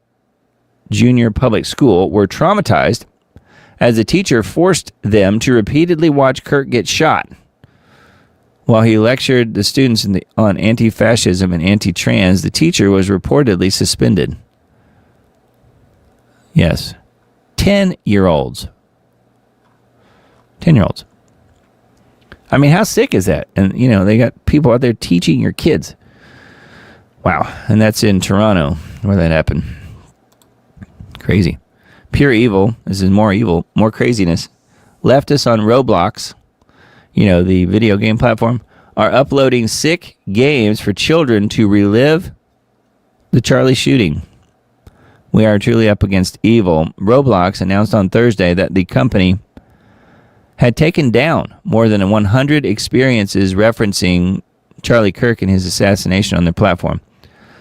Junior Public School were traumatized as the teacher forced them to repeatedly watch Kirk get shot. While he lectured the students on anti-fascism and anti-trans, the teacher was reportedly suspended. Yes. 10-year-olds. 10-year-olds. I mean, how sick is that? And, they got people out there teaching your kids. Wow. And that's in Toronto where that happened. Crazy. Pure evil. This is more evil, more craziness. Leftists on Roblox, the video game platform, are uploading sick games for children to relive the Charlie shooting. We are truly up against evil. Roblox announced on Thursday that the company had taken down more than 100 experiences referencing Charlie Kirk and his assassination on their platform.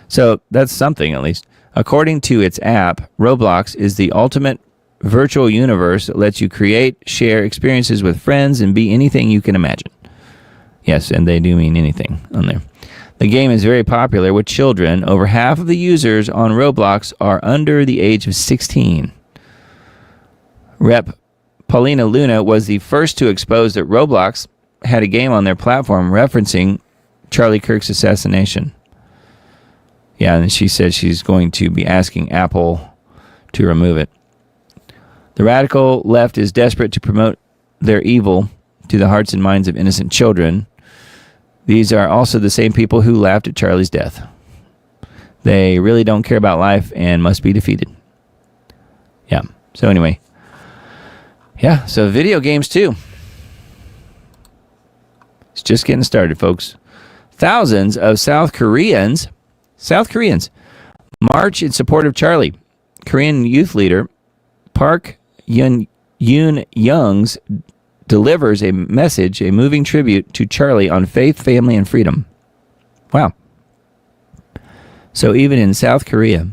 So that's something, at least. According to its app, Roblox is the ultimate virtual universe that lets you create, share experiences with friends, and be anything you can imagine. Yes, and they do mean anything on there. The game is very popular with children. Over half of the users on Roblox are under the age of 16. Rep. Paulina Luna was the first to expose that Roblox had a game on their platform referencing Charlie Kirk's assassination. Yeah, and she said she's going to be asking Apple to remove it. The radical left is desperate to promote their evil to the hearts and minds of innocent children. These are also the same people who laughed at Charlie's death. They really don't care about life and must be defeated. Yeah, so anyway. Yeah, so video games too. It's just getting started, folks. Thousands of South Koreans march in support of Charlie. Korean youth leader Park Yoon-young's delivers a message, a moving tribute to Charlie on faith, family, and freedom. Wow. So even in South Korea,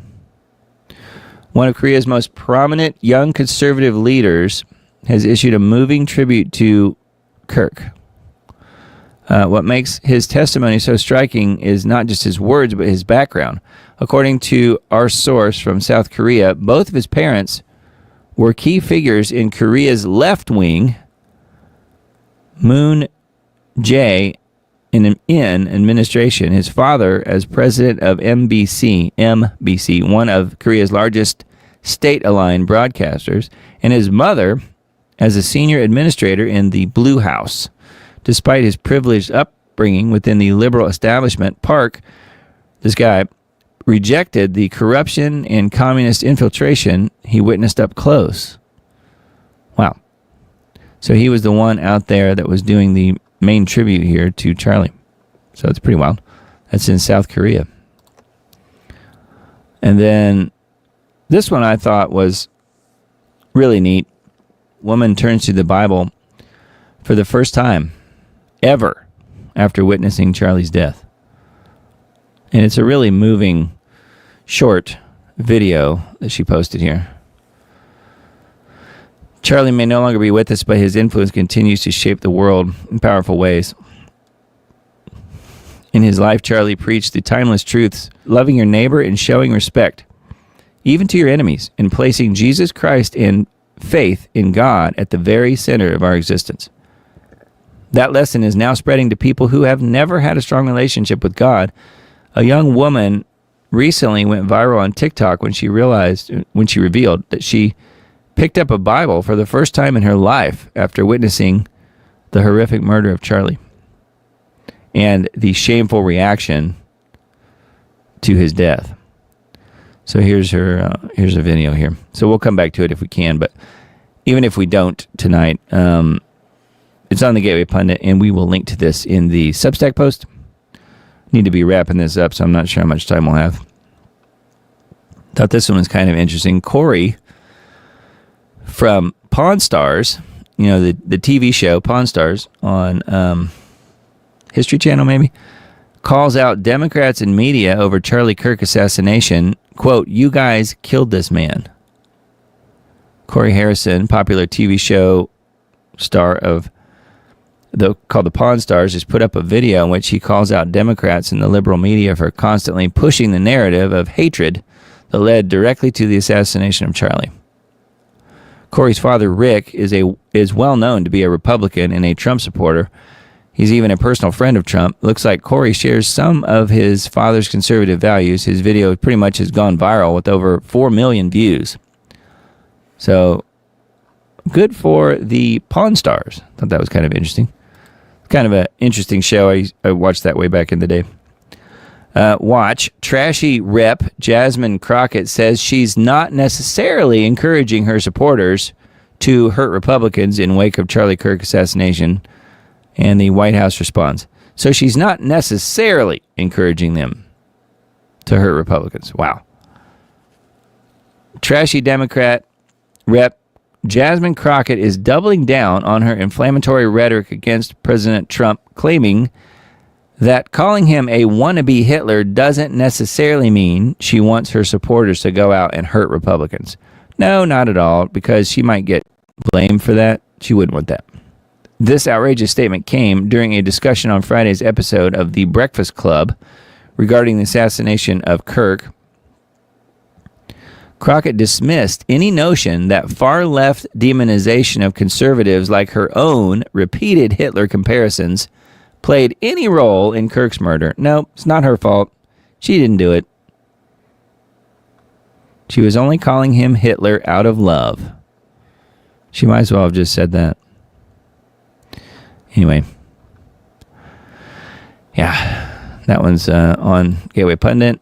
one of Korea's most prominent young conservative leaders has issued a moving tribute to Kirk. What makes his testimony so striking is not just his words, but his background. According to our source from South Korea, both of his parents were key figures in Korea's left wing, Moon Jae, in administration. His father as president of MBC, one of Korea's largest state-aligned broadcasters, and his mother as a senior administrator in the Blue House. Despite his privileged upbringing within the liberal establishment, Park, this guy, rejected the corruption and communist infiltration he witnessed up close. Wow. So he was the one out there that was doing the main tribute here to Charlie. So it's pretty wild. That's in South Korea. And then this one I thought was really neat. Woman turns to the Bible for the first time ever after witnessing Charlie's death. And it's a really moving, short video that she posted here. Charlie may no longer be with us, but his influence continues to shape the world in powerful ways. In his life, Charlie preached the timeless truths, loving your neighbor and showing respect, even to your enemies, and placing Jesus Christ and faith in God at the very center of our existence. That lesson is now spreading to people who have never had a strong relationship with God. A young woman recently went viral on TikTok when she revealed that she picked up a Bible for the first time in her life after witnessing the horrific murder of Charlie and the shameful reaction to his death. So here's a video here. So we'll come back to it if we can, but even if we don't tonight, it's on the Gateway Pundit, and we will link to this in the Substack post. Need to be wrapping this up, so I'm not sure how much time we'll have. Thought this one was kind of interesting. Corey from Pawn Stars, the TV show Pawn Stars on History Channel maybe, calls out Democrats and media over Charlie Kirk assassination. Quote, "You guys killed this man." Corey Harrison, popular TV show star called the Pawn Stars, just put up a video in which he calls out Democrats and the liberal media for constantly pushing the narrative of hatred that led directly to the assassination of Charlie. Corey's father, Rick, is well known to be a Republican and a Trump supporter. He's even a personal friend of Trump. Looks like Corey shares some of his father's conservative values. His video pretty much has gone viral with over 4 million views. So, good for the Pawn Stars. Thought that was kind of interesting. Kind of an interesting show. I watched that way back in the day. Watch. Trashy Rep Jasmine Crockett says she's not necessarily encouraging her supporters to hurt Republicans in wake of Charlie Kirk assassination, and the White House responds. So she's not necessarily encouraging them to hurt Republicans. Wow. Trashy Democrat Rep Jasmine Crockett is doubling down on her inflammatory rhetoric against President Trump, claiming that calling him a wannabe Hitler doesn't necessarily mean she wants her supporters to go out and hurt Republicans. No, not at all, because she might get blamed for that. She wouldn't want that. This outrageous statement came during a discussion on Friday's episode of The Breakfast Club regarding the assassination of Kirk. Crockett dismissed any notion that far-left demonization of conservatives like her own repeated Hitler comparisons played any role in Kirk's murder. No, it's not her fault. She didn't do it. She was only calling him Hitler out of love. She might as well have just said that. Anyway. Yeah, that one's on Gateway Pundit.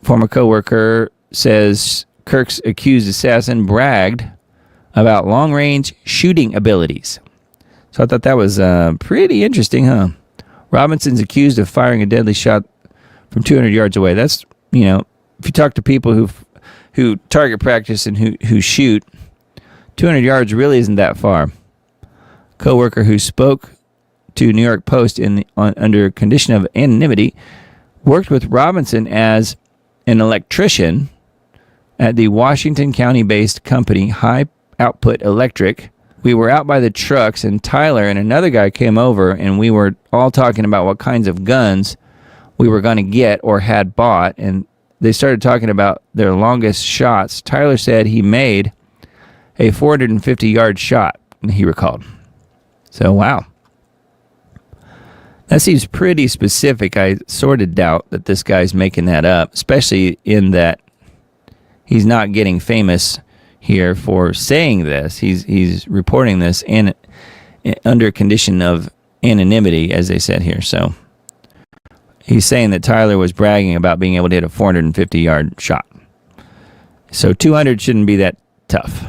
Former coworker says Kirk's accused assassin bragged about long-range shooting abilities. So I thought that was pretty interesting, huh? Robinson's accused of firing a deadly shot from 200 yards away. That's, if you talk to people who target practice and who shoot, 200 yards really isn't that far. Coworker who spoke to New York Post under condition of anonymity worked with Robinson as an electrician at the Washington County-based company High Output Electric. We were out by the trucks, and Tyler and another guy came over, and we were all talking about what kinds of guns we were going to get or had bought, and they started talking about their longest shots. Tyler said he made a 450-yard shot, he recalled. So, wow. That seems pretty specific. I sort of doubt that this guy's making that up, especially in that he's not getting famous, here for saying this. He's reporting this and under condition of anonymity, as they said here. So he's saying that Tyler was bragging about being able to hit a 450-yard shot. So 200 shouldn't be that tough.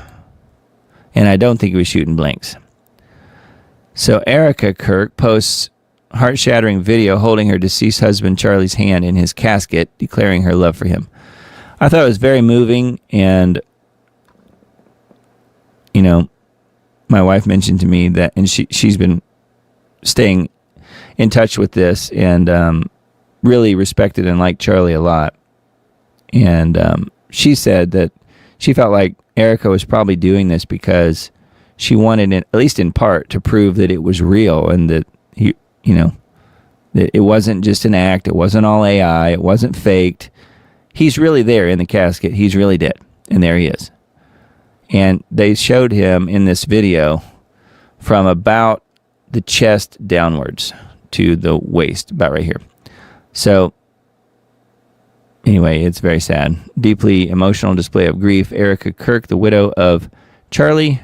And I don't think he was shooting blanks. So Erica Kirk posts heart-shattering video holding her deceased husband Charlie's hand in his casket, declaring her love for him. I thought it was very moving, and you know, my wife mentioned to me that, and she's been staying in touch with this, and really respected and liked Charlie a lot. And she said that she felt like Erica was probably doing this because she wanted it, at least in part, to prove that it was real and that that it wasn't just an act. It wasn't all AI. It wasn't faked. He's really there in the casket. He's really dead, and there he is. And they showed him in this video from about the chest downwards to the waist, about right here. So anyway, it's very sad. Deeply emotional display of grief. Erica Kirk, the widow of Charlie,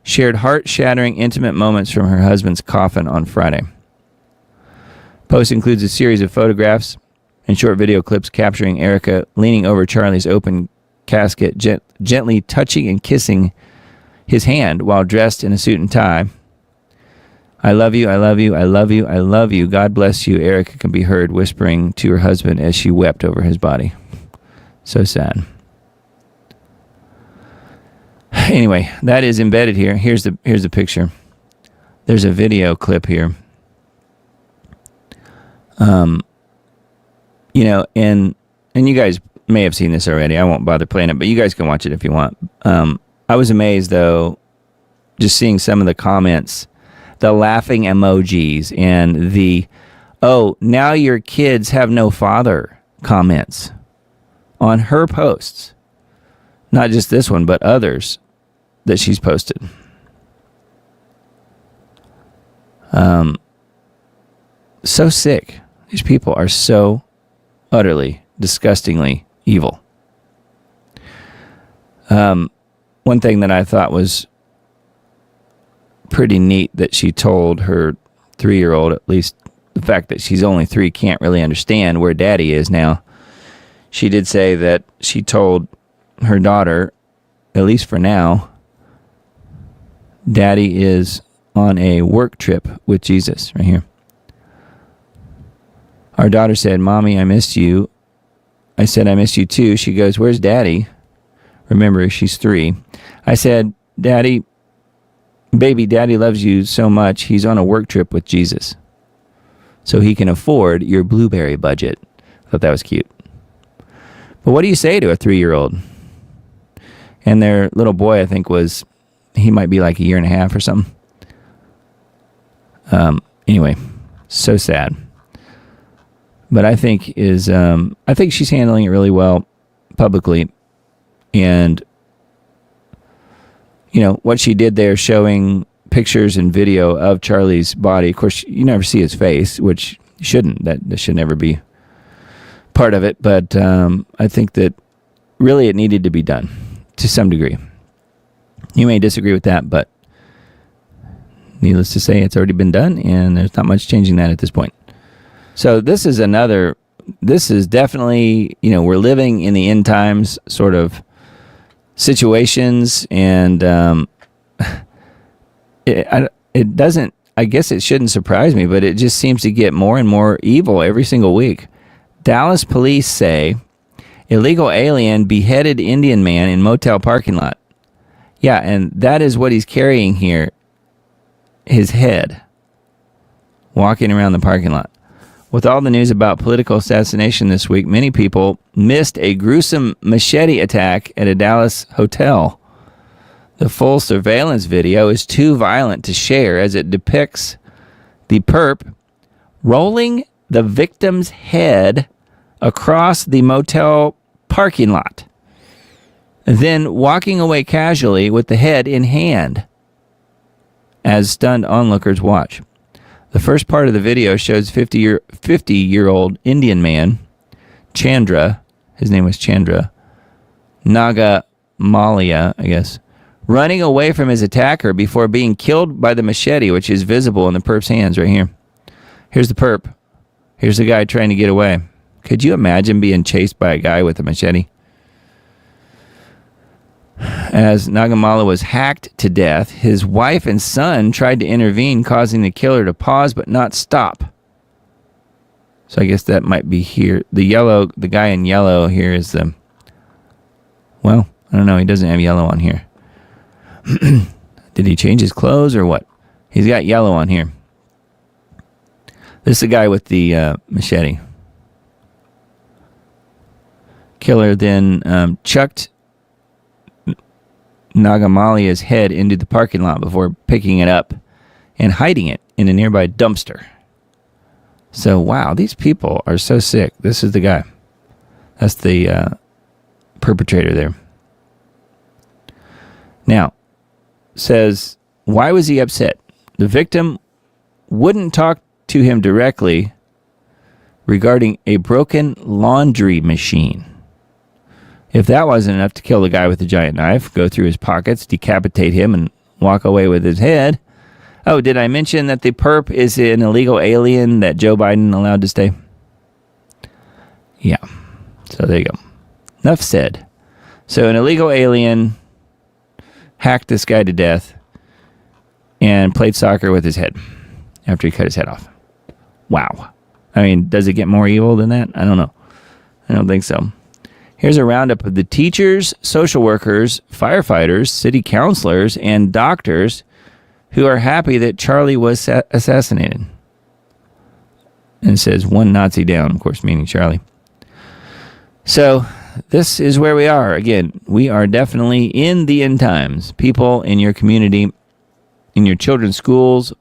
shared heart-shattering intimate moments from her husband's coffin on Friday. Post includes a series of photographs and short video clips capturing Erica leaning over Charlie's open casket, gently touching and kissing his hand while dressed in a suit and tie. I love you, I love you, I love you, I love you. God bless you, Erica can be heard whispering to her husband as she wept over his body. So sad. Anyway, that is embedded here. Here's the picture. There's a video clip here. And you guys may have seen this already. I won't bother playing it, but you guys can watch it if you want. I was amazed, though, just seeing some of the comments, the laughing emojis, and the, oh, now your kids have no father comments on her posts. Not just this one, but others that she's posted. So sick. These people are so utterly, disgustingly evil. One thing that I thought was pretty neat that she told her 3-year-old, at least the fact that she's only 3 can't really understand where daddy is now. She did say that she told her daughter, at least for now, daddy is on a work trip with Jesus, right here. Our daughter said, Mommy, I missed you. I said, I missed you too. She goes, where's daddy? Remember, she's 3. I said, Daddy, baby, daddy loves you so much. He's on a work trip with Jesus, so he can afford your blueberry budget. I thought that was cute. But what do you say to a 3-year-old? And their little boy, I think, he might be like 1.5 years or something. Anyway, so sad. But I think she's handling it really well publicly. And, what she did there, showing pictures and video of Charlie's body. Of course, you never see his face, which you shouldn't. That should never be part of it. But I think that really it needed to be done to some degree. You may disagree with that, but needless to say, it's already been done, and there's not much changing that at this point. So this is definitely, we're living in the end times sort of situations, and it doesn't, I guess it shouldn't surprise me, but it just seems to get more and more evil every single week. Dallas police say illegal alien beheaded Indian man in motel parking lot. Yeah, and that is what he's carrying here, his head, walking around the parking lot. With all the news about political assassination this week, many people missed a gruesome machete attack at a Dallas hotel. The full surveillance video is too violent to share as it depicts the perp rolling the victim's head across the motel parking lot, then walking away casually with the head in hand as stunned onlookers watch. The first part of the video shows 50-year-old Indian man, Chandra, his name was Chandra, Naga Malia, I guess, running away from his attacker before being killed by the machete, which is visible in the perp's hands right here. Here's the perp. Here's the guy trying to get away. Could you imagine being chased by a guy with a machete? As Nagamala was hacked to death, his wife and son tried to intervene, causing the killer to pause but not stop. So I guess that might be here. The guy in yellow here is the... Well, I don't know. He doesn't have yellow on here. Did he change his clothes or what? He's got yellow on here. This is the guy with the machete. Killer then chucked Nagamalia's head into the parking lot before picking it up and hiding it in a nearby dumpster. So, wow, these people are so sick. This is the guy. That's the perpetrator there. Now, says, why was he upset? The victim wouldn't talk to him directly regarding a broken laundry machine. If that wasn't enough to kill the guy with the giant knife, go through his pockets, decapitate him, and walk away with his head. Oh, did I mention that the perp is an illegal alien that Joe Biden allowed to stay? Yeah. So there you go. Enough said. So an illegal alien hacked this guy to death and played soccer with his head after he cut his head off. Wow. I mean, does it get more evil than that? I don't know. I don't think so. Here's a roundup of the teachers, social workers, firefighters, city councilors, and doctors who are happy that Charlie was assassinated. And it says one Nazi down, of course, meaning Charlie. So this is where we are. Again, we are definitely in the end times. People in your community, in your children's schools,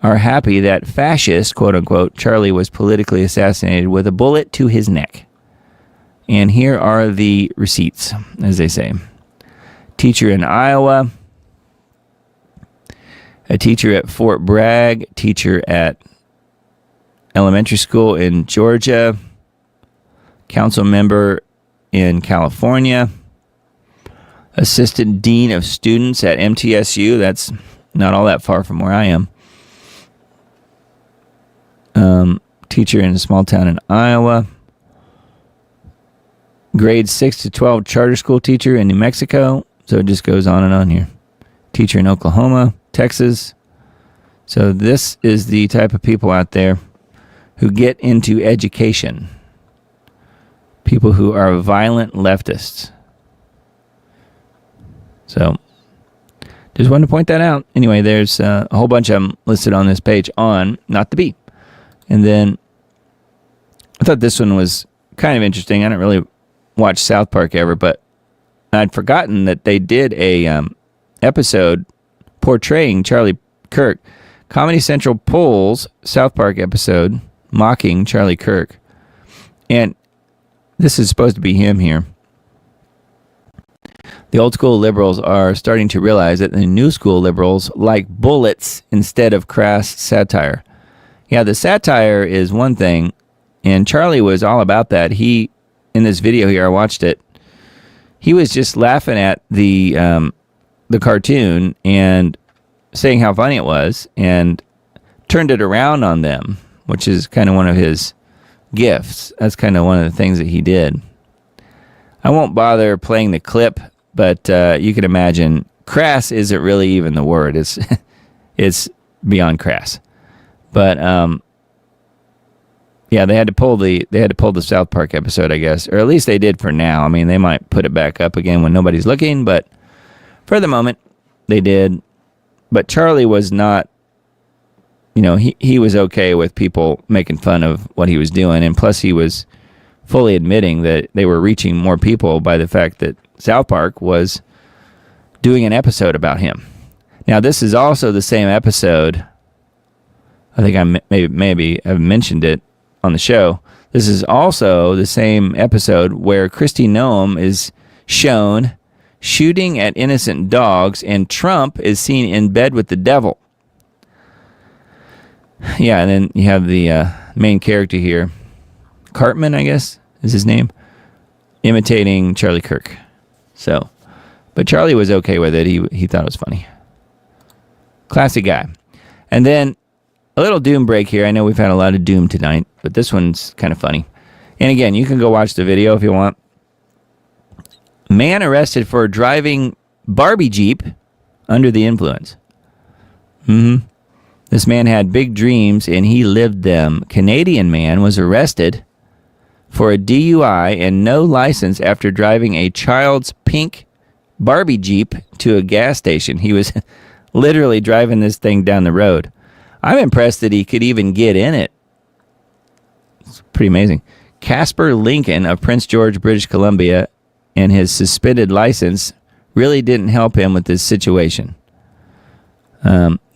are happy that fascist, quote unquote, Charlie was politically assassinated with a bullet to his neck. And here are the receipts, as they say. Teacher in Iowa, a teacher at Fort Bragg, teacher at elementary school in Georgia, council member in California, assistant dean of students at MTSU. That's not all that far from where I am. Teacher in a small town in Iowa. Grade 6 to 12 charter school teacher in New Mexico. So it just goes on and on here. Teacher in Oklahoma, Texas. So this is the type of people out there who get into education. People who are violent leftists. So just wanted to point that out. Anyway, there's a whole bunch of them listed on this page on Not the Bee. And then I thought this one was kind of interesting. I don't really watch South Park ever, but I'd forgotten that they did a episode portraying Charlie Kirk. Comedy Central pulls South Park episode mocking Charlie Kirk. And this is supposed to be him here. The old school liberals are starting to realize that the new school liberals like bullets instead of crass satire. Yeah, the satire is one thing, and Charlie was all about that. He, in this video here, I watched it, he was just laughing at the cartoon and saying how funny it was and turned it around on them, which is kind of one of his gifts. That's kind of one of the things that he did. I won't bother playing the clip, but you can imagine crass isn't really even the word. It's beyond crass. But yeah, they had to pull the South Park episode, I guess, or at least they did for now. I mean, they might put it back up again when nobody's looking, but for the moment, they did. But Charlie was not, he was okay with people making fun of what he was doing, and plus he was fully admitting that they were reaching more people by the fact that South Park was doing an episode about him. Now, this is also the same episode. I think I maybe have mentioned it on the show. This is also the same episode where Kristi Noem is shown shooting at innocent dogs, and Trump is seen in bed with the devil. Yeah, and then you have the main character here, Cartman, I guess is his name, imitating Charlie Kirk. So, but Charlie was okay with it. He thought it was funny. Classic guy. And then a little doom break here. I know we've had a lot of doom tonight, but this one's kind of funny. And again, you can go watch the video if you want. Man arrested for driving Barbie Jeep under the influence. This man had big dreams and he lived them. Canadian man was arrested for a DUI and no license after driving a child's pink Barbie Jeep to a gas station. He was literally driving this thing down the road. I'm impressed that he could even get in it. It's pretty amazing. Casper Lincoln of Prince George, British Columbia, and his suspended license really didn't help him with this situation.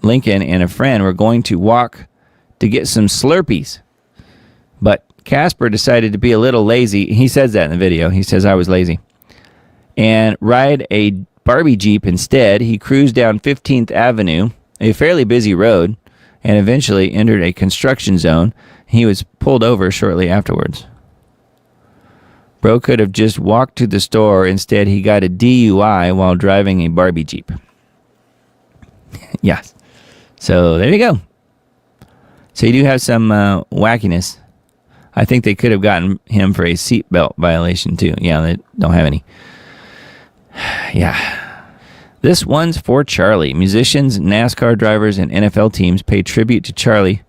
Lincoln and a friend were going to walk to get some Slurpees, but Casper decided to be a little lazy. He says that in the video. He says, I was lazy. And ride a Barbie Jeep instead. He cruised down 15th Avenue, a fairly busy road, and eventually entered a construction zone. He was pulled over shortly afterwards. Bro could have just walked to the store. Instead, he got a DUI while driving a Barbie Jeep. Yes. So there you go. So you do have some wackiness. I think they could have gotten him for a seatbelt violation too. Yeah, they don't have any. Yeah. This one's for Charlie. Musicians, NASCAR drivers, and NFL teams pay tribute to Charlie,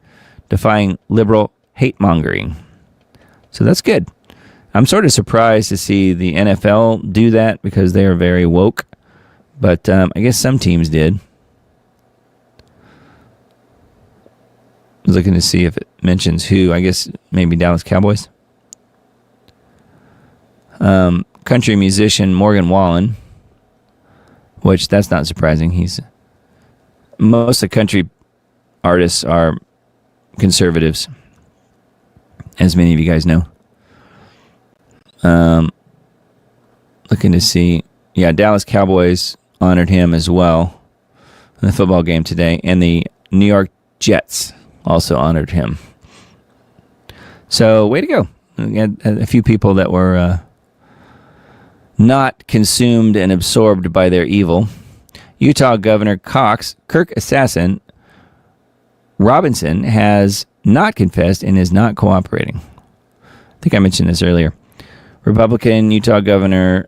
defying liberal hate-mongering. So that's good. I'm sort of surprised to see the NFL do that because they are very woke. But I guess some teams did. I was looking to see if it mentions who. I guess maybe Dallas Cowboys. Country musician Morgan Wallen, which that's not surprising. Most of the country artists are conservatives, as many of you guys know. Looking to see, yeah, Dallas Cowboys honored him as well in the football game today, and the New York Jets also honored him. So, way to go. We had a few people that were not consumed and absorbed by their evil. Utah Governor Kirk Assassin Robinson has not confessed and is not cooperating. I think I mentioned this earlier. Republican Utah Governor,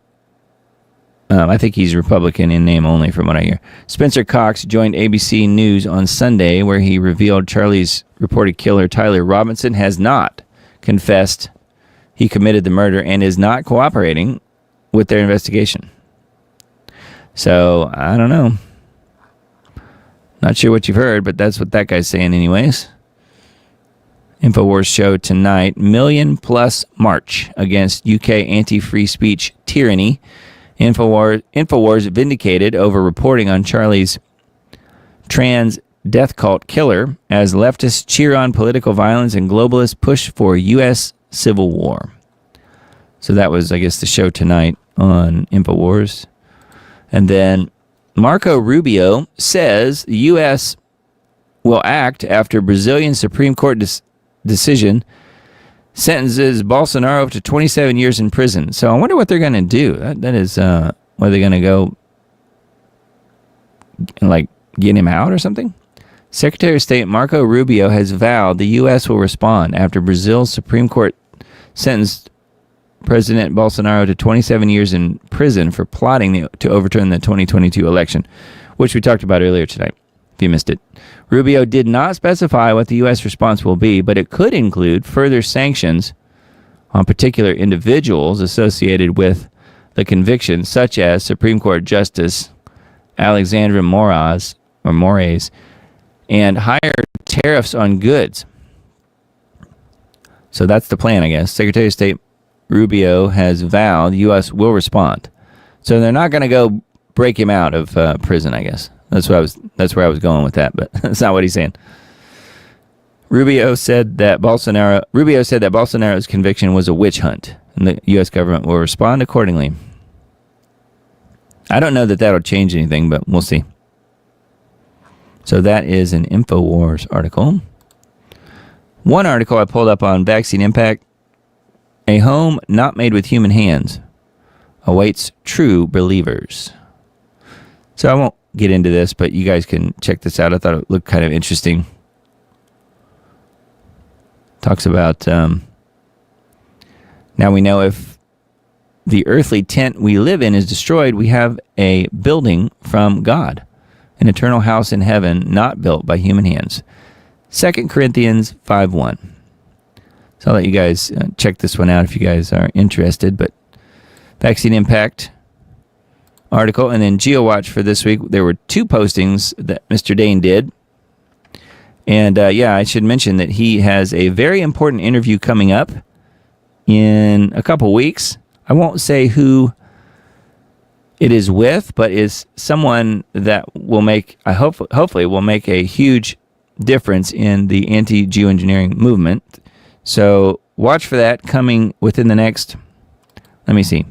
I think he's Republican in name only from what I hear. Spencer Cox joined ABC News on Sunday where he revealed Charlie's reported killer, Tyler Robinson, has not confessed he committed the murder and is not cooperating with their investigation. So, I don't know. Not sure what you've heard, but that's what that guy's saying anyways. InfoWars show tonight, million-plus march against UK anti-free speech tyranny. InfoWars vindicated over reporting on Charlie's trans death cult killer as leftists cheer on political violence and globalists push for U.S. civil war. So that was, I guess, the show tonight on InfoWars. And then Marco Rubio says the U.S. will act after Brazilian Supreme Court decision sentences Bolsonaro to 27 years in prison. So I wonder what they're going to do. That is, whether they're going to go, like, get him out or something? Secretary of State Marco Rubio has vowed the U.S. will respond after Brazil's Supreme Court sentenced President Bolsonaro to 27 years in prison for plotting to overturn the 2022 election, which we talked about earlier tonight, if you missed it. Rubio did not specify what the U.S. response will be, but it could include further sanctions on particular individuals associated with the conviction, such as Supreme Court Justice Alexandra Moraes, and higher tariffs on goods. So that's the plan, I guess. Secretary of State Rubio has vowed the U.S. will respond. So they're not going to go break him out of prison, I guess. That's where I was going with that, but that's not what he's saying. Rubio said that Bolsonaro's conviction was a witch hunt, and the U.S. government will respond accordingly. I don't know that that'll change anything, but we'll see. So that is an InfoWars article. One article I pulled up on vaccine impact. A home not made with human hands. awaits true believers. So I won't get into this, but you guys can check this out. I thought it looked kind of interesting. Talks about now we know if the earthly tent we live in is destroyed, we have a building from God, an eternal house in heaven, not built by human hands. 2 Corinthians 5:1. So I'll let you guys check this one out if you guys are interested. But Vaccine Impact article, and then GeoWatch for this week. There were 2 postings that Mr. Dane did. And I should mention that he has a very important interview coming up in a couple weeks. I won't say who it is with, but is someone that will make, hopefully will make a huge difference in the anti-geoengineering movement. So watch for that coming within the next, let me see,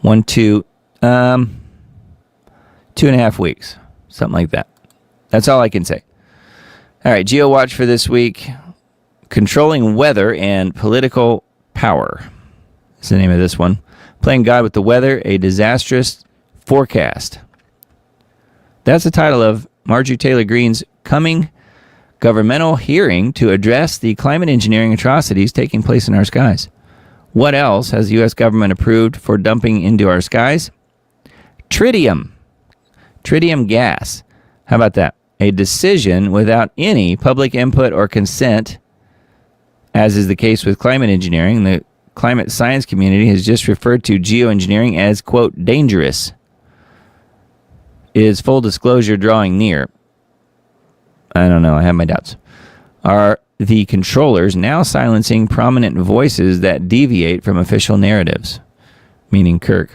2.5 weeks, something like that. That's all I can say. All right, GeoWatch for this week. Controlling Weather and Political Power is the name of this one. Playing God with the Weather, a Disastrous Forecast. That's the title of Marjorie Taylor Greene's coming governmental hearing to address the climate engineering atrocities taking place in our skies. What else has the U.S. government approved for dumping into our skies? Tritium gas. How about that? A decision without any public input or consent, as is the case with climate engineering. The climate science community has just referred to geoengineering as, quote, dangerous. Is full disclosure drawing near? I don't know. I have my doubts. Are the controllers now silencing prominent voices that deviate from official narratives? Meaning Kirk.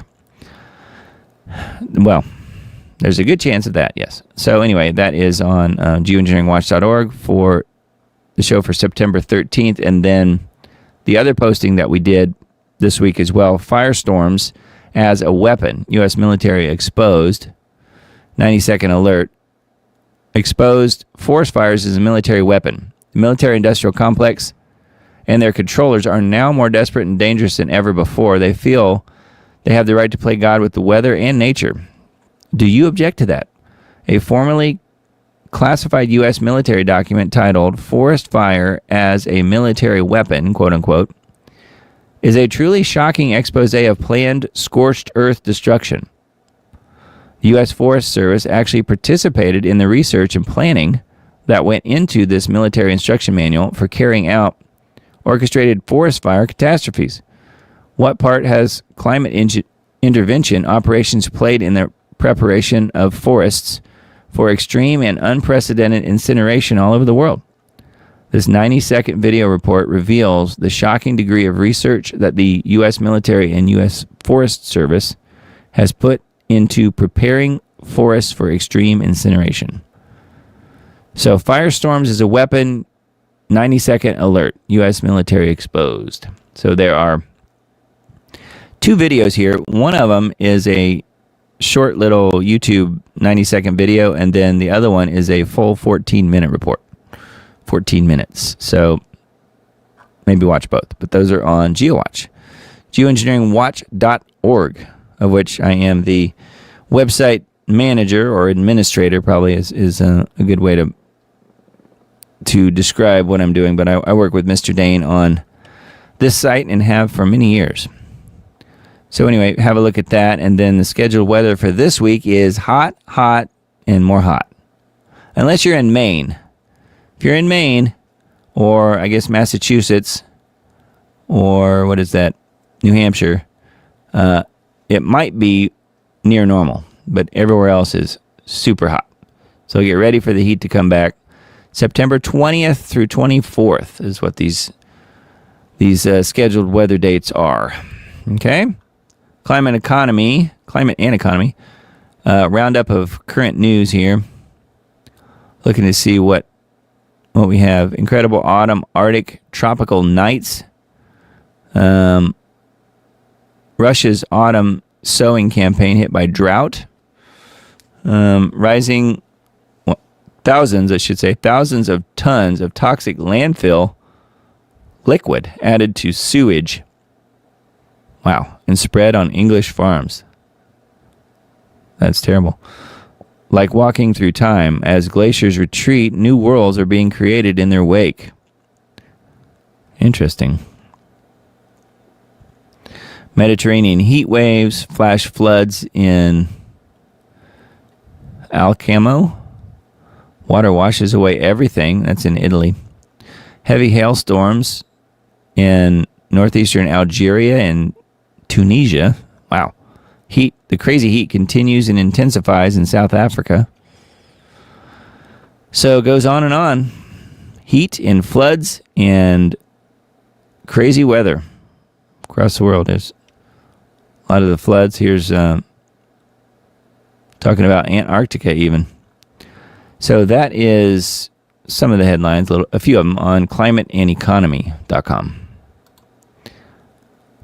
Well, there's a good chance of that, yes. So anyway, that is on geoengineeringwatch.org for the show for September 13th. And then the other posting that we did this week as well, firestorms as a weapon. U.S. military exposed. 90-second alert. Exposed forest fires as a military weapon. The military-industrial complex and their controllers are now more desperate and dangerous than ever before. They feel they have the right to play God with the weather and nature. Do you object to that? A formerly classified U.S. military document titled Forest Fire as a Military Weapon, quote unquote, is a truly shocking expose of planned scorched earth destruction. The U.S. Forest Service actually participated in the research and planning that went into this military instruction manual for carrying out orchestrated forest fire catastrophes. What part has climate intervention operations played in the preparation of forests for extreme and unprecedented incineration all over the world? This 90-second video report reveals the shocking degree of research that the U.S. military and U.S. Forest Service has put into preparing forests for extreme incineration. So firestorms is a weapon, 90-second alert, U.S. military exposed. So there are 2 videos here. One of them is a short little YouTube 90-second video, and then the other one is a full 14-minute report. 14 minutes. So maybe watch both. But those are on GeoWatch. Geoengineeringwatch.org, of which I am the website manager or administrator, probably is a good way to describe what I'm doing. But I work with Mr. Dane on this site and have for many years. So anyway, have a look at that. And then the scheduled weather for this week is hot, hot, and more hot. Unless you're in Maine. If you're in Maine, or I guess Massachusetts, or what is that, New Hampshire, it might be near normal, but everywhere else is super hot. So get ready for the heat to come back. September 20th through 24th is what these scheduled weather dates are. Okay? Climate and economy. Roundup of current news here. Looking to see what we have. Incredible autumn Arctic tropical nights. Russia's autumn sowing campaign hit by drought. Rising thousands of tons of toxic landfill liquid added to sewage. Wow. And spread on English farms. That's terrible. Like walking through time, as glaciers retreat, new worlds are being created in their wake. Interesting. Mediterranean heat waves, flash floods in Alcamo. Water washes away everything. That's in Italy. Heavy hailstorms in northeastern Algeria and Tunisia. Wow. The crazy heat continues and intensifies in South Africa. So it goes on and on. Heat and floods and crazy weather across the world. There's a lot of the floods. Here's talking about Antarctica even. So that is some of the headlines, a few of them on climateandeconomy.com.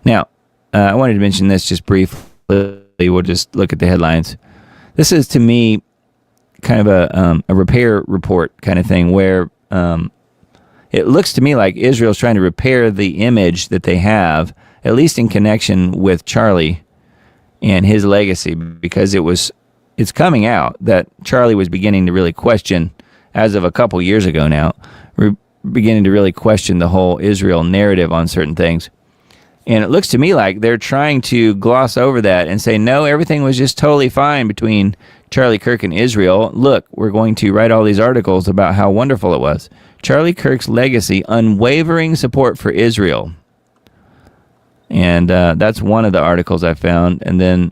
Now, I wanted to mention this just briefly. We'll just look at the headlines. This is, to me, kind of a repair report kind of thing where it looks to me like Israel's trying to repair the image that they have, at least in connection with Charlie and his legacy, because it's coming out that Charlie was beginning to really question, as of a couple years ago now, beginning to really question the whole Israel narrative on certain things. And it looks to me like they're trying to gloss over that and say, no, everything was just totally fine between Charlie Kirk and Israel. Look, we're going to write all these articles about how wonderful it was. Charlie Kirk's legacy, unwavering support for Israel. And that's one of the articles I found. And then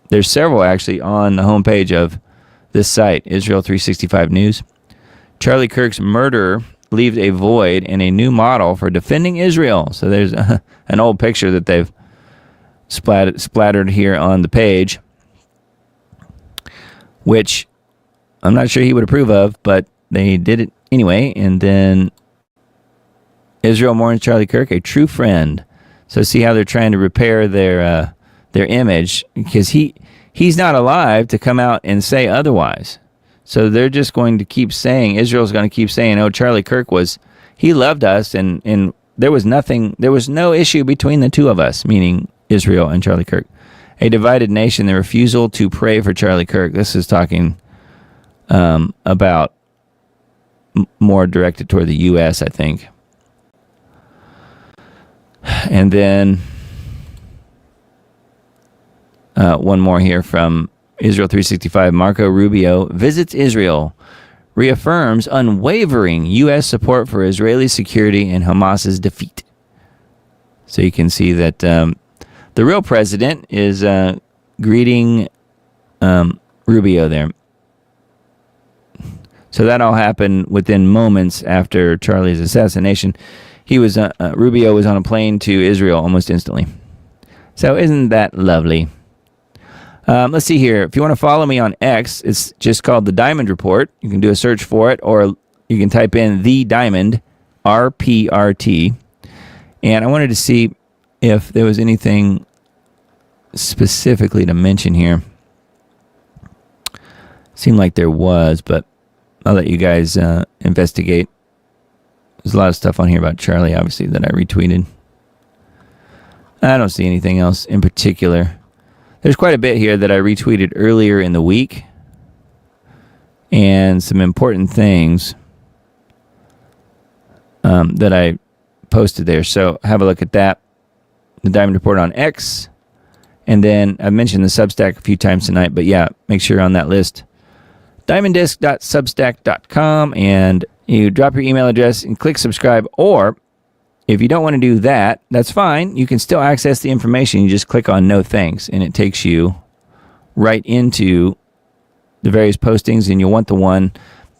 there's several actually on the homepage of this site, Israel 365 News. Charlie Kirk's murder leaves a void and a new model for defending Israel. So there's an old picture that they've splattered here on the page, which I'm not sure he would approve of, but they did it anyway. And then Israel mourns Charlie Kirk, a true friend. So see how they're trying to repair their image, because he's not alive to come out and say otherwise. So they're just going to keep saying, Israel's going to keep saying, oh, Charlie Kirk he loved us, and there was no issue between the two of us, meaning Israel and Charlie Kirk. A divided nation, the refusal to pray for Charlie Kirk. This is talking about more directed toward the U.S., I think. And then one more here from Israel 365. Marco Rubio visits Israel, reaffirms unwavering U.S. support for Israeli security and Hamas's defeat. So you can see that the real president is greeting Rubio there. So that all happened within moments after Charlie's assassination. Rubio was on a plane to Israel almost instantly. So isn't that lovely? Let's see here. If you want to follow me on X, it's just called The Diamond Report. You can do a search for it, or you can type in The Diamond, RPRT. And I wanted to see if there was anything specifically to mention here. Seemed like there was, but I'll let you guys investigate. There's a lot of stuff on here about Charlie, obviously, that I retweeted. I don't see anything else in particular. There's quite a bit here that I retweeted earlier in the week, and some important things that I posted there. So have a look at that. The Diamond Report on X. And then I mentioned the Substack a few times tonight, but yeah, make sure you're on that list. diamonddisc.substack.com, and you drop your email address and click subscribe. Or if you don't want to do that, that's fine. You can still access the information. You just click on no thanks, and it takes you right into the various postings, and you'll want the one,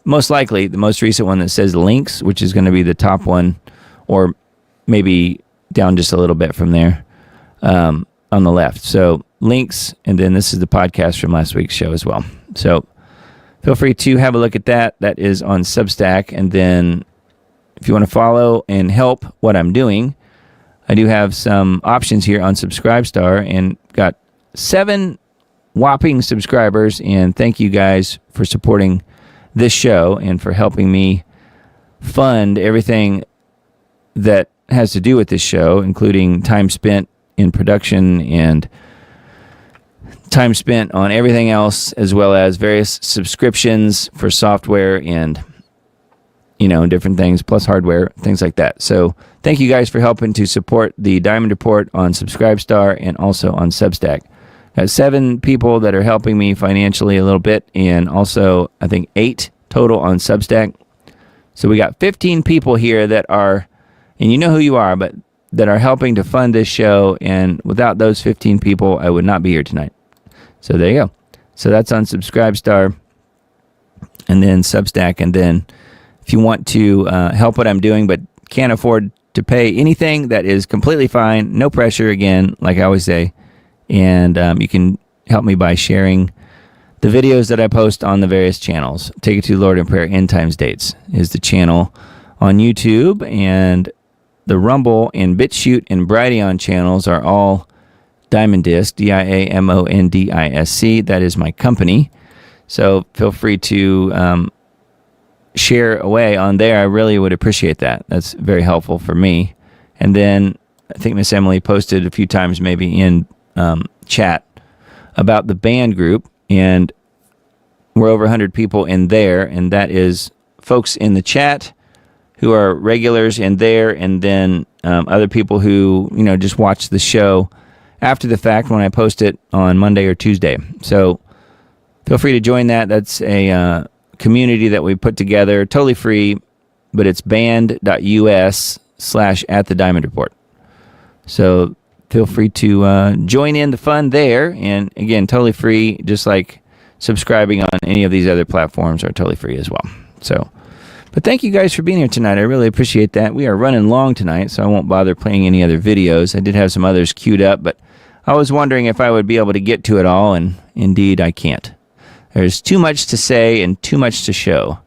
most likely the most recent one that says links, which is going to be the top one, or maybe down just a little bit from there on the left. So links, and then this is the podcast from last week's show as well. So feel free to have a look at that. That is on Substack. And then if you want to follow and help what I'm doing, I do have some options here on Subscribestar, and got 7 whopping subscribers. And thank you guys for supporting this show and for helping me fund everything that has to do with this show, including time spent in production and time spent on everything else, as well as various subscriptions for software and, different things, plus hardware, things like that. So thank you guys for helping to support the Diamond Report on Subscribestar and also on Substack. Got 7 people that are helping me financially a little bit, and also I think 8 total on Substack. So we got 15 people here that are, and you know who you are, but that are helping to fund this show. And without those 15 people, I would not be here tonight. So there you go. So that's on Subscribestar and then Substack. And then if you want to help what I'm doing but can't afford to pay anything, that is completely fine. No pressure, again, like I always say. And you can help me by sharing the videos that I post on the various channels. Take It to the Lord in Prayer End Times Dates is the channel on YouTube, and the Rumble and BitChute and Brighteon channels are all Diamond Disc, DIAMONDISC. That is my company. So feel free to share away on there. I really would appreciate that. That's very helpful for me. And then I think Miss Emily posted a few times maybe in chat about the band group, and we're over 100 people in there, and that is folks in the chat who are regulars in there, and then other people who just watch the show after the fact when I post it on Monday or Tuesday. So feel free to join that. That's a community that we put together, totally free, but it's band.us/@thediamondreport. So feel free to join in the fun there. And again, totally free, just like subscribing on any of these other platforms are totally free as well. So, but thank you guys for being here tonight. I really appreciate that. We are running long tonight, so I won't bother playing any other videos. I did have some others queued up, but I was wondering if I would be able to get to it all, and indeed I can't. There's too much to say and too much to show,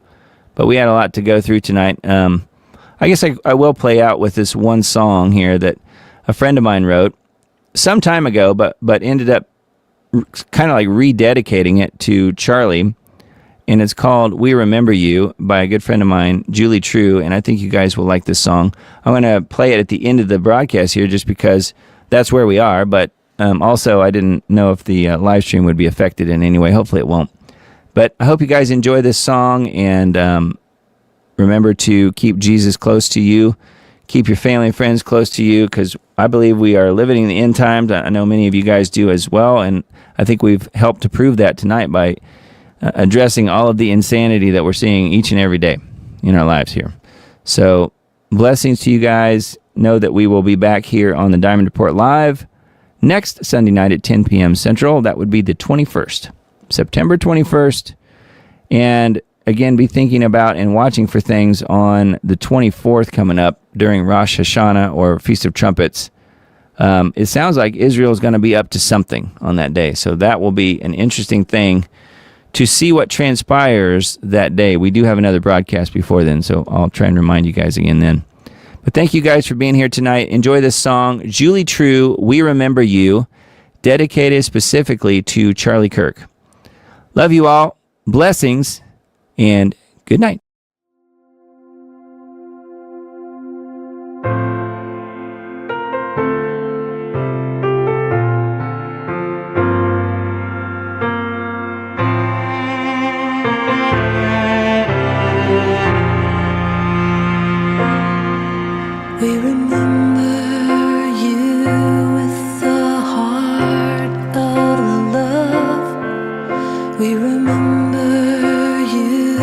but we had a lot to go through tonight. I guess I will play out with this one song here that a friend of mine wrote some time ago, but ended up kind of like rededicating it to Charlie, and it's called "We Remember You" by a good friend of mine, Julie True, and I think you guys will like this song. I'm going to play it at the end of the broadcast here just because that's where we are, but also I didn't know if the live stream would be affected in any way. Hopefully it won't. But I hope you guys enjoy this song, and remember to keep Jesus close to you. Keep your family and friends close to you, because I believe we are living in the end times. I know many of you guys do as well, and I think we've helped to prove that tonight by addressing all of the insanity that we're seeing each and every day in our lives here. So blessings to you guys. Know that we will be back here on the Diamond Report Live next Sunday night at 10 p.m. Central. That would be the 21st, September 21st. And again, be thinking about and watching for things on the 24th coming up during Rosh Hashanah or Feast of Trumpets. It sounds like Israel is going to be up to something on that day. So that will be an interesting thing to see what transpires that day. We do have another broadcast before then, so I'll try and remind you guys again then. But thank you guys for being here tonight. Enjoy this song, Julie True, "We Remember You," dedicated specifically to Charlie Kirk. Love you all. Blessings. And good night. We remember you with the heart of love. We remember you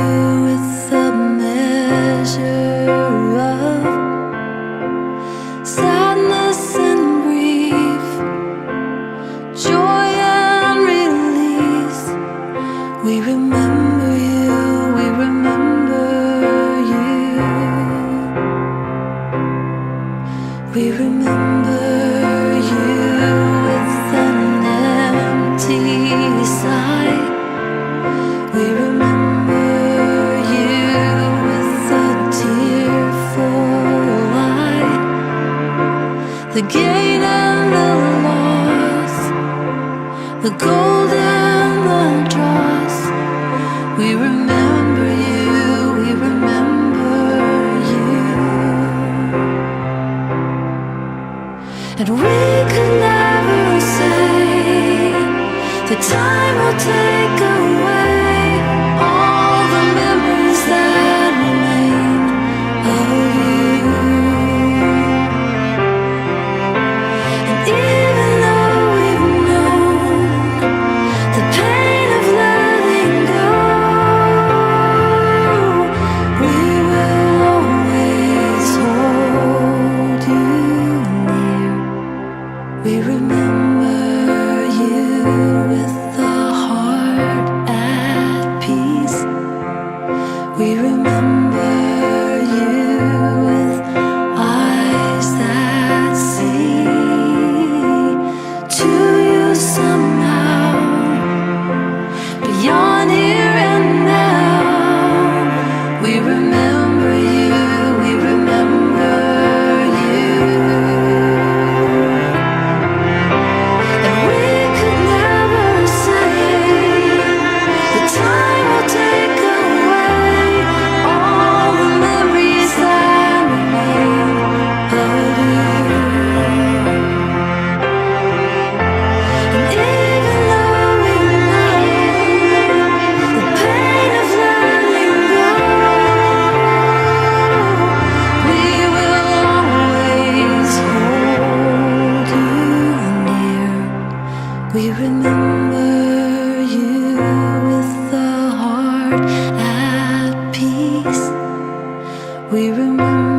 with the measure of sadness and grief, joy and release. We remember you, we remember you. We remember you with an empty side. We remember you with a tearful eye. The gain and the loss, the gold and the dross. We remember you, we remember you. And we could The time will take away all the memories that remain of you. And even though we've known the pain of letting go, we will always hold you near. We remember you with the heart at peace. We remember you with eyes that see. To you somehow, beyond here and now, we remember you, we remember you. And we could never say the time will take away all the memories that remain of you. And even though we know the pain of letting go, we will always hold you near. We remember you with the heart at peace. We remember